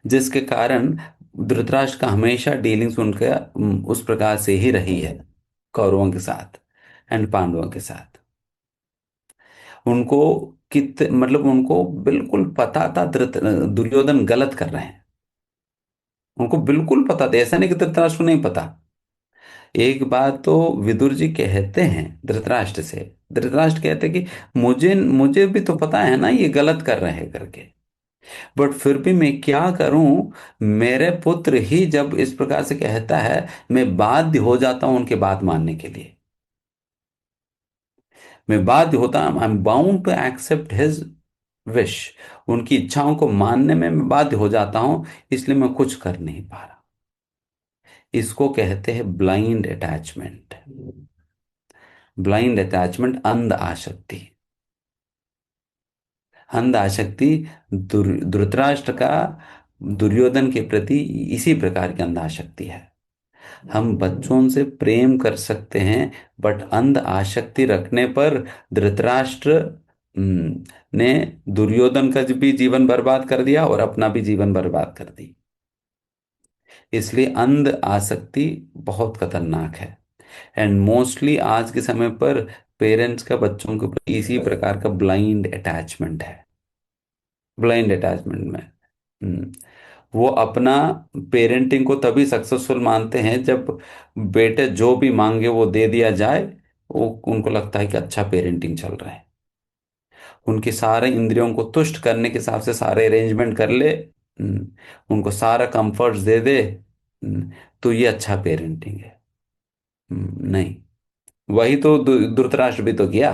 जिसके कारण धृतराष्ट्र का हमेशा डीलिंग्स उनके उस प्रकार से ही रही है, कौरवों के साथ एंड पांडवों के साथ। उनको मतलब उनको बिल्कुल पता था दुर्योधन गलत कर रहे हैं। उनको बिल्कुल पता था, ऐसा नहीं कि धृतराष्ट्र को नहीं पता। एक बात तो विदुर जी कहते हैं धृतराष्ट्र से, धृतराष्ट्र कहते कि मुझे मुझे भी तो पता है ना ये गलत कर रहे हैं करके, बट फिर भी मैं क्या करूं। मेरे पुत्र ही जब इस प्रकार से कहता है, मैं बाध्य हो जाता हूं उनके बात मानने के लिए। मैं बाध्य होता हूं, I am bound to accept his wish. उनकी इच्छाओं को मानने में मैं बाध्य हो जाता हूं, इसलिए मैं कुछ कर नहीं पा रहा। इसको कहते हैं ब्लाइंड अटैचमेंट। ब्लाइंड अटैचमेंट, अंध आसक्ति। अंध आसक्ति धृतराष्ट्र का दुर्योधन के प्रति इसी प्रकार की अंध आसक्ति है। हम बच्चों से प्रेम कर सकते हैं, बट अंध आसक्ति रखने पर धृतराष्ट्र ने दुर्योधन का भी जीवन बर्बाद कर दिया और अपना भी जीवन बर्बाद कर दी। इसलिए अंध आसक्ति बहुत खतरनाक है। एंड मोस्टली आज के समय पर पेरेंट्स का बच्चों के प्रति इसी प्रकार का ब्लाइंड अटैचमेंट है। ब्लाइंड अटैचमेंट में हम्म, वो अपना पेरेंटिंग को तभी सक्सेसफुल मानते हैं जब बेटे जो भी मांगे वो दे दिया जाए। वो उनको लगता है कि अच्छा पेरेंटिंग चल रहा है। उनकी सारे इंद्रियों को तुष्ट करने के हिसाब से सारे अरेंजमेंट कर ले, उनको सारा कंफर्ट्स दे दे, तो ये अच्छा पेरेंटिंग है। नहीं, वही तो धृतराष्ट्र भी तो किया।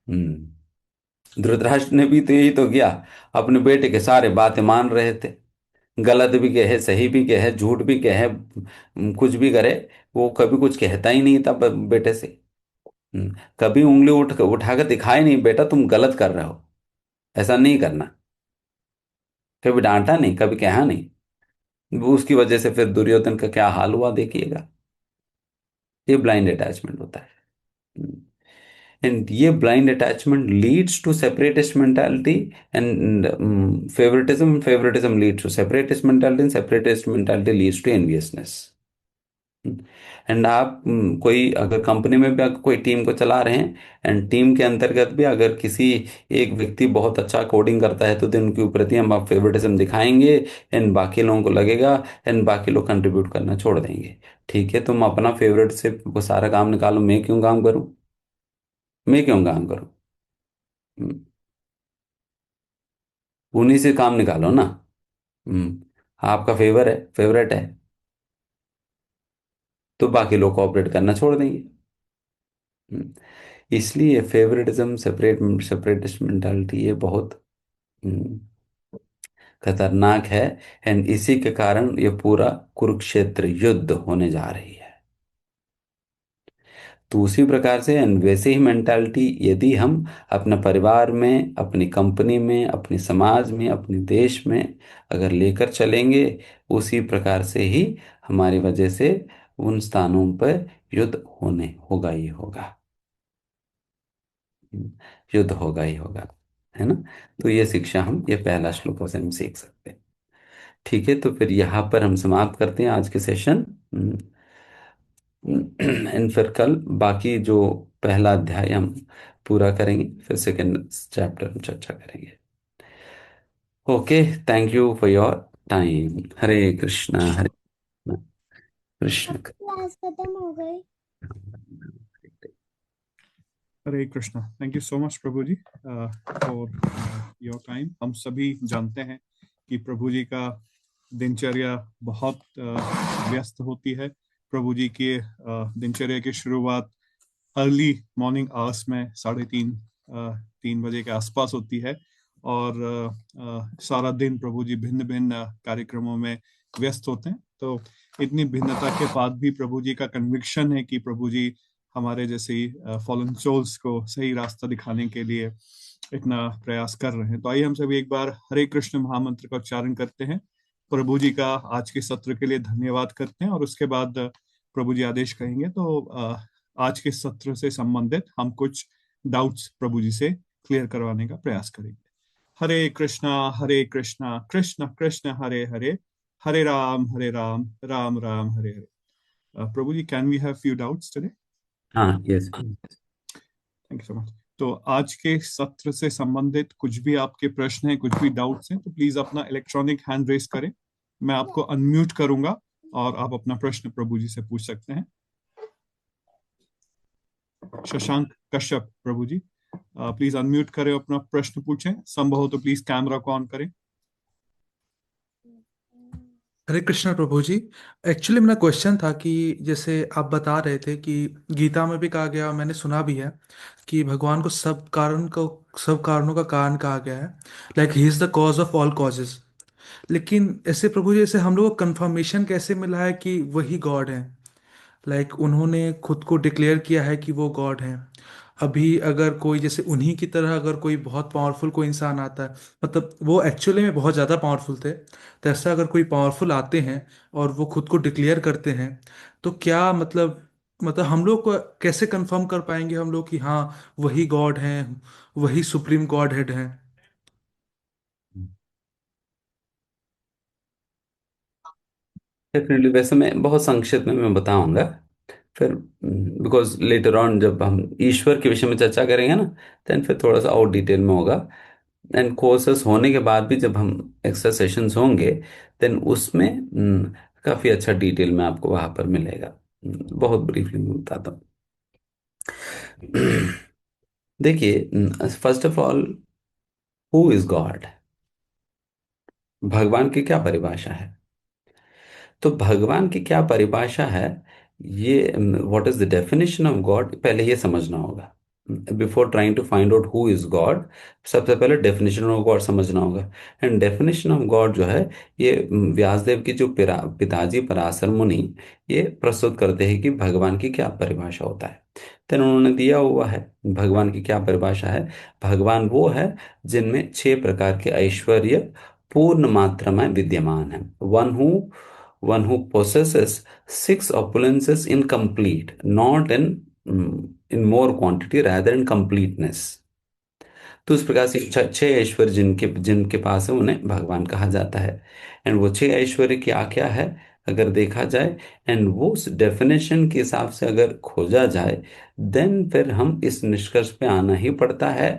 हम्म, धृतराष्ट्र ने भी तो यही तो किया। अपने बेटे के सारे बातें मान रहे थे, गलत भी कहे, सही भी कहे, झूठ भी कहे, कुछ भी करे, वो कभी कुछ कहता ही नहीं था बेटे से। कभी उंगली उठाकर दिखाई नहीं, बेटा तुम गलत कर रहे हो, ऐसा नहीं करना। कभी डांटा नहीं, कभी कहा नहीं। वो उसकी वजह से फिर दुर्योधन का क्या हाल हुआ देखिएगा। ये ब्लाइंड अटैचमेंट होता है। एंड ये blind attachment leads to separatist mentality and favouritism. Favouritism leads to separatist mentality and separatist mentality leads to enviousness. And आप कोई अगर कंपनी में भी अगर कोई टीम को चला रहे हैं, एंड टीम के अंतर्गत भी अगर किसी एक व्यक्ति बहुत अच्छा कोडिंग करता है तो दिन उनके प्रति हम आप फेवरेटिज्म दिखाएंगे, एंड बाकी लोगों को लगेगा, एंड बाकी लोग कंट्रीब्यूट करना छोड़ देंगे। ठीक है, तुम अपना फेवरेट से वो सारा काम निकालो, मैं क्यों काम करूं। मैं क्यों काम करूं। हम्म, उन्हीं से काम निकालो ना। आपका फेवर है, फेवरेट है, तो बाकी लोग कोऑपरेट करना छोड़ देंगे। हम्म, इसलिए फेवरेटिज्म, सेपरेटिस्ट मेंटालिटी ये बहुत हम्म, खतरनाक है। एंड इसी के कारण ये पूरा कुरुक्षेत्र युद्ध होने जा रही है। तो उसी प्रकार से एंड वैसे ही मेंटालिटी यदि हम अपने परिवार में, अपनी कंपनी में, अपने समाज में, अपने देश में अगर लेकर चलेंगे, उसी प्रकार से ही हमारी वजह से उन स्थानों पर युद्ध होने होगा ही होगा। युद्ध होगा ही होगा। है ना। तो ये शिक्षा हम ये पहला श्लोक से हम सीख सकते हैं। ठीक है, तो फिर यहाँ पर हम समाप्त करते हैं आज के सेशन। एंड फिर कल बाकी जो पहला अध्याय हम पूरा करेंगे, फिर सेकंड चैप्टर हम चर्चा करेंगे। Okay, thank you for your time. Hare Krishna Hare Krishna.
Class खत्म हो गई।
Hare Krishna. Thank you so much प्रभु जी फॉर योर टाइम। हम सभी जानते हैं कि प्रभु जी का दिनचर्या बहुत व्यस्त होती है। प्रभु जी के दिनचर्या की शुरुआत अर्ली मॉर्निंग आवर्स में 3:30 3 बजे के आसपास होती है, और सारा दिन प्रभु जी भिन्न भिन्न कार्यक्रमों में व्यस्त होते हैं। तो इतनी भिन्नता के बाद भी प्रभु जी का कन्विक्शन है कि प्रभु जी हमारे जैसे फॉलन सोल्स को सही रास्ता दिखाने के लिए इतना प्रयास कर रहे हैं। तो आइए हम सभी एक बार हरे कृष्ण महामंत्र का उच्चारण करते हैं, प्रभु जी का आज के सत्र के लिए धन्यवाद करते हैं, और उसके बाद प्रभु जी आदेश कहेंगे तो आज के सत्र से संबंधित हम कुछ डाउट्स प्रभु जी से क्लियर करवाने का प्रयास करेंगे। हरे कृष्णा कृष्ण कृष्ण हरे हरे, हरे राम राम राम हरे हरे। प्रभु जी, can we have few doubts today?
हाँ, yes.
Thank you so much. तो आज के सत्र से संबंधित कुछ भी आपके प्रश्न हैं, कुछ भी डाउट्स हैं, तो प्लीज अपना इलेक्ट्रॉनिक हैंड रेस करें। मैं आपको अनम्यूट करूंगा और आप अपना प्रश्न प्रभु जी से पूछ सकते हैं। शशांक कश्यप प्रभु जी, प्लीज अनम्यूट करें, अपना प्रश्न पूछें। संभव हो तो प्लीज कैमरा को ऑन करें।
हरे कृष्ण प्रभु जी। एक्चुअली मेरा क्वेश्चन था कि जैसे आप बता रहे थे कि गीता में भी कहा गया और मैंने सुना भी है कि भगवान को सब कारणों का कारण कहा गया है, like he is the cause of all causes. लेकिन ऐसे प्रभु जी, ऐसे हम लोग को कंफर्मेशन कैसे मिला है कि वही गॉड है? उन्होंने खुद को डिक्लेयर किया है कि वो गॉड हैं। अभी अगर कोई जैसे उन्हीं की तरह अगर कोई बहुत पावरफुल कोई इंसान आता है, मतलब वो एक्चुअली में बहुत ज़्यादा पावरफुल थे, तो ऐसा अगर कोई पावरफुल आते हैं और वो खुद को डिक्लेयर करते हैं, तो क्या मतलब हम लोग को कैसे कंफर्म कर पाएंगे हम लोग कि हाँ वही गॉड हैं, वही सुप्रीम गॉड हेड हैं?
डेफिनेटली, वैसे मैं बहुत संक्षिप्त में मैं बताऊंगा। फिर बिकॉज लेटर ऑन जब हम ईश्वर के विषय में चर्चा करेंगे ना, देन फिर थोड़ा सा और डिटेल में होगा। एंड कोर्सेस होने के बाद भी जब हम एक्स्ट्रा सेशंस होंगे, देन उसमें काफ़ी अच्छा डिटेल में आपको वहाँ पर मिलेगा। बहुत ब्रीफली मैं बताता हूँ। देखिए, first of all, who is God? भगवान की क्या परिभाषा है? तो भगवान की क्या परिभाषा है, ये what is the definition of God, पहले ये समझना होगा। Before trying to find out who is God, सबसे पहले डेफिनेशन ऑफ गॉड समझना होगा। एंड डेफिनेशन ऑफ गॉड जो है, ये व्यासदेव की जो पिताजी पराशर मुनि ये प्रस्तुत करते हैं कि भगवान की क्या परिभाषा होता है। तो उन्होंने दिया हुआ है भगवान की क्या परिभाषा है। भगवान वो है जिनमें 6 प्रकार के ऐश्वर्य पूर्ण मात्रा में विद्यमान है। One who possesses 6 opulences in complete, not in more quantity, rather in completeness। तो इस प्रकार से 6 ऐश्वर्य जिनके जिनके पास है उन्हें भगवान कहा जाता है। एंड वो 6 ऐश्वर्य क्या क्या है अगर देखा जाए, एंड वो उस डेफिनेशन के हिसाब से अगर खोजा जाए, देन फिर हम इस निष्कर्ष पे आना ही पड़ता है।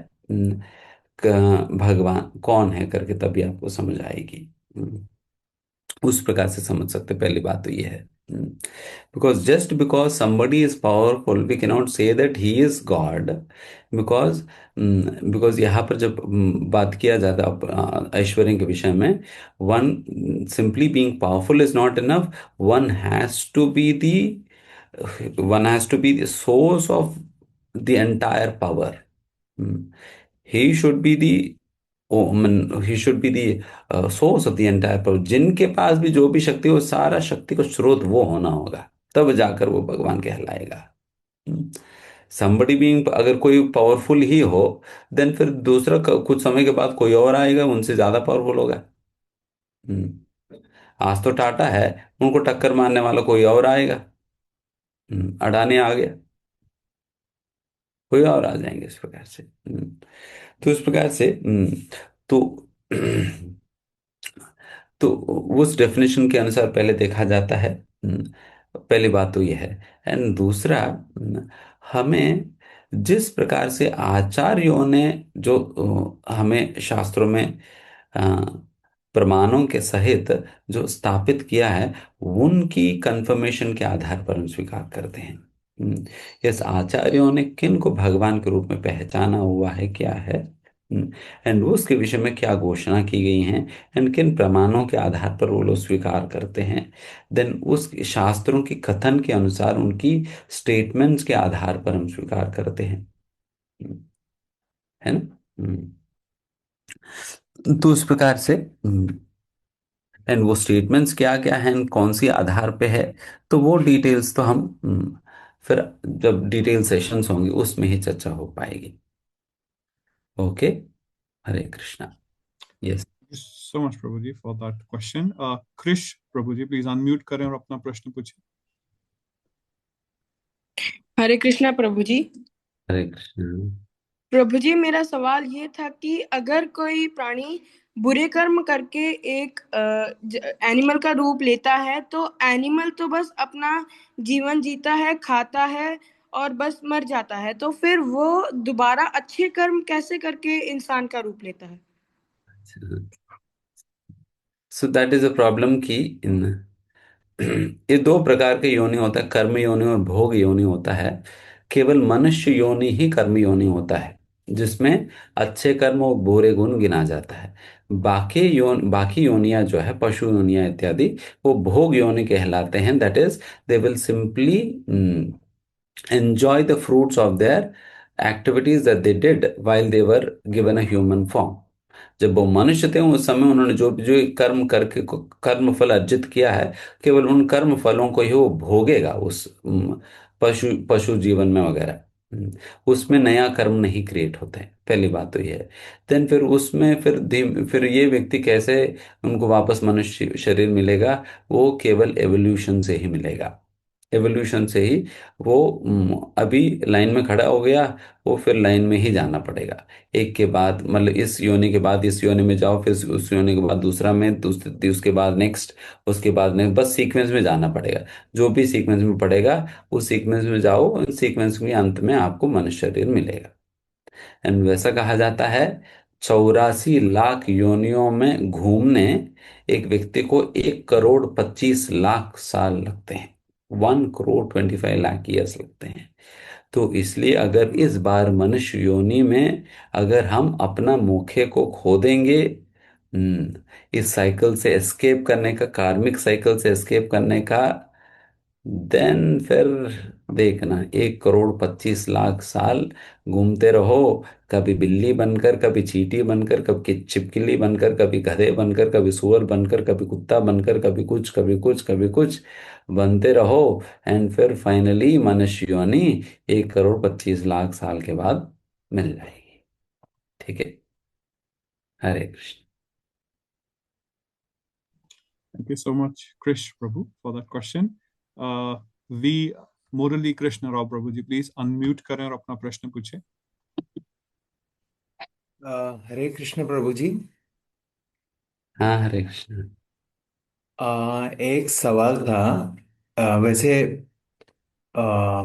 भगवान कौन है करके तभी आपको समझ आएगी। उस प्रकार से समझ सकते, पहली बात तो ये है। Because somebody is powerful we cannot say that he is God. Because because यहाँ पर जब बात किया जाता है ऐश्वर्य के विषय में, one simply being powerful is not enough. One has to be the one has to be the source of the entire power. He should be the he should be the source of the entire power. जिनके पास भी जो भी शक्ति हो, सारा शक्ति का स्रोत वो होना होगा, तब जाकर वो भगवान कहलाएगा। समबडी बीइंग, अगर कोई पावरफुल ही हो, देन फिर दूसरा कुछ समय के बाद कोई और आएगा उनसे ज्यादा पावरफुल होगा। आज तो टाटा है, उनको टक्कर मारने वाला कोई और आएगा। अडानी आ गया, कोई और आ जाएंगे इस प्रकार से। तो इस प्रकार से तो तो उस डेफिनेशन के अनुसार पहले देखा जाता है। पहली बात तो यह है। एंड दूसरा, हमें जिस प्रकार से आचार्यों ने जो हमें शास्त्रों में अ, प्रमाणों के सहित जो स्थापित किया है, उनकी कंफर्मेशन के आधार पर हम स्वीकार करते हैं। इस आचार्यों ने किन को भगवान के रूप में पहचाना हुआ है, क्या है, एंड उसके विषय में क्या घोषणा की गई हैं, एंड किन प्रमाणों के आधार पर वो लोग स्वीकार करते हैं, देन उस शास्त्रों की कथन के अनुसार उनकी स्टेटमेंट्स के आधार पर हम स्वीकार करते हैं। है ना। तो इस प्रकार से एंड वो स्टेटमेंट्स क्या क्या हैं, कौन सी आधार पे है, तो वो डिटेल्स तो हम फिर जब डिटेल सेशंस होंगे उसमें ही चर्चा हो पाएगी। Okay. Hare Krishna. Yes.
Thank you so much, Prabhuji, for that question. Krish, Prabhuji, please unmute करें और अपना प्रश्न पूछें।
हरे कृष्णा प्रभु जी।
हरे कृष्णा।
प्रभु जी, मेरा सवाल ये था कि अगर कोई प्राणी बुरे कर्म करके एक एनिमल का रूप लेता है, तो एनिमल तो बस अपना जीवन जीता है, खाता है और बस मर जाता है, तो फिर वो दोबारा अच्छे कर्म कैसे करके इंसान का रूप लेता है?
So that is a problem कि इन ये दो प्रकार के योनि होता है, कर्म योनि और भोग योनि होता है। केवल मनुष्य योनि ही कर्म योनि होता है, जिसमें अच्छे कर्म और बुरे गुण गिना जाता है। बाकी योनियां जो है, पशु योनियां इत्यादि, वो भोग योनि कहलाते हैं। That is, they will simply enjoy the fruits of their activities that they did while they were given a human form। जब वो मनुष्य थे उस समय उन्होंने जो जो कर्म करके कर्म फल अर्जित किया है, केवल उन कर्म फलों को ही वो भोगेगा उस पशु पशु जीवन में वगैरह। उसमें नया कर्म नहीं क्रिएट होते हैं। पहली बात तो ये है। देन फिर उसमें फिर ये व्यक्ति कैसे उनको वापस मनुष्य शरीर मिलेगा, वो केवल एवोल्यूशन से ही मिलेगा। एवोल्यूशन से ही वो अभी लाइन में खड़ा हो गया, वो फिर लाइन में ही जाना पड़ेगा। एक के बाद मतलब इस योनि के बाद इस योनि में जाओ, फिर उस योनि के बाद दूसरा में, दूसरे उसके बाद नेक्स्ट, उसके बाद नेक्स्ट, बस सीक्वेंस में जाना पड़ेगा। जो भी सीक्वेंस में पड़ेगा उस सीक्वेंस में जाओ, उस सीक्वेंस के अंत में आपको मनुष्य शरीर मिलेगा। एंड वैसा कहा जाता है 84 लाख योनियों में घूमने एक व्यक्ति को 1 करोड़ 25 लाख साल लगते हैं। 1 करोड़ 25 लाख ईयर्स लगते हैं। तो इसलिए अगर इस बार मनुष्य योनि में अगर हम अपना मोखे को खो देंगे, इस साइकिल से एस्केप करने का, कार्मिक साइकिल से एस्केप करने का, देन फिर देखना 1 करोड़ 25 लाख साल घूमते रहो। कभी बिल्ली बनकर, कभी चींटी बनकर, कभी छिपकली बनकर, कभी गधे बनकर, कभी सुअर बनकर, कभी कुत्ता बनकर, कभी कुछ कभी कुछ कभी कुछ बनते रहो। एंड फिर फाइनली मनुष्य योनि 1 करोड़ 25 लाख साल के बाद मिल जाएगी। ठीक है। हरे Krishna.
Thank you so much, Krish, Prabhu, for that question. V Murali Krishna Rao, Prabhuji, please unmute करें और अपना प्रश्न पूछें।
हरे कृष्ण प्रभु जी।
हाँ, हरे कृष्ण।
एक सवाल था। वैसे आ,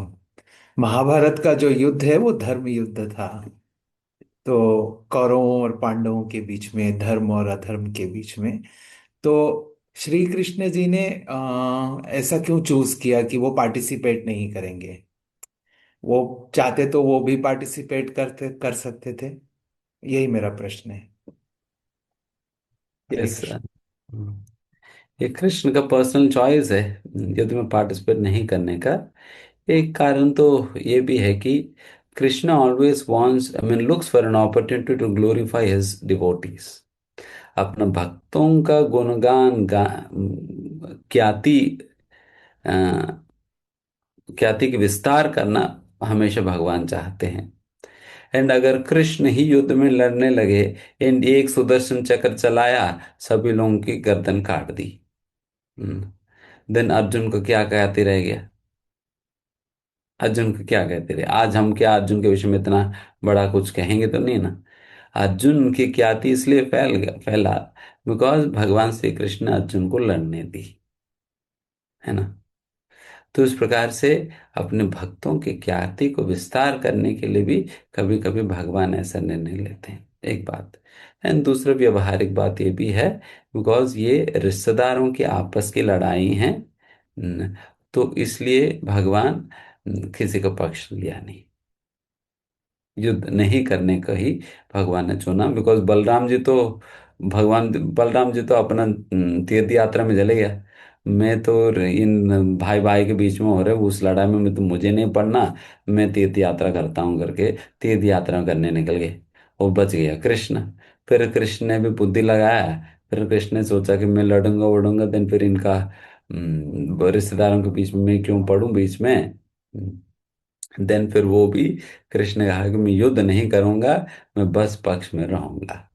महाभारत का जो युद्ध है वो धर्म युद्ध था। तो कौरवों और पांडवों के बीच में, धर्म और अधर्म के बीच में। तो श्री कृष्ण जी ने ऐसा क्यों चूज किया कि वो पार्टिसिपेट नहीं करेंगे? वो चाहते तो वो भी पार्टिसिपेट कर सकते थे। यही मेरा प्रश्न है। हरे
यस।
कृष्ण।
ये कृष्ण का पर्सनल चॉइस है युद्ध में पार्टिसिपेट नहीं करने का। एक कारण तो ये भी है कि Krishna always wants, I mean looks for an opportunity to glorify his devotees. अपने भक्तों का गुणगान ख्याति अ, ख्याति की विस्तार करना हमेशा भगवान चाहते हैं। एंड अगर कृष्ण ही युद्ध में लड़ने लगे, एंड एक सुदर्शन चक्र चलाया, सभी लोगों की गर्दन काट दी, देन अर्जुन को क्या कहते रह गया। अर्जुन को क्या कहते रहे? आज हम क्या अर्जुन के विषय में इतना बड़ा कुछ कहेंगे तो नहीं ना। अर्जुन की ख्याति इसलिए फैला बिकॉज भगवान श्री कृष्ण ने अर्जुन को लड़ने दी, है ना। तो इस प्रकार से अपने भक्तों की ख्याति को विस्तार करने के लिए भी कभी कभी भगवान ऐसा निर्णय लेते हैं, एक बात। एंड दूसरा व्यवहारिक बात ये भी है, बिकॉज ये रिश्तेदारों की आपस की लड़ाई है, न, तो इसलिए भगवान किसी का पक्ष लिया नहीं, युद्ध नहीं करने का ही भगवान ने चुना। बिकॉज बलराम जी तो अपना तीर्थ यात्रा में चले गया। मैं तो इन भाई भाई के बीच में हो रहे उस लड़ाई में मैं तो मुझे नहीं पढ़ना, मैं तीर्थ यात्रा करता हूँ करके तीर्थ यात्रा करने निकल गए। वो बच गया कृष्ण। फिर कृष्ण ने भी बुद्धि लगाया, फिर कृष्ण ने सोचा कि मैं लड़ूंगा उड़ूंगा, देन फिर इनका रिश्तेदारों के बीच में मैं क्यों पढ़ूं बीच में। देन फिर वो भी, कृष्ण ने कहा कि मैं युद्ध नहीं करूंगा, मैं बस पक्ष में रहूंगा।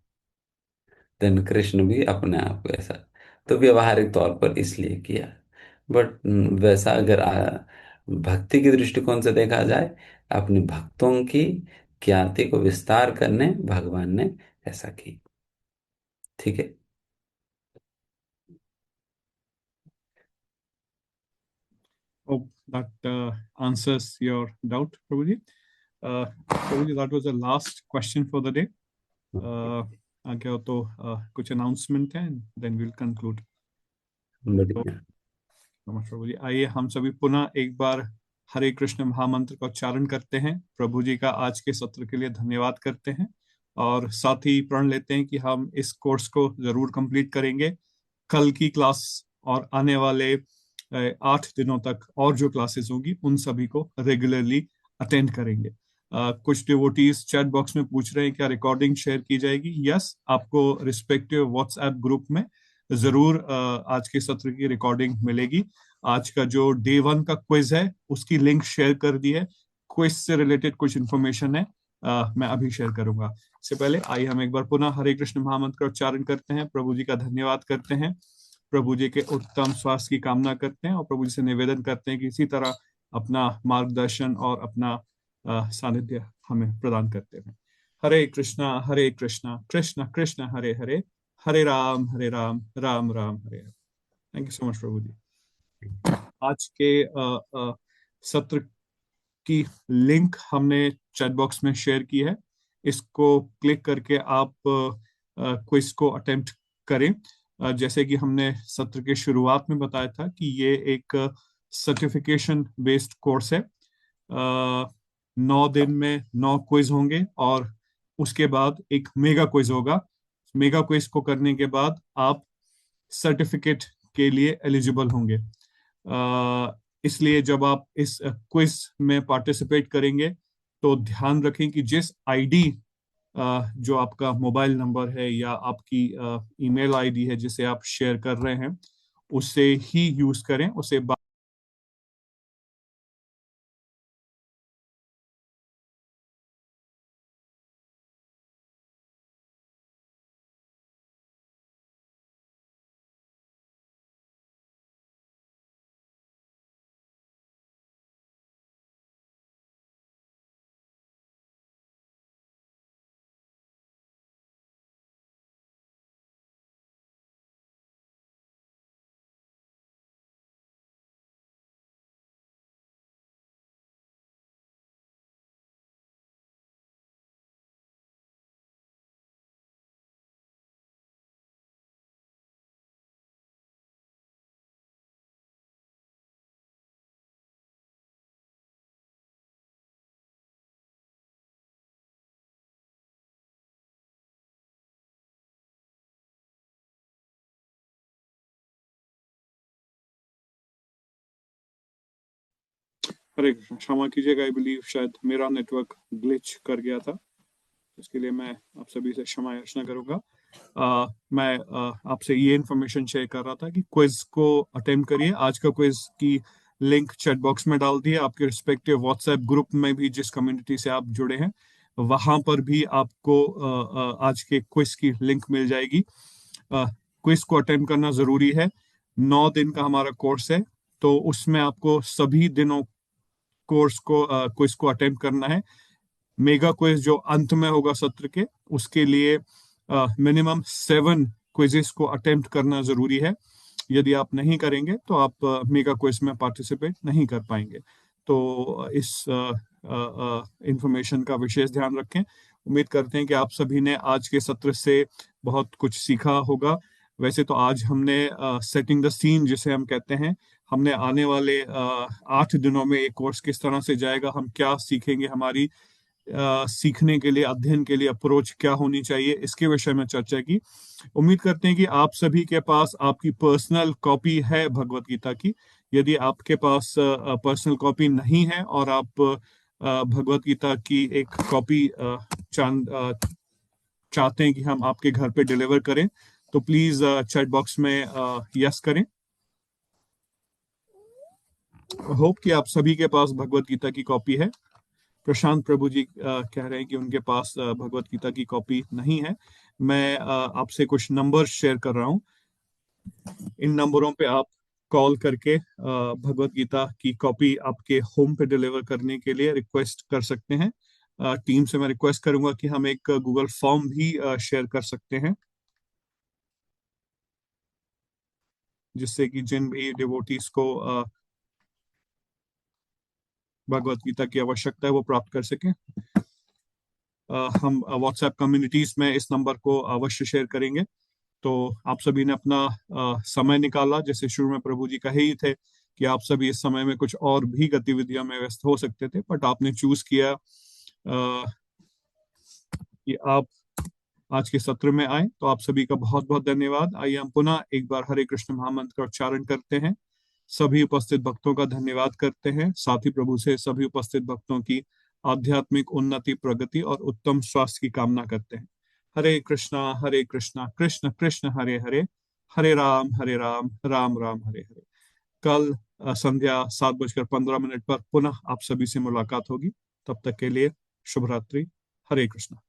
देन कृष्ण भी अपने आप को ऐसा, तो व्यवहारिक तौर पर इसलिए किया। बट वैसा अगर भक्ति के दृष्टिकोण से देखा जाए, अपने भक्तों की ख्याति को विस्तार करने भगवान ने ऐसा की। ठीक है।
Hope that answers your doubt, Prabhuji. Prabhuji, that was the last question for the day. आगे हो तो कुछ announcement है, then we'll conclude.
बढ़िया।
नमस्कार प्रभु जी। आइए हम सभी पुनः एक बार हरे कृष्ण महामंत्र का उच्चारण करते हैं। प्रभु जी का आज के सत्र के लिए धन्यवाद करते हैं और साथ ही प्रण लेते हैं कि हम इस कोर्स को जरूर कंप्लीट करेंगे। कल की क्लास और आने वाले 8 दिनों तक और जो क्लासेस होंगी उन सभी को रेगुलरली अटेंड करेंगे। कुछ डिवोटीज चैट बॉक्स में पूछ रहे हैं क्या रिकॉर्डिंग शेयर की जाएगी। यस, आपको रिस्पेक्टिव व्हाट्सएप ग्रुप में जरूर आज के सत्र की रिकॉर्डिंग मिलेगी। आज का जो डे 1 का क्विज है उसकी लिंक शेयर कर दी है। क्विज से रिलेटेड कुछ इन्फॉर्मेशन है, मैं अभी शेयर करूंगा। इससे पहले आइए हम एक बार पुनः हरे कृष्ण महामंत्र का उच्चारण करते हैं, प्रभु जी का धन्यवाद करते हैं, प्रभु जी के उत्तम स्वास्थ्य की कामना करते हैं और प्रभु जी से निवेदन करते हैं कि इसी तरह अपना मार्गदर्शन और अपना सानिध्य हमें प्रदान करते हैं। हरे कृष्णा कृष्ण कृष्ण हरे हरे, हरे राम राम राम हरे हरे। थैंक यू सो मच प्रभु जी। आज के सत्र की लिंक हमने चैट बॉक्स में शेयर की है। इसको क्लिक करके आप क्विज को अटेम्प्ट करें। जैसे कि हमने सत्र के शुरुआत में बताया था कि ये एक सर्टिफिकेशन बेस्ड कोर्स है। 9 दिन में 9 क्विज होंगे और उसके बाद एक मेगा क्विज होगा। मेगा क्विज को करने के बाद आप सर्टिफिकेट के लिए एलिजिबल होंगे। इसलिए जब आप इस क्विज में पार्टिसिपेट करेंगे तो ध्यान रखें कि जिस आईडी जो आपका मोबाइल नंबर है या आपकी ईमेल आईडी है जिसे आप शेयर कर रहे हैं उसे ही यूज करें। उसे हरे कृष्ण, क्षमा कीजिएगा, आई बिलीव शायद मेरा नेटवर्क ग्लिच कर गया था, इसके लिए मैं आप सभी से क्षमा याचना करूंगा। मैं आपसे ये इन्फॉर्मेशन शेयर कर रहा था कि क्विज को अटेम्प्ट करिए। आज का क्विज की लिंक चैट बॉक्स में डाल दी है। आपके रिस्पेक्टिव व्हाट्सएप ग्रुप में भी जिस कम्युनिटी से आप जुड़े हैं वहां पर भी आपको आज के क्विज की लिंक मिल जाएगी। क्विज को अटेम्प्ट करना जरूरी है। 9 दिन का हमारा कोर्स है तो उसमें आपको सभी दिनों कोर्स को क्विज को अटेम्प्ट करना है। मेगा क्विज जो अंत में होगा सत्र के, उसके लिए मिनिमम 7 क्विजेस को अटेम्प्ट करना जरूरी है। यदि आप नहीं करेंगे तो आप मेगा क्विज में पार्टिसिपेट नहीं कर पाएंगे। तो इस इंफॉर्मेशन का विशेष ध्यान रखें। उम्मीद करते हैं कि आप सभी ने आज के सत्र से बहुत कुछ सीखा होगा। वैसे तो आज हमने सेटिंग द सीन जिसे हम कहते हैं, हमने आने वाले 8 दिनों में एक कोर्स किस तरह से जाएगा, हम क्या सीखेंगे, हमारी सीखने के लिए, अध्ययन के लिए अप्रोच क्या होनी चाहिए, इसके विषय में चर्चा की। उम्मीद करते हैं कि आप सभी के पास आपकी पर्सनल कॉपी है भगवत गीता की। यदि आपके पास पर्सनल कॉपी नहीं है और आप भगवत गीता की एक कॉपी चाहते हैं कि हम आपके घर पे डिलीवर करें, तो प्लीज चैट बॉक्स में यस करें। होप कि आप सभी के पास भगवत गीता की कॉपी है। प्रशांत प्रभु जी कह रहे हैं कि उनके पास भगवत गीता की कॉपी नहीं है। मैं आपसे कुछ नंबर शेयर कर रहा हूं। इन नंबरों पे आप कॉल करके भगवत गीता की कॉपी आपके होम पे डिलीवर करने के लिए रिक्वेस्ट कर सकते हैं। टीम से मैं रिक्वेस्ट करूंगा कि हम एक गूगल फॉर्म भी शेयर कर सकते हैं, जिससे कि जिन भी डिवोटीज को भगवत गीता की आवश्यकता है वो प्राप्त कर सकें। हम व्हाट्सएप कम्युनिटीज में इस नंबर को अवश्य शेयर करेंगे। तो आप सभी ने अपना समय निकाला, जैसे शुरू में प्रभु जी कहे ही थे कि आप सभी इस समय में कुछ और भी गतिविधियों में व्यस्त हो सकते थे, बट आपने चूज किया कि आप आज के सत्र में आए। तो आप सभी का बहुत बहुत धन्यवाद। आइए हम पुनः एक बार हरे कृष्ण महामंत्र का उच्चारण करते हैं। सभी उपस्थित भक्तों का धन्यवाद करते हैं। साथ ही प्रभु से सभी उपस्थित भक्तों की आध्यात्मिक उन्नति, प्रगति और उत्तम स्वास्थ्य की कामना करते हैं। हरे कृष्णा कृष्ण कृष्ण हरे हरे, हरे राम राम राम हरे हरे। कल संध्या 7:15 पर पुनः आप सभी से मुलाकात होगी। तब तक के लिए शुभ रात्रि। हरे कृष्णा।